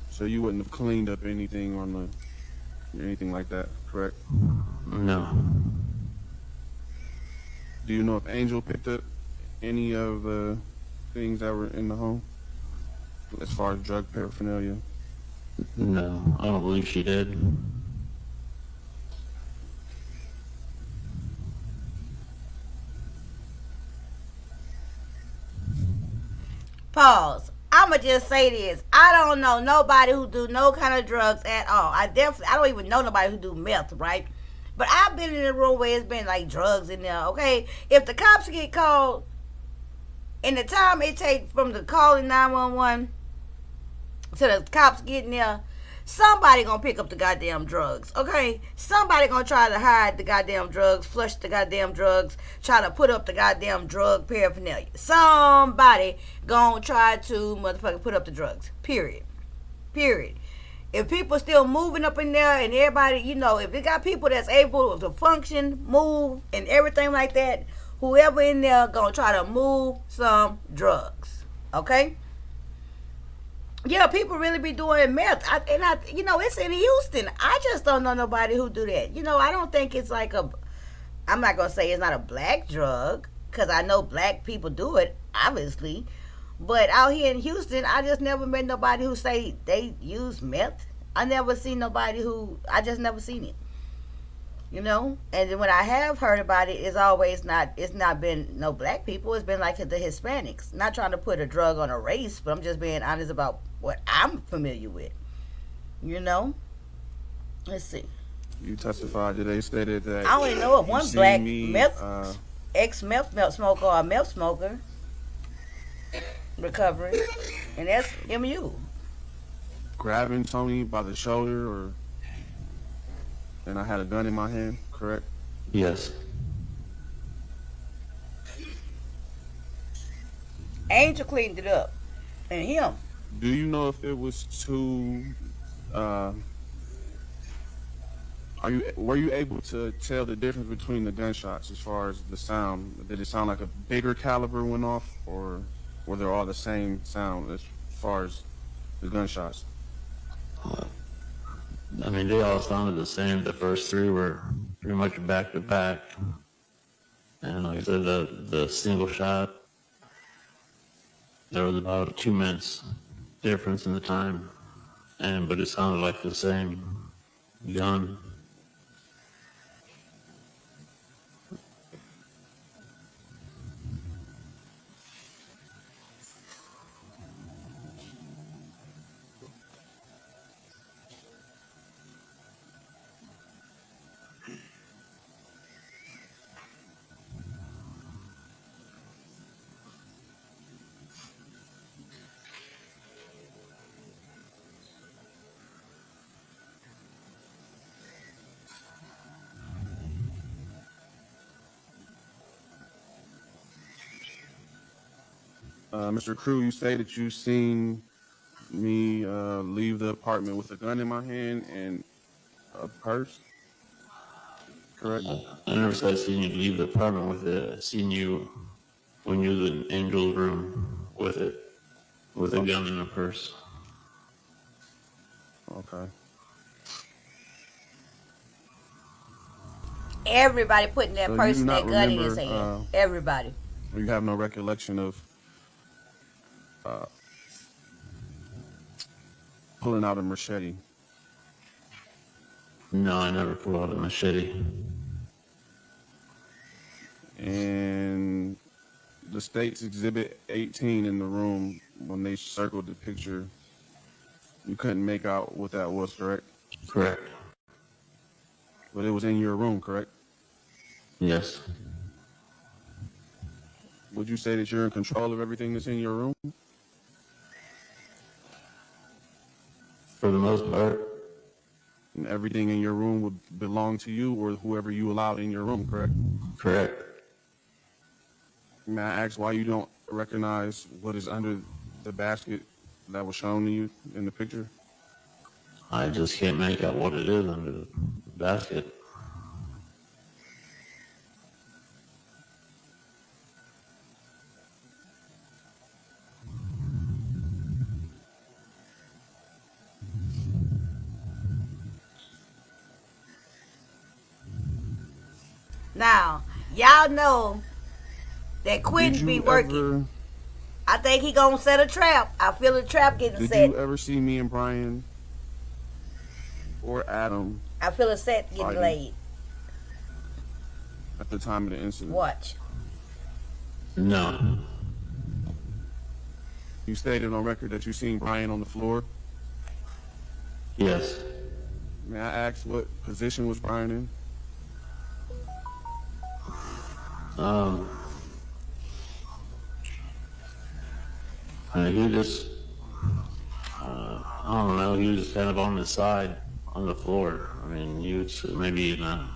So you wouldn't have cleaned up anything on anything like that, correct? No. Do you know if Angel picked up any of the things that were in the home as far as drug paraphernalia? No, I don't believe she did. Pause. I'ma just say this. I don't know nobody who do no kind of drugs at all. I don't even know nobody who do meth, right? But I've been in a room where it's been like drugs in there, okay? If the cops get called, and the time it takes from the calling 911 to the cops getting there, somebody gonna pick up the goddamn drugs, okay? Somebody gonna try to hide the goddamn drugs, flush the goddamn drugs, try to put up the goddamn drug paraphernalia. Somebody gonna try to motherfucking put up the drugs. Period. If people still moving up in there and everybody, you know, if they got people that's able to function, move, and everything like that, whoever in there gonna try to move some drugs, okay? Yeah, people really be doing meth, you know, it's in Houston. I just don't know nobody who do that. You know, I don't think it's like I'm not gonna say it's not a black drug, because I know black people do it, obviously. But out here in Houston, I just never met nobody who say they use meth. I just never seen it. You know? And then when I have heard about it, it's not been no black people. It's been like the Hispanics. Not trying to put a drug on a race, but I'm just being honest about what I'm familiar with. You know? Let's see. You testified today stated that I only know of you one seen black me, ex-meth smoker or a meth smoker recovering, and that's MU. grabbing Tony by the shoulder, and I had a gun in my hand, correct? Yes. Angel cleaned it up, and him. Do you know if it was two were you able to tell the difference between the gunshots as far as the sound? Did it sound like a bigger caliber went off, or were they all the same sound as far as the gunshots? I mean, they all sounded the same. The first three were pretty much back to back. And like I said, the single shot, there was about 2 minutes difference in the time, but it sounded like the same gun. Mr. Crew, you say that you seen me leave the apartment with a gun in my hand and a purse, correct? I never said I seen you leave the apartment with it. I seen you when you was in Angel's room with it, with a gun in a purse. Okay. Everybody putting that So you purse do and not that gun in his remember, hand. Everybody. You have no recollection of pulling out a machete? No, I never pulled out a machete. And the state's exhibit 18 in the room, when they circled the picture, you couldn't make out what that was, correct? Correct. But it was in your room, correct? Yes. Would you say that you're in control of everything that's in your room? For the most part. And everything in your room would belong to you or whoever you allowed in your room, correct? Correct. May I ask why you don't recognize what is under the basket that was shown to you in the picture? I just can't make out what it is under the basket. Now, y'all know that Quentin Did be you working. I think he gonna set a trap. I feel a trap getting Did set. you ever see me and Brian or Adam I feel a set getting Fighting. laid. at the time of the incident? Watch. No. You stated on record that you seen Brian on the floor. Yes. May I ask what position was Brian in? He just, I don't know, he was just kind of on the side, on the floor. I mean, he was maybe in a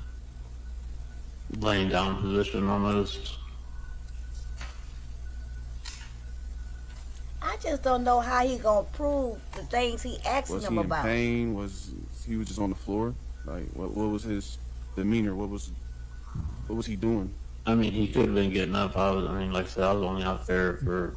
laying down position almost. I just don't know how he gonna prove the things he asking Was him he in about. pain? Was he was just on the floor? Like, what was his demeanor? What was he doing? I mean, he could have been getting up. Like I said, I was only out there for,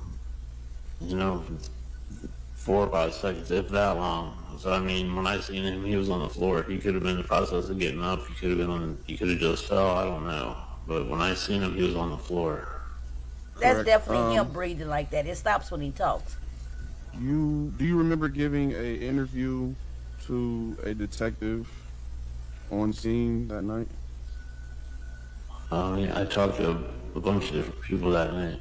4 or 5 seconds, if that long. So, I mean, when I seen him, he was on the floor. He could have been in the process of getting up. He could have just fell. I don't know. But when I seen him, he was on the floor. That's Correct. definitely him breathing like that. It stops when he talks. Do you remember giving a interview to a detective on scene that night? I talked to a bunch of different people that night.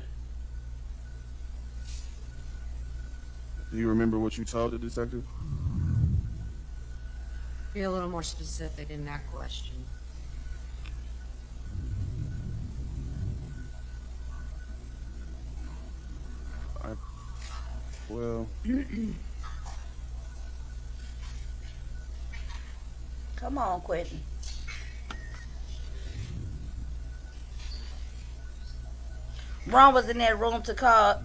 Do you remember what you told the detective? Be a little more specific in that question. Well, Come on, Quentin. Ron was in that room to call,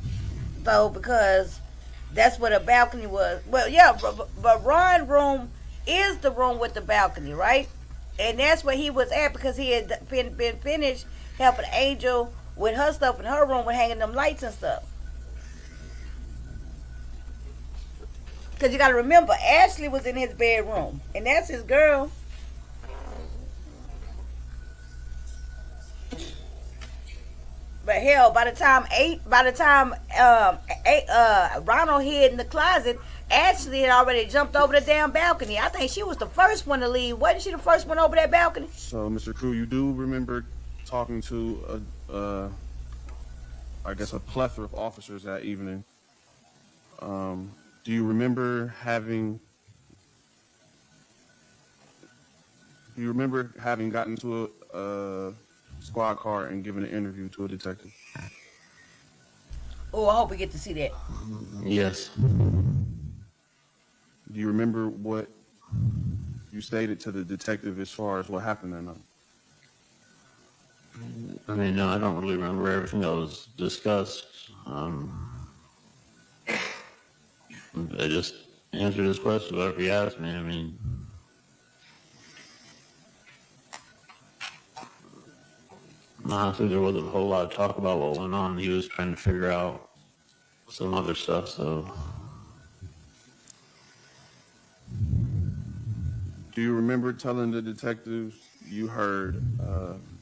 though, because That's what a balcony was. Well, yeah, but Ron's room is the room with the balcony, right? And that's where he was at because he had been finished helping Angel with her stuff in her room with hanging them lights and stuff. Because you got to remember, Ashley was in his bedroom, and that's his girl. But hell, by the time Ronald hid in the closet, Ashley had already jumped over the damn balcony. I think she was the first one to leave. Wasn't she the first one over that balcony? So, Mr. Crew, you do remember talking to I guess a plethora of officers that evening. Do you remember having gotten to a squad car and given an interview to a detective? Oh, I hope we get to see that. Yes. Do you remember what you stated to the detective as far as what happened that night? I mean, no, I don't really remember everything that was discussed. I just answered his question, whatever he asked me. I mean, honestly, there wasn't a whole lot of talk about what went on. He was trying to figure out some other stuff, so. Do you remember telling the detectives you heard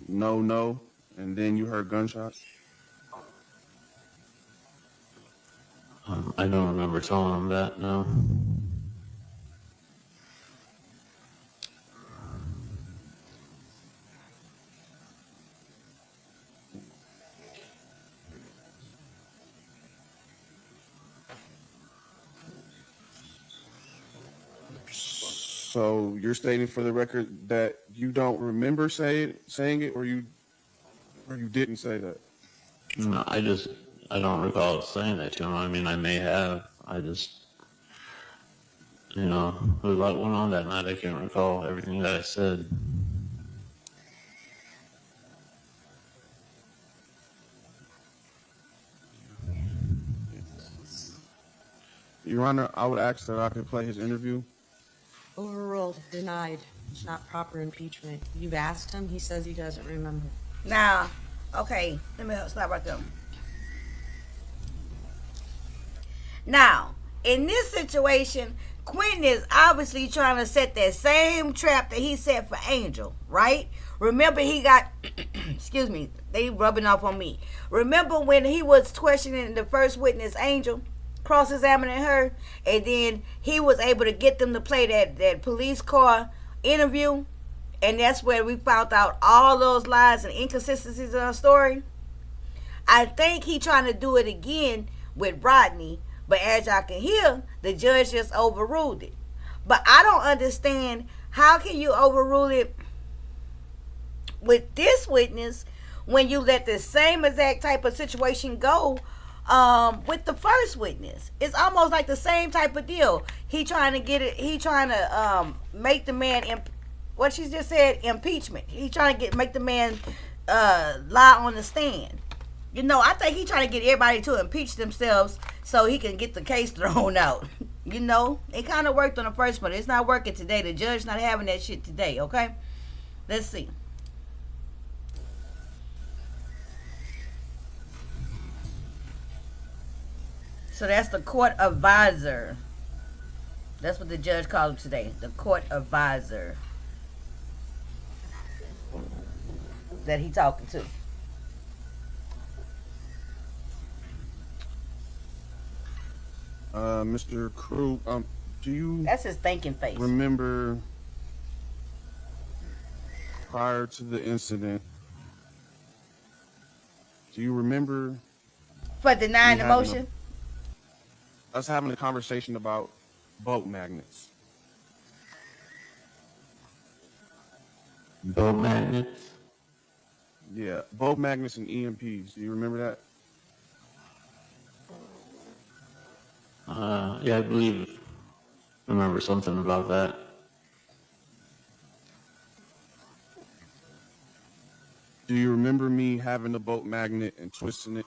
no, and then you heard gunshots? I don't remember telling him that, no. So you're stating for the record that you don't remember saying it, or you didn't say that? No, I don't recall saying that to him. I mean, I may have. I just, there was a lot went on that night. I can't recall everything that I said. Your Honor, I would ask that I could play his interview. Overruled, denied. It's not proper impeachment. You've asked him, he says he doesn't remember. Now, okay, let me stop right there. Now, in this situation, Quentin is obviously trying to set that same trap that he set for Angel, right? Remember he got, excuse me, they rubbing off on me. Remember when he was questioning the first witness, Angel, cross-examining her, and then he was able to get them to play that police car interview, and that's where we found out all those lies and inconsistencies in our story? I think he trying to do it again with Rodney, but as y'all can hear, the judge just overruled it. But I don't understand, how can you overrule it with this witness when you let the same exact type of situation go with the first witness? It's almost like the same type of deal. He trying to make the man what she just said, impeachment. He trying to make the man lie on the stand. I think he trying to get everybody to impeach themselves so he can get the case thrown out. It kind of worked on the first one. It's not working today. The judge not having that shit today, okay? Let's see. So that's the court advisor. That's what the judge called him today. The court advisor that he talking to. Mr. Crew, do you... That's his thinking face. Remember prior to the incident, do you remember... For denying the motion? Us having a conversation about boat magnets. Boat magnets? Yeah, boat magnets and EMPs. Do you remember that? Yeah, I remember something about that. Do you remember me having the boat magnet and twisting it?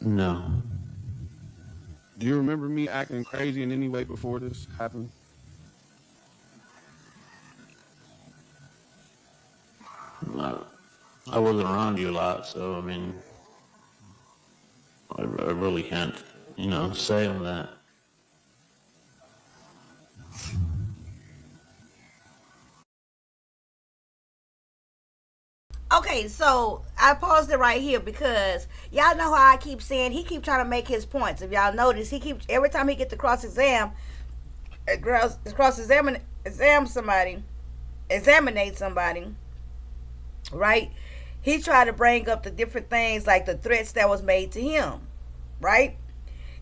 No. Do you remember me acting crazy in any way before this happened? I wasn't around you a lot, so I mean, I really can't, say on that. Okay, so I paused it right here because y'all know how I keep saying he keep trying to make his points. If y'all notice, he keeps every time he get to examine somebody, right? He tried to bring up the different things like the threats that was made to him, right?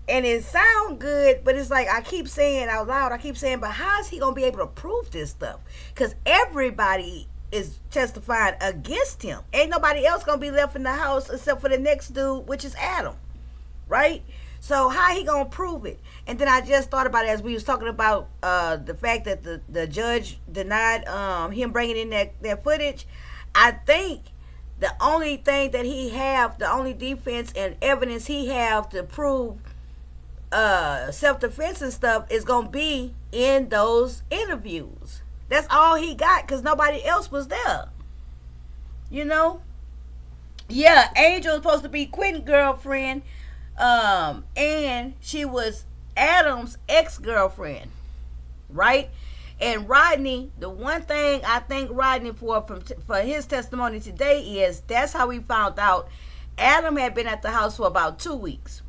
And it sound good, but it's like I keep saying out loud, but how is he gonna be able to prove this stuff? Because everybody is testifying against him. Ain't nobody else gonna be left in the house except for the next dude, which is Adam, right? So how he gonna prove it? And then I just thought about it as we was talking about the fact that the judge denied him bringing in that footage. I think the only thing that the only defense and evidence he have to prove self-defense and stuff is gonna be in those interviews. That's all he got because nobody else was there. Yeah, Angel was supposed to be Quentin's girlfriend, and she was Adam's ex-girlfriend, right? And Rodney, the one thing I thank Rodney for his testimony today is that's how we found out Adam had been at the house for about 2 weeks.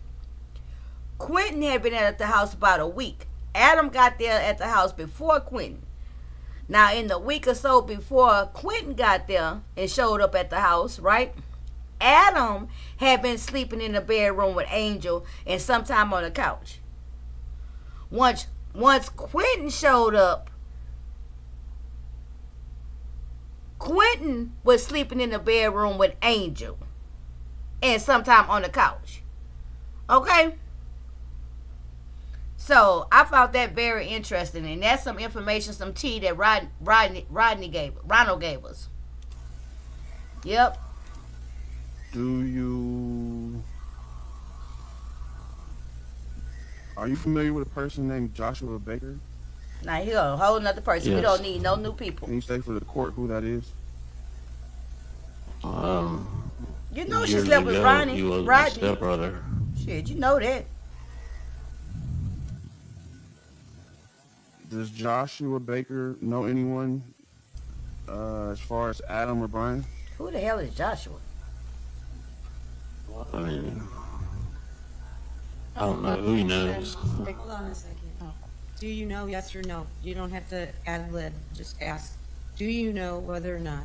Quentin had been at the house about a week. Adam got there at the house before Quentin. Now, in the week or so before Quentin got there and showed up at the house, right? Adam had been sleeping in the bedroom with Angel and sometime on the couch. Once Quentin showed up, Quentin was sleeping in the bedroom with Angel and sometime on the couch. Okay? So I found that very interesting, and that's some information, some tea that Ronald gave us. Yep. Are you familiar with a person named Joshua Baker? Now he's a whole nother person. Yes. We don't need no new people. Can you say for the court who that is? You know she Years slept with ago, Ronnie. he was my stepbrother. Shit, you know that. Does Joshua Baker know anyone as far as Adam or Brian? Who the hell is Joshua? I mean, I don't know who he knows. Hold on a second. Do you know, yes or no? You don't have to ad lib, just ask. Do you know whether or not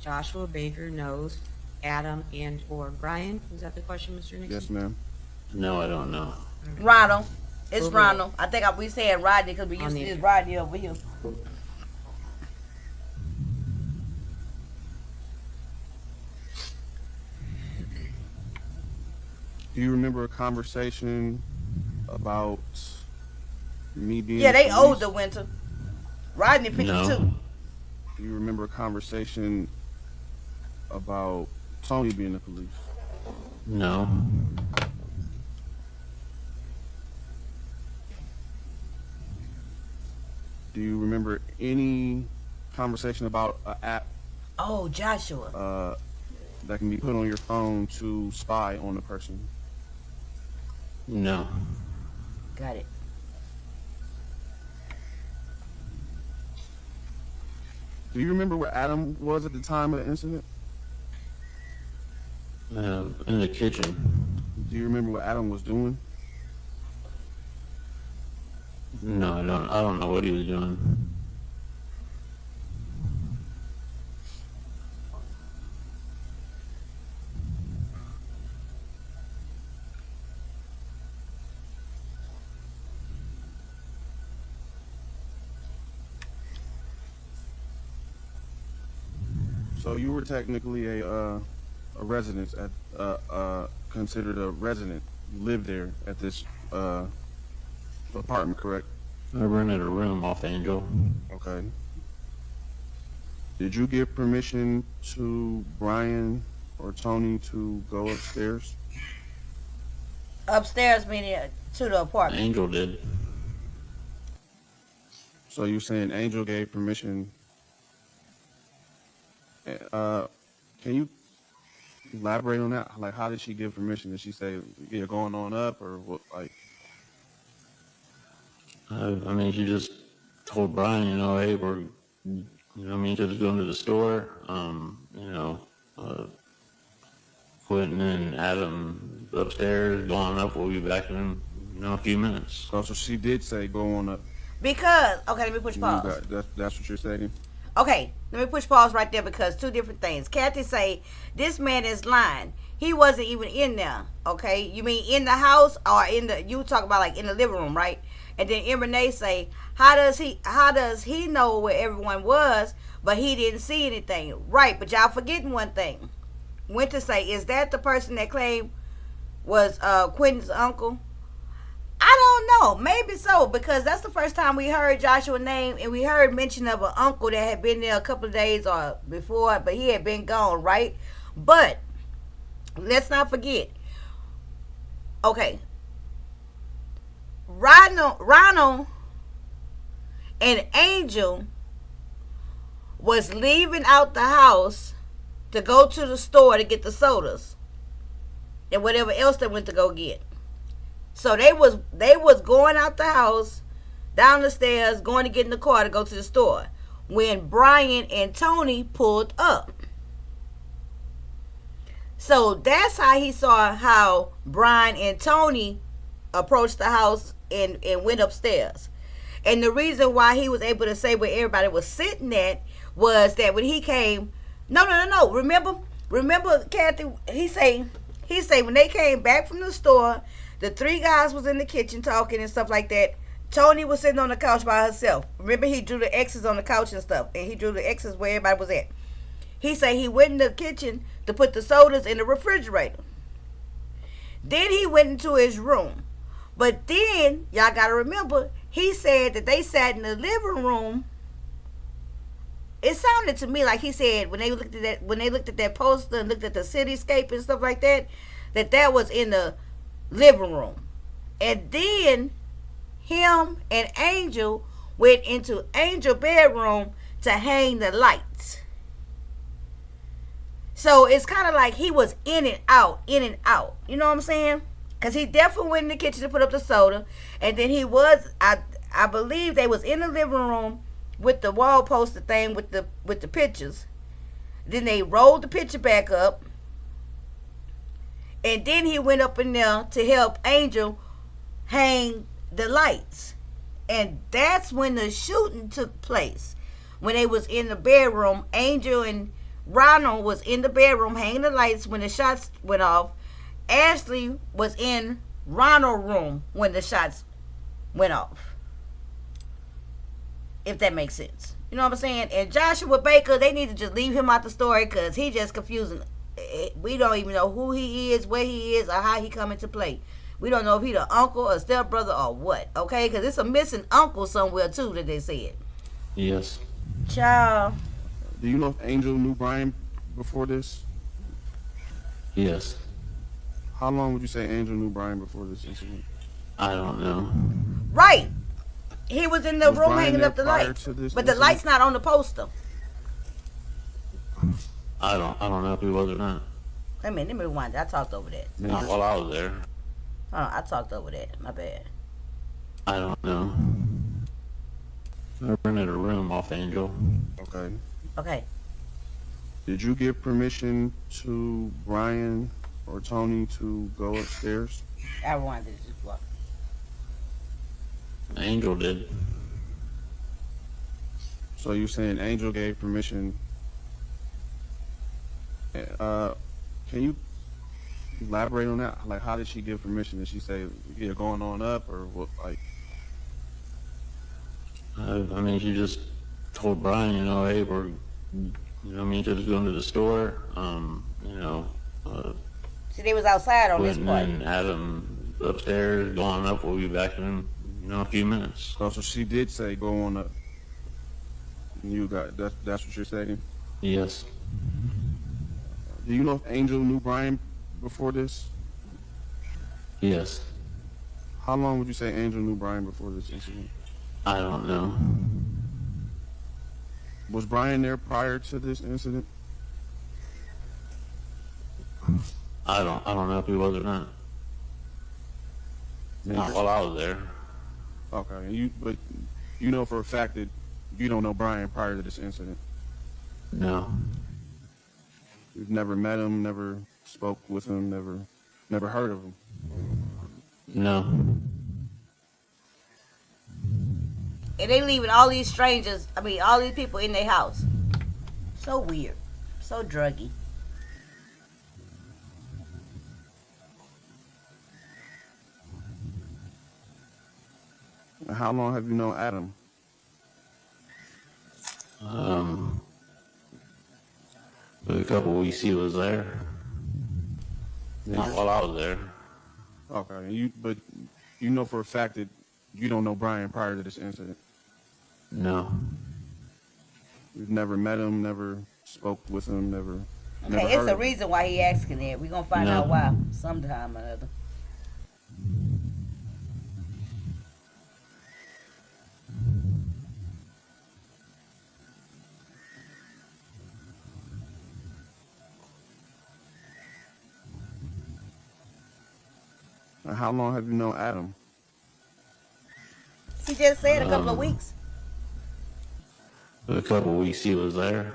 Joshua Baker knows Adam and or Brian? Is that the question, Mr. Nixon? Yes, ma'am. No, I don't know. Ronald. It's Ronald. I think we said Rodney because we used to use Rodney over here. Do you remember a conversation about me being Yeah, they police? older, Winter. Rodney picked No. too. Do you remember a conversation about Tony being the police? No. Do you remember any conversation about an app Oh, Joshua. that can be put on your phone to spy on a person? No. Got it. Do you remember where Adam was at the time of the incident? In the kitchen. Do you remember what Adam was doing? No, I don't know what he was doing. So you were technically a resident at considered a resident. You lived there at this apartment, correct? I rented a room off Angel. Okay. Did you give permission to Brian or Tony to go upstairs? Upstairs, meaning to the apartment. Angel did. So you're saying Angel gave permission? Can you elaborate on that? Like, how did she give permission? Did she say you're going on up, or what? Like, I mean, she just told Brian, hey, we're, just going to the store. Quentin and Adam upstairs, going up. We'll be back in, a few minutes. so she did say go on up. Because, okay, let me push pause. That's what you're saying? Okay, let me push pause right there because two different things. Kathy say, this man is lying. He wasn't even in there, okay? You mean in the house or you talk about like in the living room, right? And then Renee say, how does he know where everyone was, but he didn't see anything? Right, but y'all forgetting one thing. Went to say, is that the person that claimed was Quentin's uncle? I don't know. Maybe so, because that's the first time we heard Joshua's name, and we heard mention of an uncle that had been there a couple of days or before, but he had been gone, right? But let's not forget. Okay. Ronald and Angel was leaving out the house to go to the store to get the sodas and whatever else they went to go get. So they was going out the house, down the stairs, going to get in the car to go to the store when Brian and Tony pulled up. So that's how he saw how Brian and Tony approached the house and went upstairs. And the reason why he was able to say where everybody was sitting at was that when he came, no. Remember, Kathy, he say when they came back from the store, the three guys was in the kitchen talking and stuff like that. Tony was sitting on the couch by herself. Remember, he drew the X's on the couch and stuff, and he drew the X's where everybody was at. He said he went in the kitchen to put the sodas in the refrigerator. Then he went into his room. But then, y'all got to remember, he said that they sat in the living room. It sounded to me like he said when they looked at that poster and looked at the cityscape and stuff like that, that was in the living room. And then him and Angel went into Angel's bedroom to hang the lights. So it's kind of like he was in and out. You know what I'm saying? Because he definitely went in the kitchen to put up the soda. And then he was, I believe they was in the living room with the wall poster thing with the pictures. Then they rolled the picture back up. And then he went up in there to help Angel hang the lights. And that's when the shooting took place. When they was in the bedroom, Angel and Ronald was in the bedroom hanging the lights when the shots went off. Ashley was in Ronald's room when the shots went off. If that makes sense. You know what I'm saying? And Joshua Baker, they need to just leave him out the story because he just confusing. We don't even know who he is, where he is, or how he come into play. We don't know if he the uncle or stepbrother or what. Okay? Because it's a missing uncle somewhere too that they said. Yes. Child. Do you know if Angel knew Brian before this? Yes. How long would you say Angel knew Brian before this incident? I don't know. Right. He was in the room Brian hanging there up the prior lights. to this But the incident? light's not on the poster. I don't know if he was or not. Wait a minute, let me rewind. I talked over that. Not while I was there. I talked over that. My bad. I don't know. I rented a room off Angel. Okay. Okay. Did you give permission to Brian or Tony to go upstairs? I rewind this. Angel did. So you're saying Angel gave permission? Can you elaborate on that? Like, how did she give permission? Did she say you're going on up, or what? Like, I mean, she just told Brian, hey, we're, just going to the store. See, they was outside on this Quentin part. and Adam upstairs, going up. We'll be back in, a few minutes. so she did say go on up. You got that's what you're saying? Yes. Do you know if Angel knew Brian before this? Yes. How long would you say Angel knew Brian before this incident? I don't know. Was Brian there prior to this incident? I don't know if he was or not. Not while I was there. Okay, but you know for a fact that you don't know Brian prior to this incident. No. You've never met him, never spoke with him, never heard of him. No. And they leaving all these strangers, all these people in their house. So weird. So druggy. How long have you known Adam? For a couple weeks he was there. Not while I was there. Okay, but you know for a fact that you don't know Brian prior to this incident. No. You've never met him, never spoke with him, never Okay, heard it's a of him. reason why he asking that. We're gonna find out why sometime or another. How long have you known Adam? He just said a couple of weeks. For a couple weeks he was there.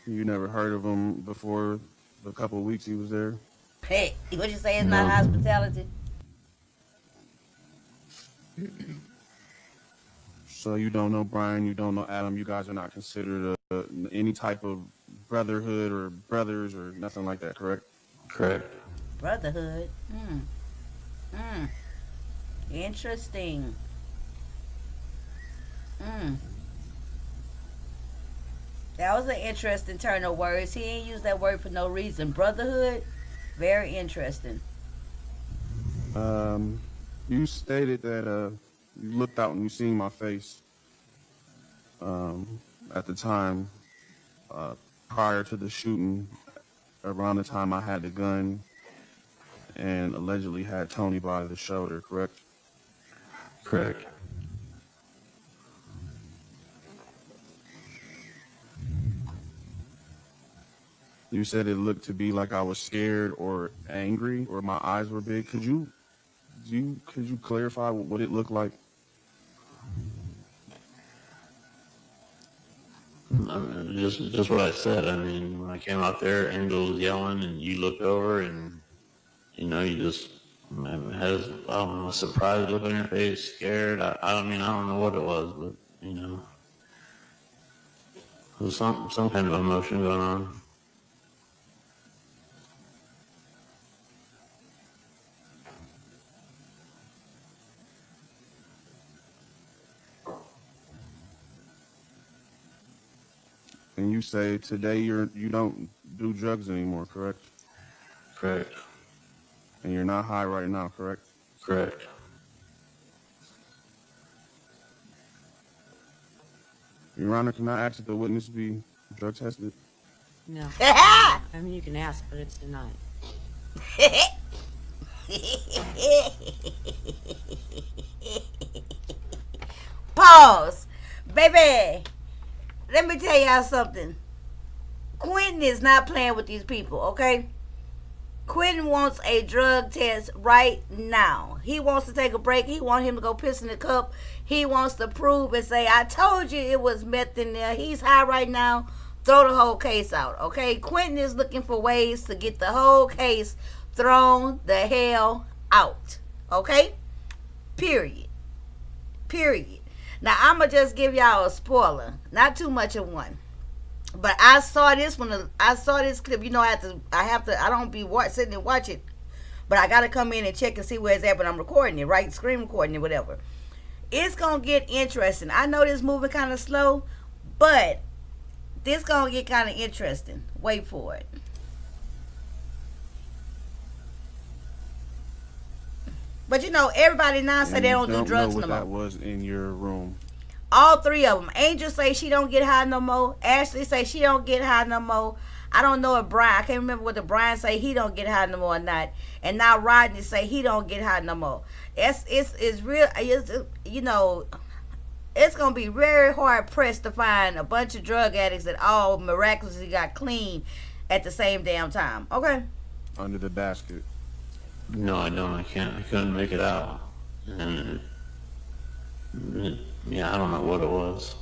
You never heard of him before the couple of weeks he was there? Hey, what you say is not hospitality? So you don't know Brian, you don't know Adam, you guys are not considered any type of brotherhood or brothers or nothing like that, correct? Correct. Brotherhood. Interesting. That was an interesting turn of words. He ain't used that word for no reason. Brotherhood, very interesting. You stated that you looked out and you seen my face at the time prior to the shooting, around the time I had the gun and allegedly had Tony by the shoulder, correct? Correct. You said it looked to be like I was scared or angry or my eyes were big. Could you clarify what it looked like? Just what I said. I mean, when I came out there, Angel was yelling, and you looked over, and you just had a surprised look on your face, scared. I don't know what it was, but there was some kind of emotion going on. And you say today you don't do drugs anymore, correct? Correct. And you're not high right now, correct? Correct. Your Honor, can I ask if the witness be drug tested? No. I mean, you can ask, but it's denied. Pause. Baby, let me tell y'all something. Quentin is not playing with these people, okay? Quentin wants a drug test right now. He wants to take a break. He wants him to go piss in the cup. He wants to prove and say, I told you it was meth in there. He's high right now. Throw the whole case out, okay? Quentin is looking for ways to get the whole case thrown the hell out, okay? Period. Now, I'm going to just give y'all a spoiler. Not too much of one. But I saw this one. I saw this clip. I don't be sitting and watch it. But I got to come in and check and see where it's at. But I'm recording it, right? Screen recording it, whatever. It's going to get interesting. I know this moving kind of slow. But this going to get kind of interesting. Wait for it. But everybody now say they don't do drugs no more. That was in your room. All three of them. Angel say she don't get high no more. Ashley say she don't get high no more. I don't know if Brian, I can't remember what the Brian say he don't get high no more or not. And now Rodney say he don't get high no more. It's real, you know, it's going to be very hard pressed to find a bunch of drug addicts that all miraculously got clean at the same damn time. Okay? Under the basket. No, I don't. I can't. I couldn't make it out. And yeah, I don't know what it was.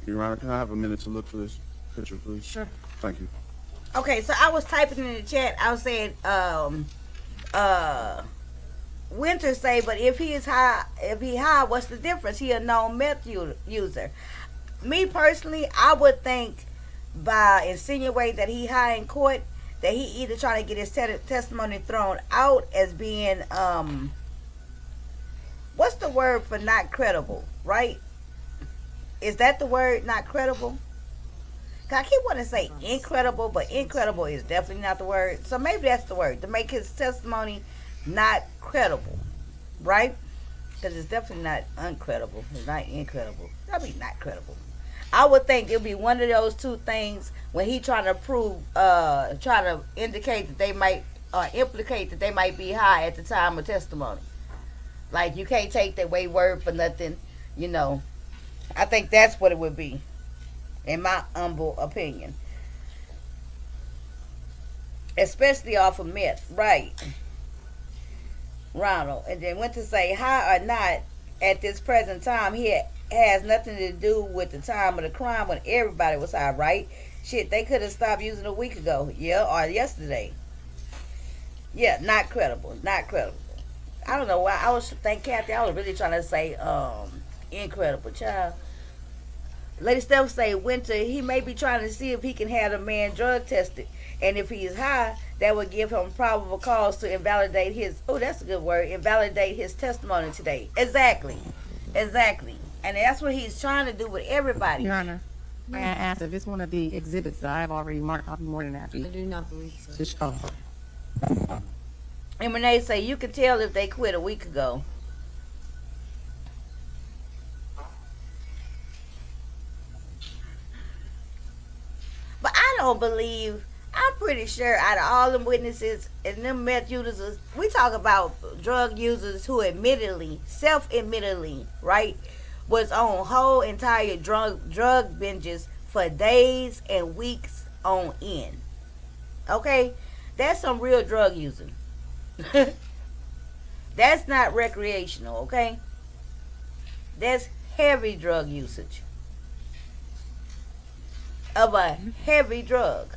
Your Honor, can I have a minute to look for this picture, please? Sure. Thank you. Okay, so I was typing in the chat. I was saying, Winter say, but if he high, what's the difference? He a known meth user. Me personally, I would think by insinuating that he high in court, that he either trying to get his testimony thrown out as being, what's the word for not credible, right? Is that the word, not credible? I keep wanting to say incredible, but incredible is definitely not the word. So maybe that's the word, to make his testimony not credible, right? Because it's definitely not uncredible. It's not incredible. That'd be not credible. I would think it'd be one of those two things when he trying to prove, trying to indicate that they might, implicate that they might be high at the time of testimony. Like, you can't take their word for nothing, you know. I think that's what it would be, in my humble opinion. Especially off of meth, right? Ronald. And then went to say, high or not, at this present time, he has nothing to do with the time of the crime when everybody was high, right? Shit, they could have stopped using a week ago, yeah, or yesterday. Yeah, not credible, not credible. I don't know why. I was thinking, Kathy, I was really trying to say, incredible, child. Lady Steph say, Winter, he may be trying to see if he can have a man drug tested. And if he is high, that would give him probable cause to invalidate his, oh, that's a good word, invalidate his testimony today. Exactly. Exactly. And that's what he's trying to do with everybody. Your Honor, may I ask if it's one of the exhibits that I've already marked? I'll be more than happy. I do not believe so. Just, And when they say, you can tell if they quit a week ago. But I don't believe, I'm pretty sure out of all them witnesses and them meth users, we talk about drug users who admittedly, self-admittedly, right, was on whole entire drug binges for days and weeks on end. Okay? That's some real drug using. That's not recreational, okay? That's heavy drug usage of a heavy drug.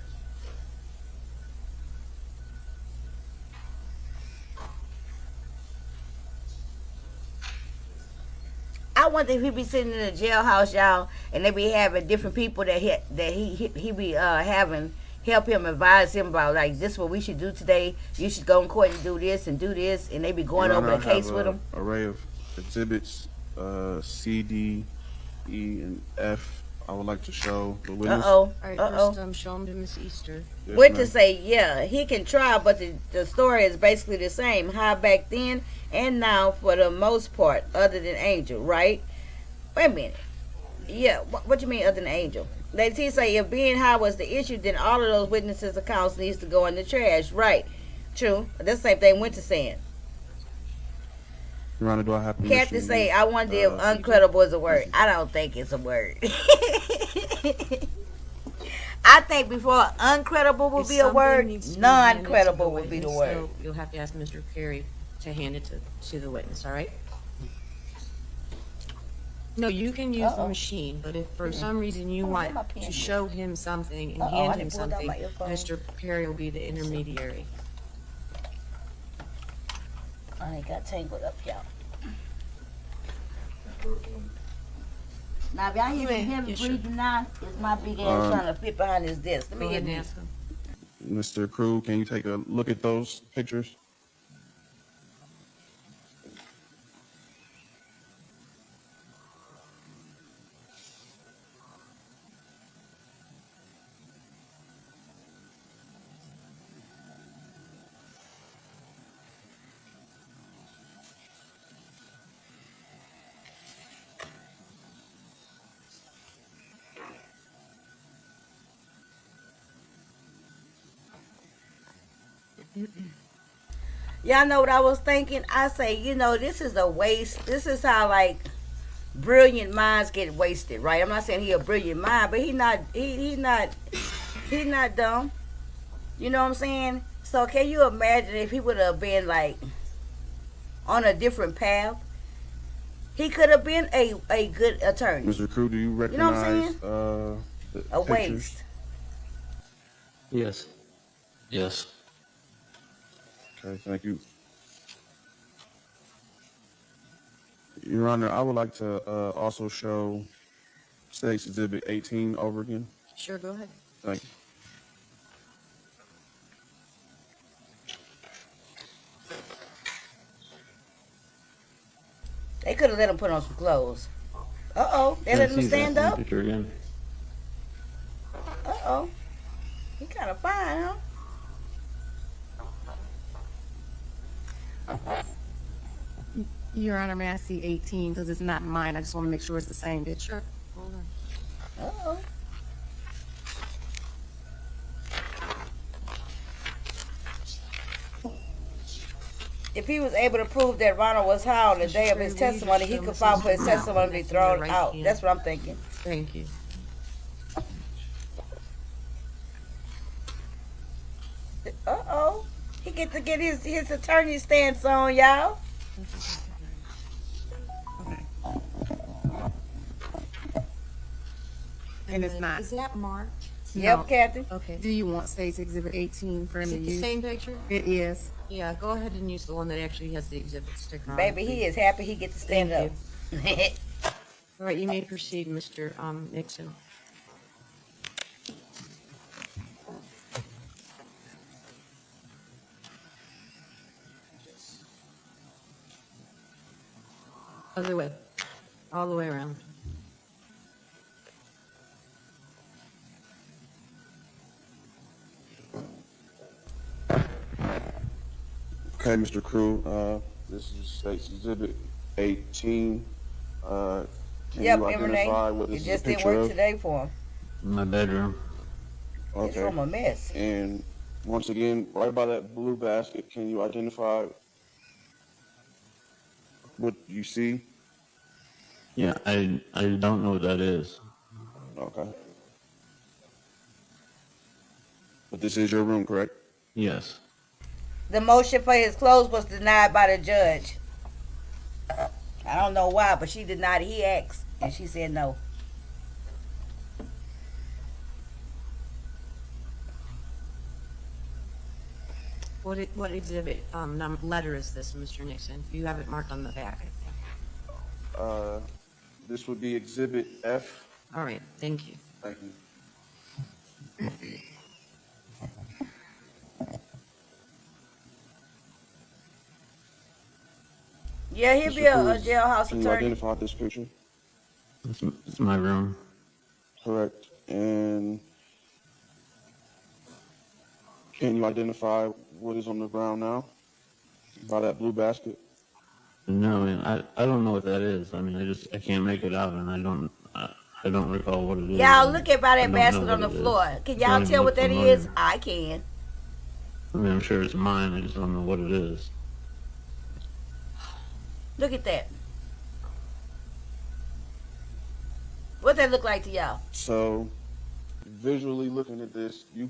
I wonder if he be sitting in a jailhouse, y'all, and they be having different people that he be having help him, advise him about, like, this is what we should do today. You should go in court and do this, and they be going over the case with him. Array of exhibits, C, D, E, and F. I would like to show the witness. All right, first, show him to Miss Easter. Yes, What ma'am. to say? Yeah, he can try, but the story is basically the same. High back then and now for the most part, other than Angel, right? Wait a minute. Yeah, what you mean other than Angel? Lady T say if being high was the issue, then all of those witnesses' accounts needs to go in the trash. Right. True. That's the same thing Winter saying. Your Honor, do I have permission? Kathy say, I wonder if uncredible is a word. I don't think it's a word. I think before uncredible would be a word, non-credible would be the word. So you'll have to ask Mr. Perry to hand it to the witness, all right? No, you can use the Uh-oh. machine, but if for some reason you Oh, want where my pen to is? show him something and I hand him done pulled out something, my earphone. Mr. Perry will be the intermediary. I ain't got tangled up, y'all. Now, if y'all hear some heavy Yes, sure. breathing now, it's my big ass trying to fit behind this desk. Let Go me ahead get and this. ask him. Mr. Crew, can you take a look at those pictures? Y'all know what I was thinking? I say, you know, this is a waste. This is how, like, brilliant minds get wasted, right? I'm not saying he a brilliant mind, but he not dumb. You know what I'm saying? So can you imagine if he would have been like on a different path? He could have been a good attorney. Mr. Crew, do you You know what I'm recognize saying? the A pictures? waste. Yes. Yes. Okay, thank you. Your Honor, I would like to also show State's Exhibit 18 over again. Sure, go ahead. Thank you. They could have let him put on some clothes. Uh-oh. They let him stand up? Picture again. Uh-oh. He kind of fine, huh? Your Honor, may I see 18, because it's not mine. I just want to make sure it's the same picture. Sure, hold on. Uh-oh. If he was able to prove that Ronald was high on the day of his testimony, he could file for his testimony to be thrown out. That's what I'm thinking. Thank you. Uh-oh. He get to get his attorney stance on, y'all. And it's not. Is that marked? Yep, No. Kathy. Okay. Do you want State's Exhibit 18 for him Is to it the use? same picture? It is. Yeah, go ahead and use the one that actually has the exhibit sticker on. Baby, he is happy he gets to stand Thank up. All right, you may proceed, Mr. Nixon. Other way. All the way around. Okay, Mr. Crew, this is State's Exhibit 18. Can Yep, you identify what It this is a just didn't picture work of? today for him. My bedroom. It's from a mess. And once again, right by that blue basket, can you identify what you see? Yeah, I don't know what that is. Okay. But this is your room, correct? Yes. The motion for his clothes was denied by the judge. I don't know why, but she denied it. He asked, and she said no. What exhibit letter is this, Mr. Nixon? You have it marked on the back, I think. This would be Exhibit F. All right, thank you. Thank you. Yeah, he'll be Mr. a Cruz, jailhouse can you attorney. identify this picture? It's my room. Correct. And can you identify what is on the ground now by that blue basket? No, man, I don't know what that is. I mean, I can't make it out, and I don't recall what it is. Y'all look at by I that don't basket know on the what it is. floor. Can Don't y'all even tell look what that familiar. is? I can. I mean, I'm sure it's mine. I just don't know what it is. Look at that. What that look like to y'all? So, visually looking at this, you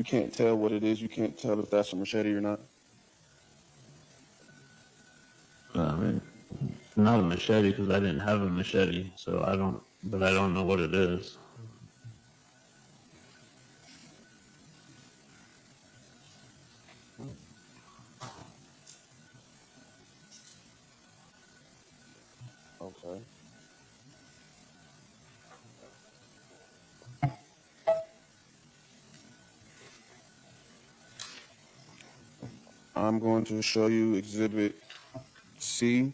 can't tell what it is. You can't tell if that's a machete or not. Man, Not a machete, because I didn't have a machete, so I don't know what it is. Okay. I'm going to show you Exhibit C.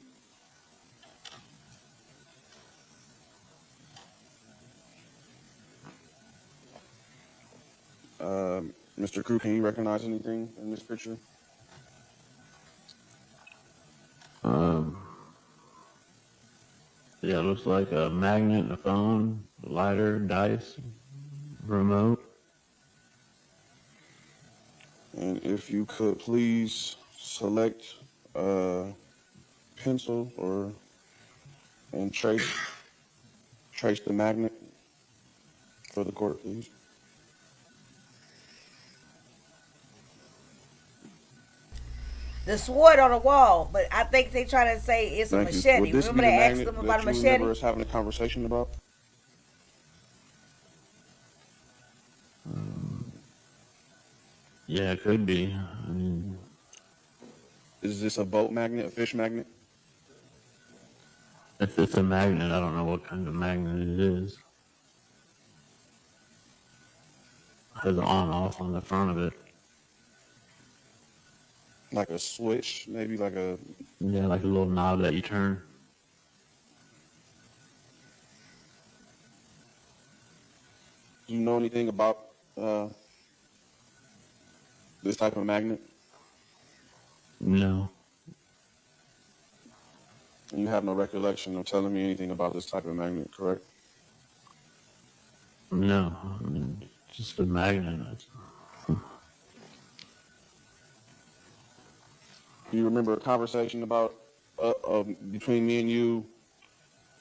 Mr. Crew, can you recognize anything in this picture? Yeah, it looks like a magnet, a phone, lighter, dice, remote. And if you could please select a pencil and trace the magnet for the court, please. The sword on the wall, but I think they try to say it's a Thank you. machete. Would this Remember be the they asked magnet them about a that you machete? remember us having a conversation about? Yeah, it could be. I mean, Is this a boat magnet, a fish magnet? if it's a magnet, I don't know what kind of magnet it is. It has an on-off on the front of it. Like a switch, maybe like a... Yeah, like a little knob that you turn. Do you know anything about this type of magnet? No. And you have no recollection of telling me anything about this type of magnet, correct? No. I mean, just a magnet. Do you remember a conversation about between me and you?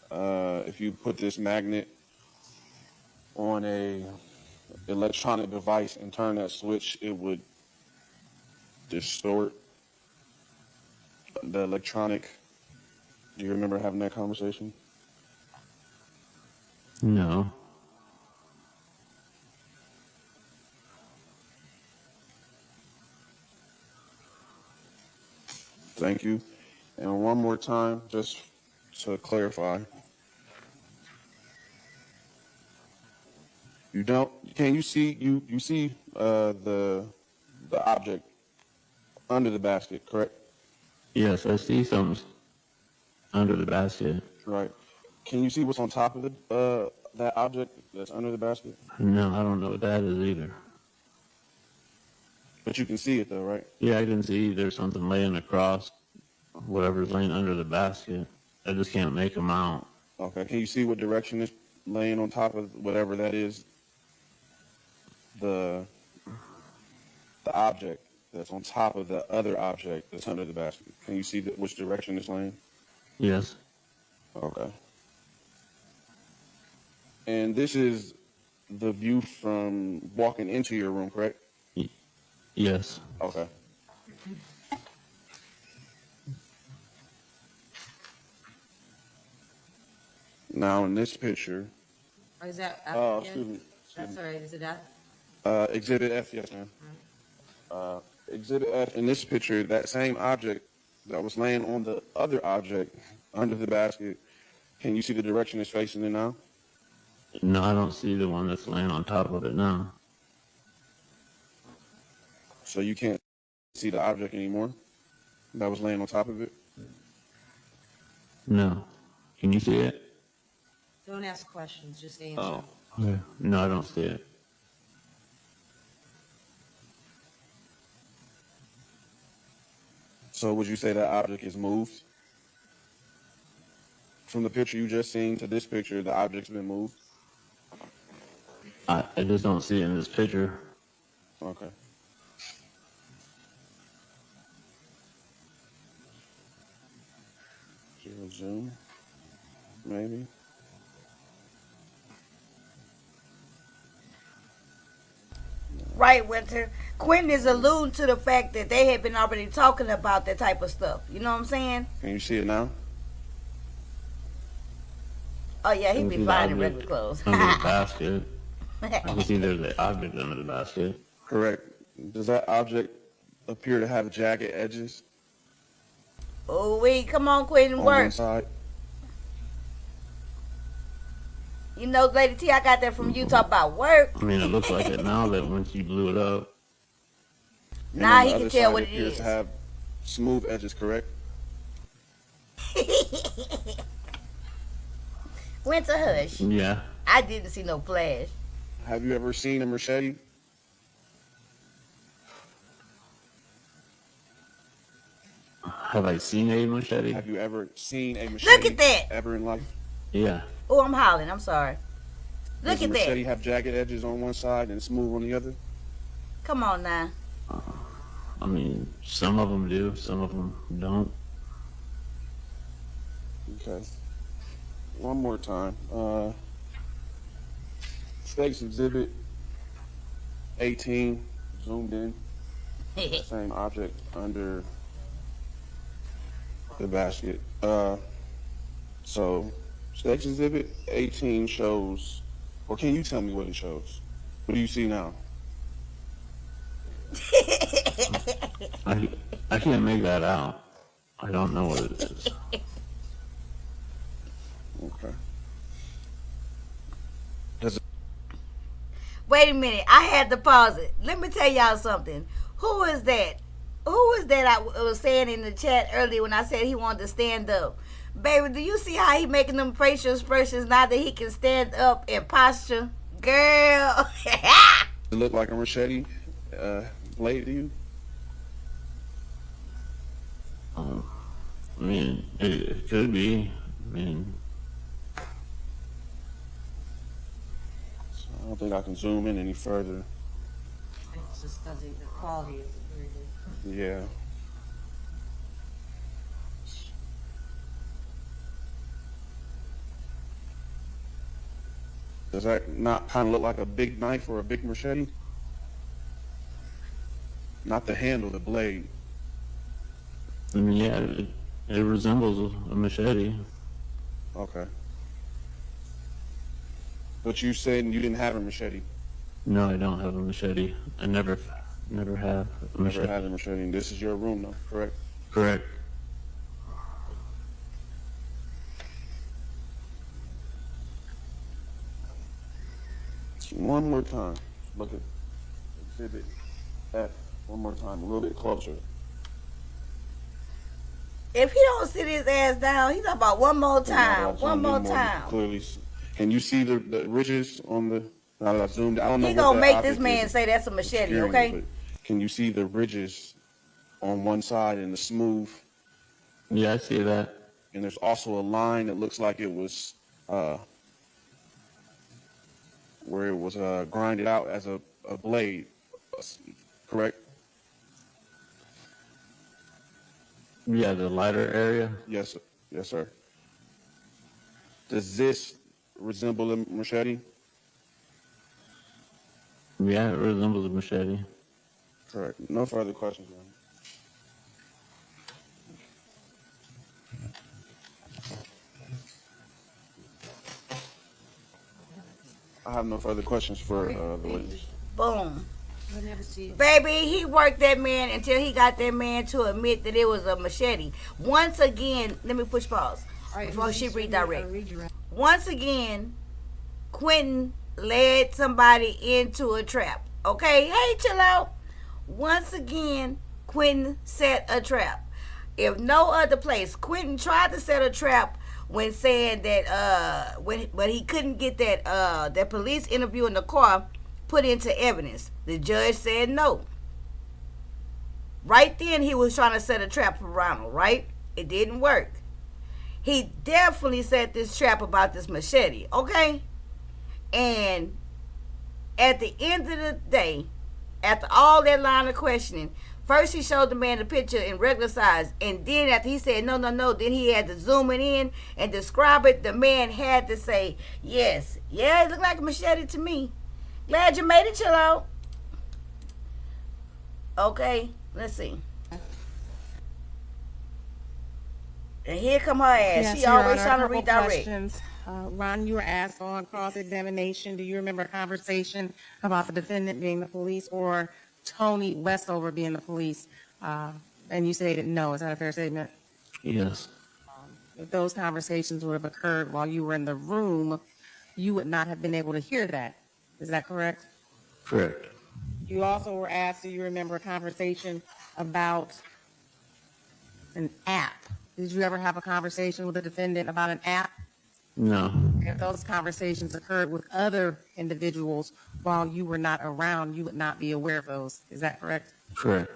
If you put this magnet on a electronic device and turn that switch, it would distort the electronic. Do you remember having that conversation? No. Thank you. And one more time, just to clarify. You don't, can you see, you see the object under the basket, correct? Yes, I see something under the basket. Right. Can you see what's on top of that object that's under the basket? No, I don't know what that is either. But you can see it though, right? Yeah, I can see there's something laying across whatever's laying under the basket. I just can't make them out. Okay. Can you see what direction it's laying on top of whatever that is? The object that's on top of the other object that's under the basket. Can you see which direction it's laying? Yes. Okay. And this is the view from walking into your room, correct? Yes. Okay. Now in this picture, Or is that? oh, excuse me. That's all right. Is it that? Exhibit F, yes, ma'am. Exhibit F, in this picture, that same object that was laying on the other object under the basket, can you see the direction it's facing in now? No, I don't see the one that's laying on top of it now. So you can't see the object anymore that was laying on top of it? No. Can you see it? Don't ask questions. Just answer. Oh. Okay. No, I don't see it. So would you say that object is moved? From the picture you just seen to this picture, the object's been moved? I just don't see it in this picture. Okay. Zero zoom, maybe. Right, Winter. Quentin is alluding to the fact that they had been already talking about that type of stuff. You know what I'm saying? Can you see it now? Oh yeah, I he'd can be see the fine in object regular clothes. under the basket. I can see there's an object under the basket. Correct. Does that object appear to have jagged edges Oh wait, come on, quit and on one work. side? You know, Lady T, I got that from you. Talk about work. I mean, it looks like it now that once you blew it up. And Now on the he can other tell side, what it it appears is. to have smooth edges, correct? Winter hush. Yeah. I didn't see no flash. Have you ever seen a machete? Have I seen a machete? Have you ever seen a machete? Look at that. Ever in life? Yeah. Oh, I'm hollering. I'm sorry. Look Does a at machete that. have jagged edges on one side and smooth on the other? Come on now. I mean, some of them do, some of them don't. Okay. One more time. State's Exhibit 18, zoomed in. Same object under the basket. So, State's Exhibit 18 shows, or can you tell me what it shows? What do you see now? I can't make that out. I don't know what it is. Okay. Wait a minute. I had to pause it. Let me tell y'all something. Who is that? Who is that I was saying in the chat earlier when I said he wanted to stand up? Baby, do you see how he making them facial expressions now that he can stand up and posture? Girl. Does it look like a machete blade to you? I mean, it could be. I mean, So I don't think I can zoom in any further. It's just because the quality isn't very good. Yeah. Does that not kind of look like a big knife or a big machete? Not the handle, the blade. I mean, yeah, it resembles a machete. Okay. But you said you didn't have a machete. No, I don't have a machete. I never have a machete. Never had a machete. And this is your room, though, correct? Correct. One more time. Look at Exhibit F. One more time, a little bit closer. If he don't sit his ass down, he's talking about one more time. One more time. Clearly, can you see the ridges on the? Now I zoomed. I don't know. He what gonna that make this object man is say that's a machete, obscuring it, okay? but can you see the ridges on one side and the smooth? Yeah, I see that. And there's also a line that looks like it was where it was grinded out as a blade, correct? Yeah, the lighter area. Yes, sir. Yes, sir. Does this resemble a machete? Yeah, it resembles a machete. Correct. No further questions, man. I have no further questions for the witness. Boom. I never see it. Baby, he worked that man until he got that man to admit that it was a machete. Once again, let me push pause before she redirect. Once again, Quentin led somebody into a trap. Okay? Hey, chill out. Once again, Quentin set a trap. If no other place, Quentin tried to set a trap when saying that when he couldn't get that police interview in the car put into evidence. The judge said no. Right then he was trying to set a trap for Ronald, right? It didn't work. He definitely set this trap about this machete, okay? And at the end of the day, after all that line of questioning, first he showed the man the picture in regular size, and then after he said no, then he had to zoom it in and describe it. The man had to say, yes, yeah, it looked like a machete to me. Glad you made it, chill out. Okay, let's see. And here come her ass. Yes, She Your always Honor, trying to a couple redirect. questions. Ron, you were asked on cross-examination, do you remember a conversation about the defendant being the police or Tony Westover being the police? And you stated no. Is that a fair statement? Yes. If those conversations would have occurred while you were in the room, you would not have been able to hear that. Is that correct? Correct. You also were asked, do you remember a conversation about an app? Did you ever have a conversation with a defendant about an app? No. If those conversations occurred with other individuals while you were not around, you would not be aware of those. Is that correct? Correct.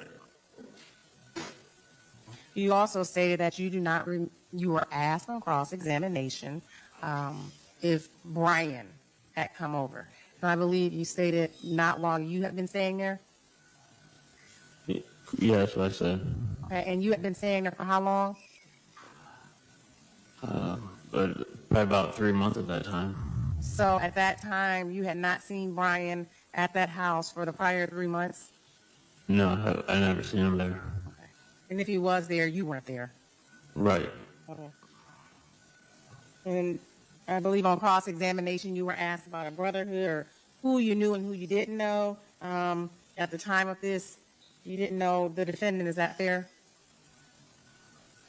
You also stated that you do not, you were asked on cross-examination if Brian had come over. And I believe you stated not while you had been staying there? Yes, I said. Okay, and you had been staying there for how long? But probably about 3 months at that time. So at that time, you had not seen Brian at that house for the prior 3 months? No, I never seen him there. Okay. And if he was there, you weren't there? Right. Okay. And I believe on cross-examination, you were asked about a brotherhood or who you knew and who you didn't know. At the time of this, you didn't know the defendant. Is that fair?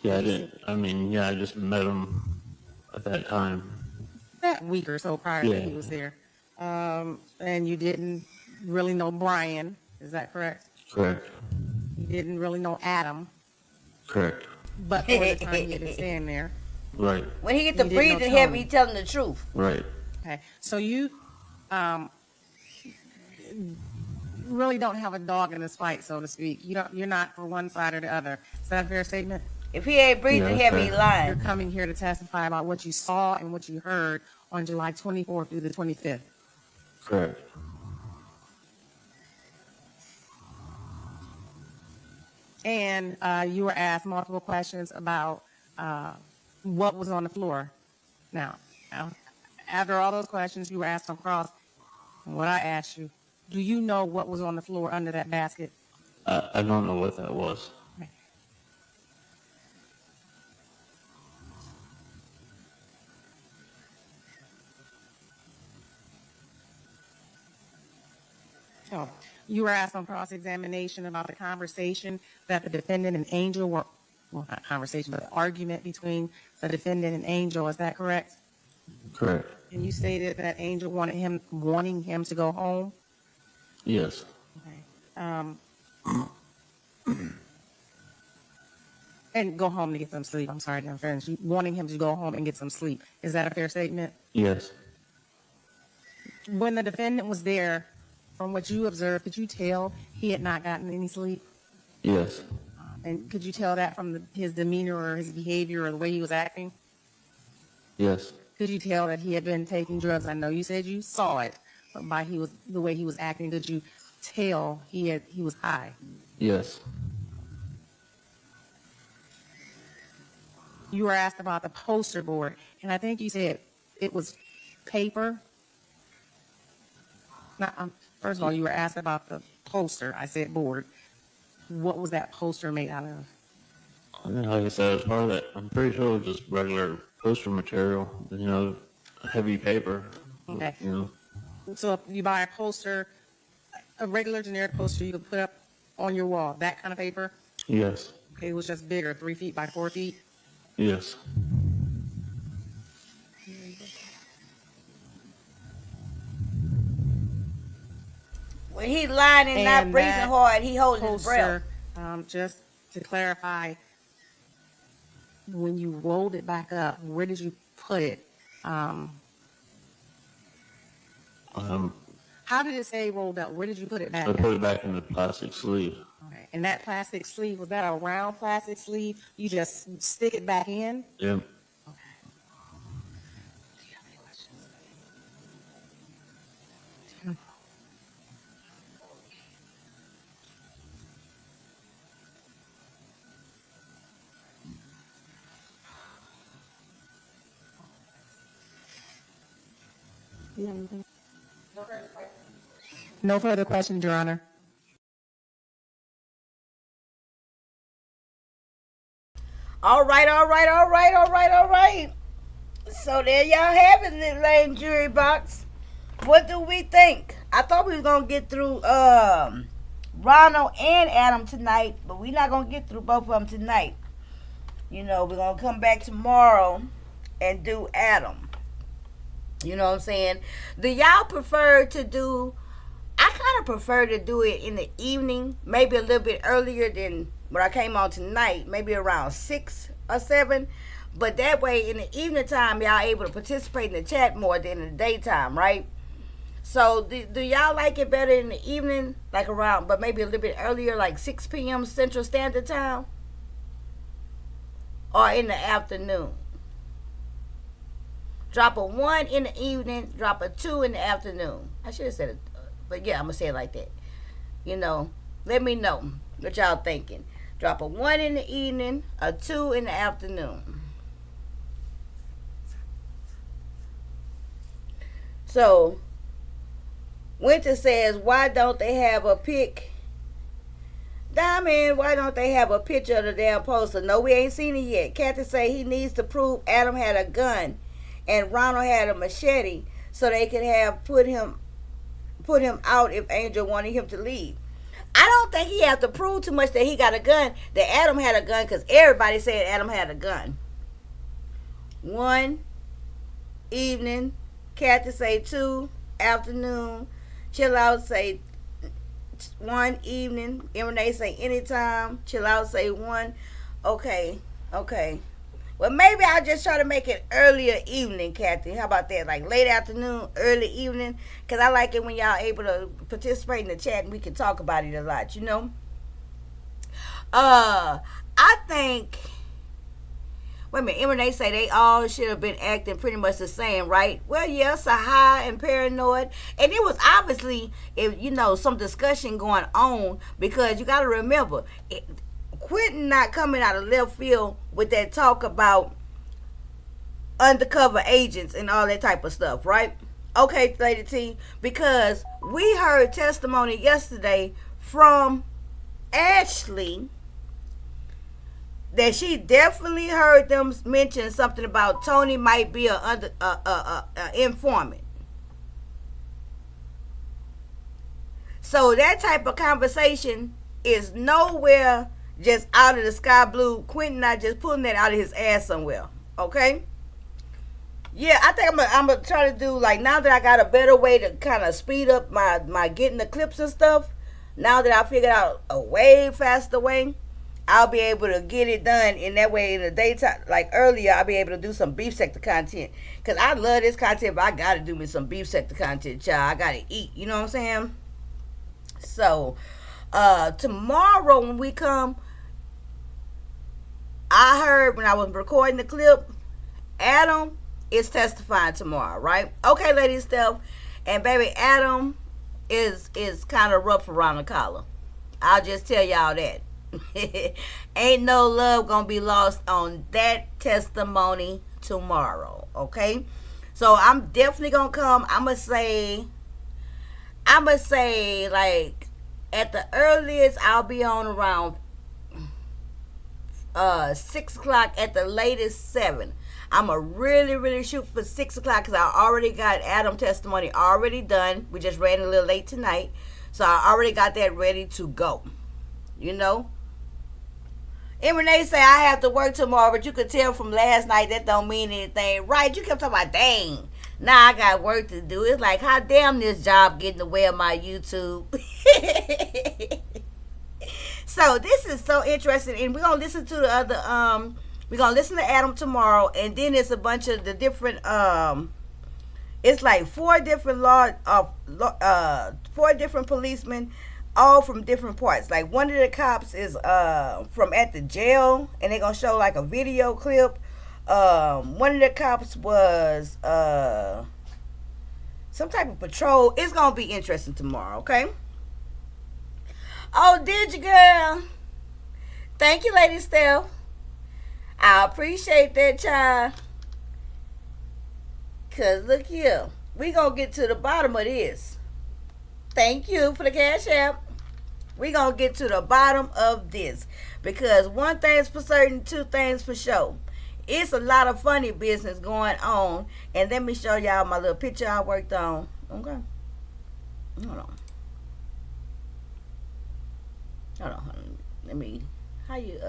Yeah, I didn't. I mean, yeah, I just met him at that time. That week or so prior to he was there. And you didn't really know Brian. Is that correct? Correct. You didn't really know Adam. Correct. But for the time you had been staying there. Right. When he get to breathing heavy, he telling the truth. Right. Okay. So you really don't have a dog in this fight, so to speak. You're not for one side or the other. Is that a fair statement? If he ain't breathing heavy, he You're lying. coming here to testify about what you saw and what you heard on July 24th through the 25th. Correct. And you were asked multiple questions about what was on the floor. Now, after all those questions you were asked on cross, what I asked you, do you know what was on the floor under that basket? I don't know what that was. Okay. So, you were asked on cross-examination about the conversation that the defendant and Angel were, well, not conversation, but the argument between the defendant and Angel. Is that correct? Correct. And you stated that Angel wanting him to go home. Yes. Okay. And go home to get some sleep. I'm sorry, I'm finished. Wanting him to go home and get some sleep. Is that a fair statement? Yes. When the defendant was there, from what you observed, could you tell he had not gotten any sleep? Yes. And could you tell that from his demeanor or his behavior or the way he was acting? Yes. Could you tell that he had been taking drugs? I know you said you saw it, but by the way he was acting, could you tell he was high? Yes. You were asked about the poster board, and I think you said it was paper. First of all, you were asked about the poster. I said board. What was that poster made out of? I mean, like I said, as part of that, I'm pretty sure it was just regular poster material, you know, heavy paper. Okay. You know. So if you buy a poster, a regular generic poster you could put up on your wall, that kind of paper? Yes. Okay, it was just bigger, 3 feet by 4 feet? Yes. When he lying and not And breathing that hard, he holding his breath. Poster, just to clarify, when you rolled it back up, where did you put it? How did it say rolled up? Where did you put it back? I put it back in the plastic sleeve. Okay. And that plastic sleeve, was that a round plastic sleeve? You just stick it back in? Yep. Okay. Do you have any questions? Do you have anything? No further questions, Your Honor. All right. So there y'all have it, little lane jury box. What do we think? I thought we was gonna get through Ronald and Adam tonight, but we're not gonna get through both of them tonight. You know, we're gonna come back tomorrow and do Adam. You know what I'm saying? Do y'all prefer to do? I kind of prefer to do it in the evening, maybe a little bit earlier than when I came on tonight, maybe around 6 or 7. But that way, in the evening time, y'all able to participate in the chat more than in the daytime, right? So, do y'all like it better in the evening, like around, but maybe a little bit earlier, like 6 p.m. Central Standard Time? Or in the afternoon? Drop a 1 in the evening, drop a 2 in the afternoon. I should have said it, but yeah, I'm going to say it like that. You know, let me know what y'all thinking. Drop a 1 in the evening, a 2 in the afternoon. So, Winter says, why don't they have a pic? Diamond, why don't they have a picture of the damn poster? No, we ain't seen it yet. Kathy say he needs to prove Adam had a gun and Ronald had a machete so they could have put him out if Angel wanted him to leave. I don't think he have to prove too much that he got a gun, that Adam had a gun, because everybody said Adam had a gun. 1 evening, Kathy say 2 afternoon, Chill Out say 1 evening, Renee say anytime, Chill Out say 1. Okay. Well, maybe I'll just try to make it earlier evening, Kathy. How about that? Like late afternoon, early evening. Because I like it when y'all able to participate in the chat and we can talk about it a lot, you know? I think... Wait a minute, Renee say they all should have been acting pretty much the same, right? Well, yes, high and paranoid. And it was obviously, some discussion going on, because you got to remember... Quentin not coming out of left field with that talk about undercover agents and all that type of stuff, right? Okay, Lady T, because we heard testimony yesterday from Ashley that she definitely heard them mention something about Tony might be a informant. So that type of conversation is nowhere just out of the sky blue. Quentin not just pulling that out of his ass somewhere. Okay? Yeah, I think I'm gonna try to do, like, now that I got a better way to kind of speed up my getting the clips and stuff, now that I figured out a way faster way, I'll be able to get it done in that way in the daytime. Like earlier, I'll be able to do some beef sector content. Because I love this content, but I got to do me some beef sector content, child. I got to eat. You know what I'm saying? So, tomorrow when we come, I heard when I was recording the clip, Adam is testifying tomorrow, right? Okay, Lady Steph. And baby, Adam is kind of rough around the collar. I'll just tell y'all that. Ain't no love gonna be lost on that testimony tomorrow, okay? So I'm definitely gonna come. I'ma say like at the earliest I'll be on around 6 o'clock, at the latest 7. I'ma really shoot for 6 o'clock because I already got Adam testimony already done. We just ran a little late tonight, so I already got that ready to go, you know. And Renee say I have to work tomorrow, but you could tell from last night that don't mean anything, right? You kept talking about, dang, now I got work to do. It's like, how damn this job get in the way of my YouTube. So this is so interesting, and we're gonna listen to the other. We're gonna listen to Adam tomorrow, and then it's a bunch of the different. It's like 4 different four different policemen, all from different parts. Like one of the cops is from at the jail, and they're gonna show like a video clip. One of the cops was some type of patrol. It's gonna be interesting tomorrow, okay? Oh, did you, girl? Thank you, Lady Steph. I appreciate that, child. Cause look here, we gonna get to the bottom of this. Thank you for the cash app. We gonna get to the bottom of this, because one thing's for certain, 2 things for sure. It's a lot of funny business going on. And let me show y'all my little picture I worked on. Okay. Hold on. Hold on. Let me, how you,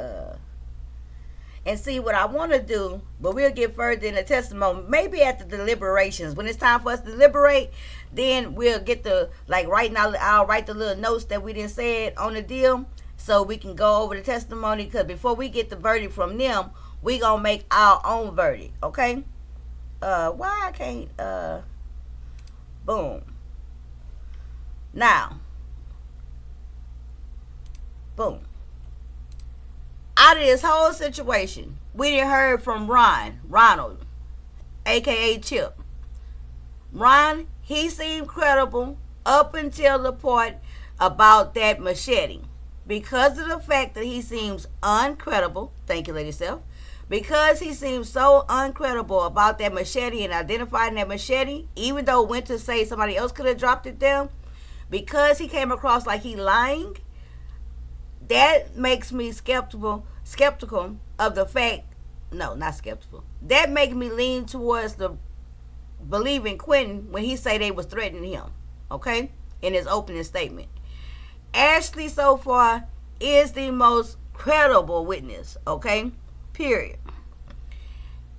and see what I want to do, but we'll get further in the testimony. Maybe at the deliberations, when it's time for us to deliberate, then we'll get the, like right now, I'll write the little notes that we didn't say it on the deal, so we can go over the testimony, because before we get the verdict from them, we gonna make our own verdict, okay? Why I can't, boom. Now, boom. Out of this whole situation, we done heard from Ronald, aka Chip. Ron, he seemed credible up until the part about that machete. Because of the fact that he seems uncredible, thank you, Lady Self, because he seems so uncredible about that machete and identifying that machete, even though went to say somebody else could have dropped it down, because he came across like he lying, that makes me skeptical of the fact, no, not skeptical. That makes me lean towards the believing Quentin when he say they was threatening him, okay, in his opening statement. Ashley so far is the most credible witness, okay, period.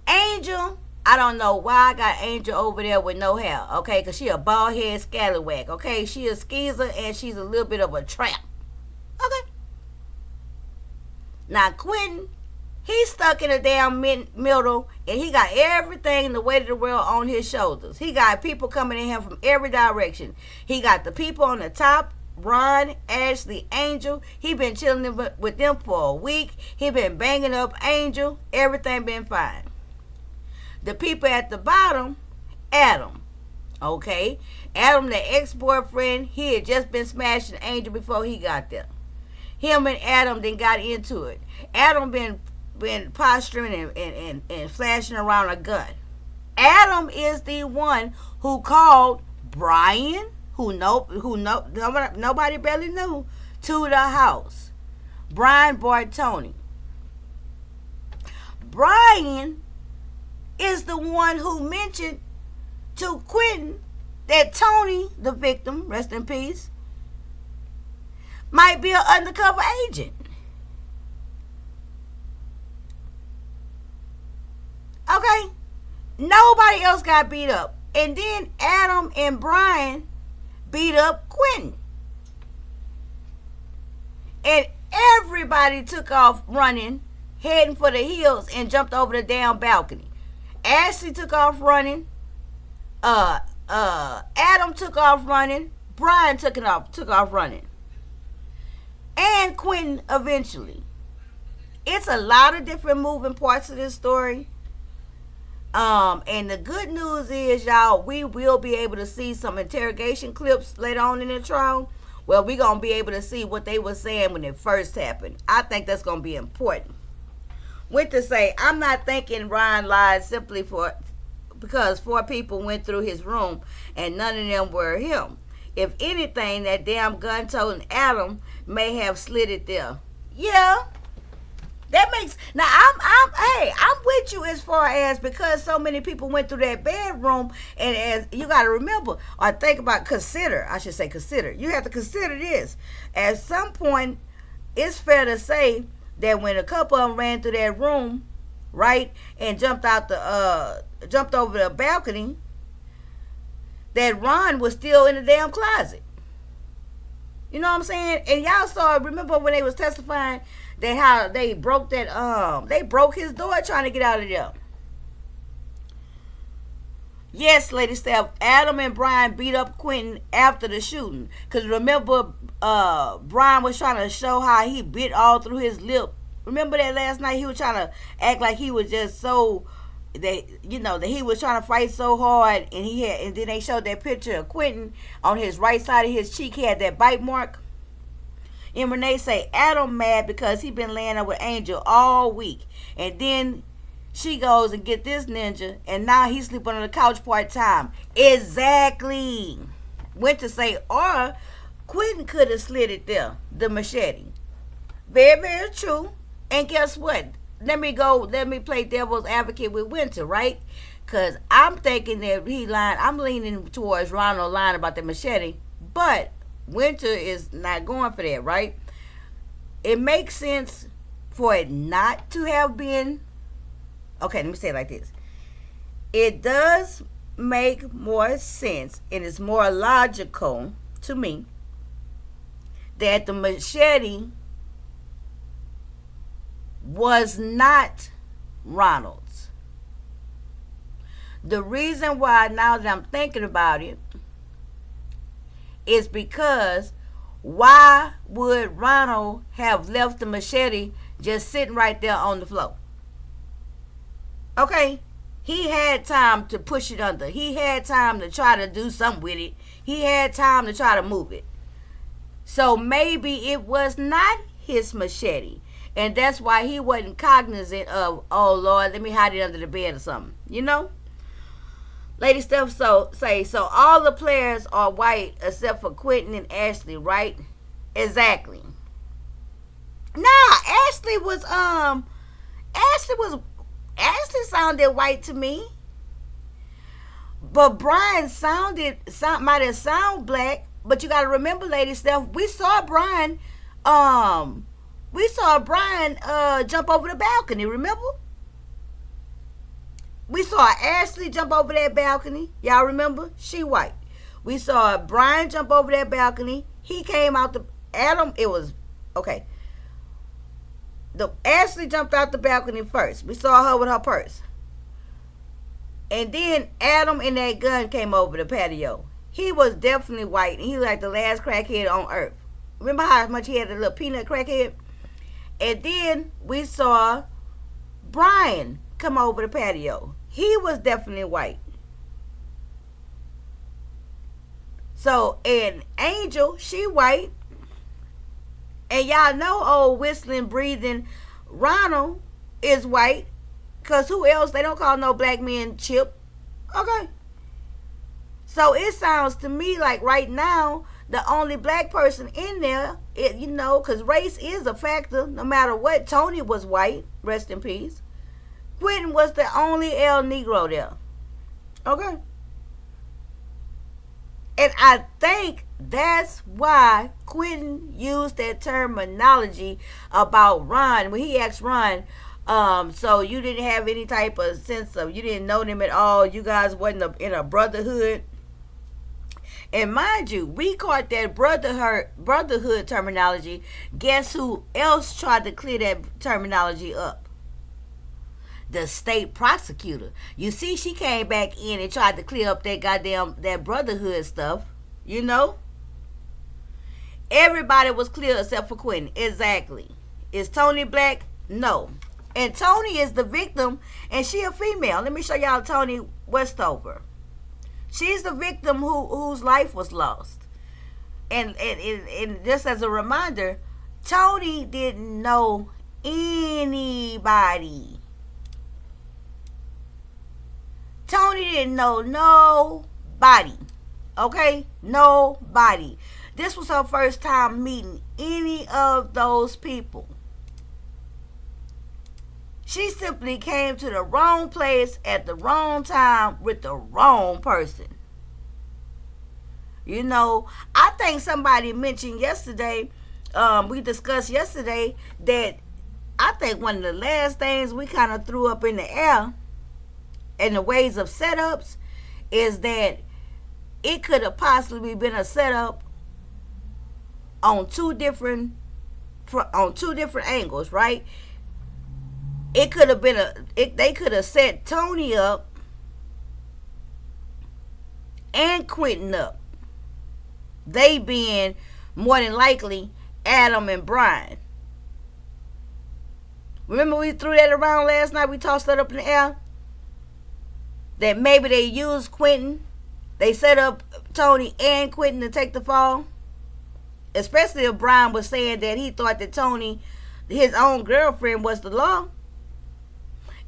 Angel, I don't know why I got Angel over there with no hair, okay, because she a bald head scallywag, okay, she a skeezer and she's a little bit of a tramp, okay. Now Quentin, he's stuck in a damn middle, and he got everything, the weight of the world on his shoulders. He got people coming at him from every direction. He got the people on the top, Ron, Ashley, Angel. He been chilling with them for a week. He been banging up Angel. Everything been fine. The people at the bottom, Adam. Okay, Adam, the ex-boyfriend, he had just been smashing Angel before he got there. Him and Adam then got into it. Adam been posturing and flashing around a gun. Adam is the one who called Brian, who nobody barely knew, to the house. Brian Bartoni. Brian is the one who mentioned to Quentin that Tony, the victim, rest in peace, might be an undercover agent. Okay? Nobody else got beat up. And then Adam and Brian beat up Quentin. And everybody took off running, heading for the hills, and jumped over the damn balcony. Ashley took off running. Adam took off running. Brian took off running. And Quentin eventually. It's a lot of different moving parts of this story. And the good news is, y'all, we will be able to see some interrogation clips later on in the trial. Well, we're going to be able to see what they were saying when it first happened. I think that's going to be important. Went to say, I'm not thinking Ryan lied simply because 4 people went through his room and none of them were him. If anything, that damn gun-toting Adam may have slid it there. Yeah. That makes, now I'm with you as far as, because so many people went through that bedroom, and as you got to remember or think about, consider, you have to consider this. At some point, it's fair to say that when a couple of them ran through that room, right, and jumped over the balcony, that Ron was still in the damn closet. You know what I'm saying? And y'all saw, remember when they was testifying that how they broke his door trying to get out of there. Yes, Lady Steph, Adam and Brian beat up Quentin after the shooting. Because remember, Brian was trying to show how he bit all through his lip. Remember that last night? He was trying to act like he was just so, that he was trying to fight so hard, and then they showed that picture of Quentin on his right side of his cheek. He had that bite mark. And Renee say Adam mad because he been laying up with Angel all week, and then she goes and get this ninja, and now he's sleeping on the couch part-time. Exactly. Went to say, or Quentin could have slid it there, the machete. Very, very true. And guess what? let me play devil's advocate with Winter, right? Because I'm thinking that I'm leaning towards Ronald lying about the machete, but Winter is not going for that, right? It makes sense for it not to have been. Okay, let me say it like this. It does make more sense and it's more logical to me that the machete was not Ronald's. The reason why, now that I'm thinking about it, is because why would Ronald have left the machete just sitting right there on the floor? Okay, he had time to push it under. He had time to try to do something with it. He had time to try to move it. So maybe it was not his machete. And that's why he wasn't cognizant of, oh Lord, let me hide it under the bed or something. You know? Lady Steph so all the players are white except for Quentin and Ashley, right? Exactly. Nah, Ashley sounded white to me. But Brian might have sound black, but you gotta remember, Lady Steph, we saw Brian jump over the balcony, remember? We saw Ashley jump over that balcony. Y'all remember? She white. We saw Brian jump over that balcony. He came out okay. Ashley jumped out the balcony first. We saw her with her purse. And then Adam and that gun came over the patio. He was definitely white, and he was like the last crackhead on earth. Remember how much he had a little peanut crackhead? And then we saw Brian come over the patio. He was definitely white. So, and Angel, she white. And y'all know old whistling, breathing Ronald is white. Because who else? They don't call no black men Chip. Okay. So it sounds to me like right now, the only black person in there, because race is a factor no matter what. Tony was white, rest in peace. Quentin was the only El Negro there. Okay. And I think that's why Quentin used that terminology about Ron. When he asked Ron, so you didn't have any type of sense of, you didn't know them at all, you guys wasn't in a brotherhood. And mind you, we caught that brotherhood terminology. Guess who else tried to clear that terminology up? The state prosecutor. You see, she came back in and tried to clear up that brotherhood stuff. You know? Everybody was clear except for Quentin. Exactly. Is Tony black? No. And Tony is the victim, and she a female. Let me show y'all Tony Westover. She's the victim whose life was lost. And just as a reminder, Tony didn't know anybody. Tony didn't know nobody. Okay? Nobody. This was her first time meeting any of those people. She simply came to the wrong place at the wrong time with the wrong person. You know, I think somebody mentioned yesterday, we discussed yesterday, that I think one of the last things we kind of threw up in the air in the ways of setups is that it could have possibly been a setup on two different angles, right? It could have been they could have set Tony up and Quentin up. They being more than likely Adam and Brian. Remember we threw that around last night? We tossed that up in the air. That maybe they used Quentin. They set up Tony and Quentin to take the fall. Especially if Brian was saying that he thought that Tony, his own girlfriend, was the law.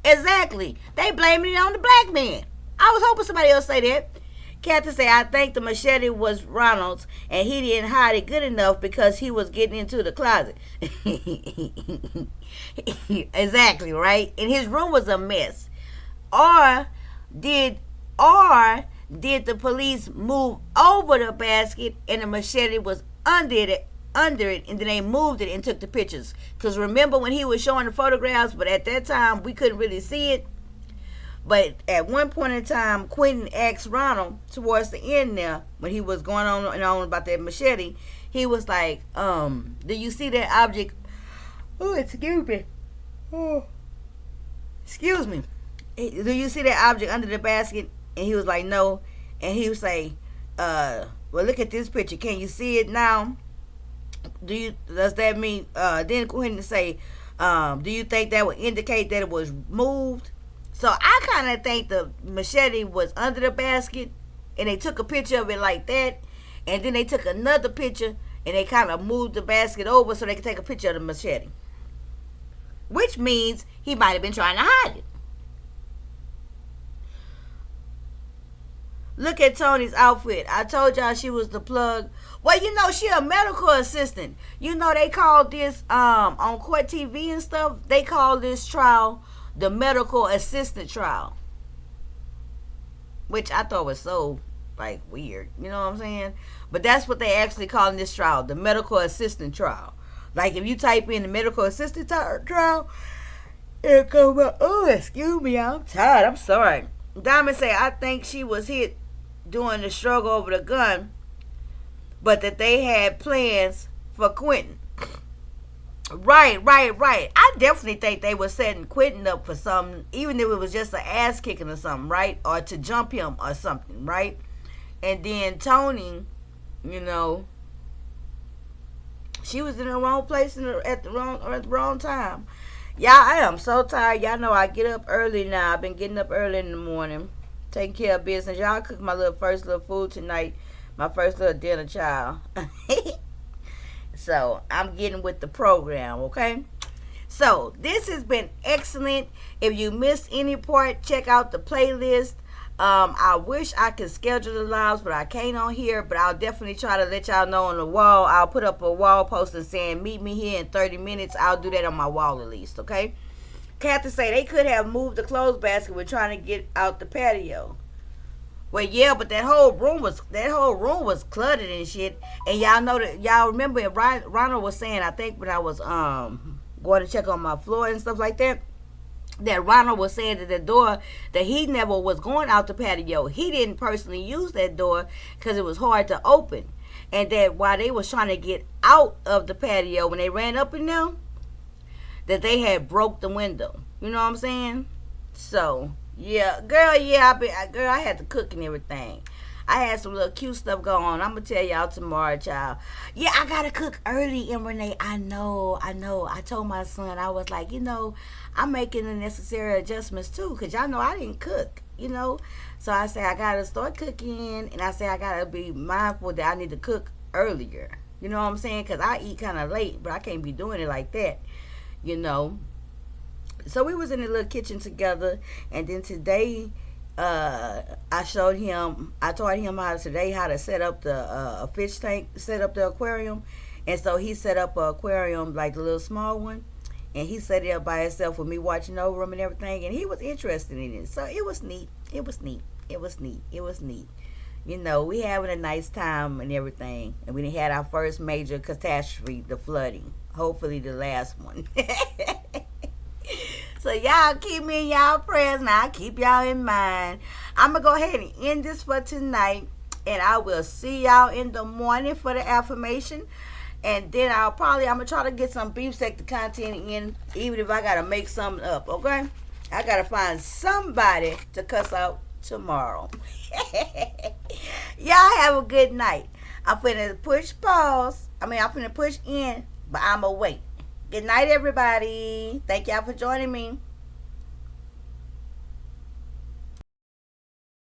Exactly. They blaming it on the black man. I was hoping somebody else say that. Kathy say, I think the machete was Ronald's and he didn't hide it good enough because he was getting into the closet. Exactly, right? And his room was a mess. Or did the police move over the basket and the machete was under it, and then they moved it and took the pictures? Because remember when he was showing the photographs, but at that time we couldn't really see it. But at one point in time, Quentin asked Ronald towards the end there, when he was going on and on about that machete, he was like, do you see that object? Oh, excuse me. Oh, excuse me. Do you see that object under the basket? And he was like, no. And he would say, well, look at this picture. Can you see it now? Does that mean, then Quentin say, do you think that would indicate that it was moved? So I kind of think the machete was under the basket and they took a picture of it like that. And then they took another picture and they kind of moved the basket over so they could take a picture of the machete. Which means he might have been trying to hide it. Look at Tony's outfit. I told y'all she was the plug. Well, you know, she a medical assistant. You know, they called this, on court TV and stuff, they call this trial the medical assistant trial. Which I thought was so, like, weird. You know what I'm saying? But that's what they actually call this trial, the medical assistant trial. Like, if you type in the medical assistant trial, it'll come up. Oh, excuse me, I'm tired. I'm sorry. Diamond say, I think she was hit during the struggle over the gun, but that they had plans for Quentin. Right. I definitely think they were setting Quentin up for something, even if it was just an ass kicking or something, right? Or to jump him or something, right? And then Tony, you know, she was in the wrong place at the wrong time. Y'all, I am so tired. Y'all know I get up early now. I've been getting up early in the morning, taking care of business. Y'all cook my first little food tonight. My first little dinner, child. So, I'm getting with the program, okay? So, this has been excellent. If you missed any part, check out the playlist. I wish I could schedule the lives, but I can't on here. But I'll definitely try to let y'all know on the wall. I'll put up a wall poster saying, meet me here in 30 minutes. I'll do that on my wall at least, okay? Kathy say they could have moved the clothes basket. We're trying to get out the patio. Well, yeah, but that whole room was cluttered and shit. And y'all know that, y'all remember Ronald was saying, I think when I was going to check on my floor and stuff like that, that Ronald was saying that the door, that he never was going out the patio. He didn't personally use that door because it was hard to open. And that while they was trying to get out of the patio, when they ran up in there, that they had broke the window. You know what I'm saying? So, yeah, girl, I had to cook and everything. I had some little cute stuff going on. I'm going to tell y'all tomorrow, child. Yeah, I got to cook early, and Renee, I know. I told my son, I was like, you know, I'm making the necessary adjustments, too, because y'all know I didn't cook, you know. So I say I got to start cooking, and I say I got to be mindful that I need to cook earlier. You know what I'm saying? Because I eat kind of late, but I can't be doing it like that, you know. So we was in the little kitchen together, and then today I taught him how to set up the fish tank, set up the aquarium. And so he set up an aquarium, like the little small one, and he set it up by himself with me watching over him and everything, and he was interested in it. So it was neat. You know, we having a nice time and everything, and we had our first major catastrophe, the flooding, hopefully the last one. So y'all keep me in y'all prayers, and I'll keep y'all in mind. I'm going to go ahead and end this for tonight, and I will see y'all in the morning for the affirmation. And then I'm going to try to get some beef sector content in, even if I got to make something up, okay? I got to find somebody to cuss out tomorrow. Y'all have a good night. I'm finna push pause. I'm finna push in, but I'm going to wait. Good night, everybody. Thank y'all for joining me.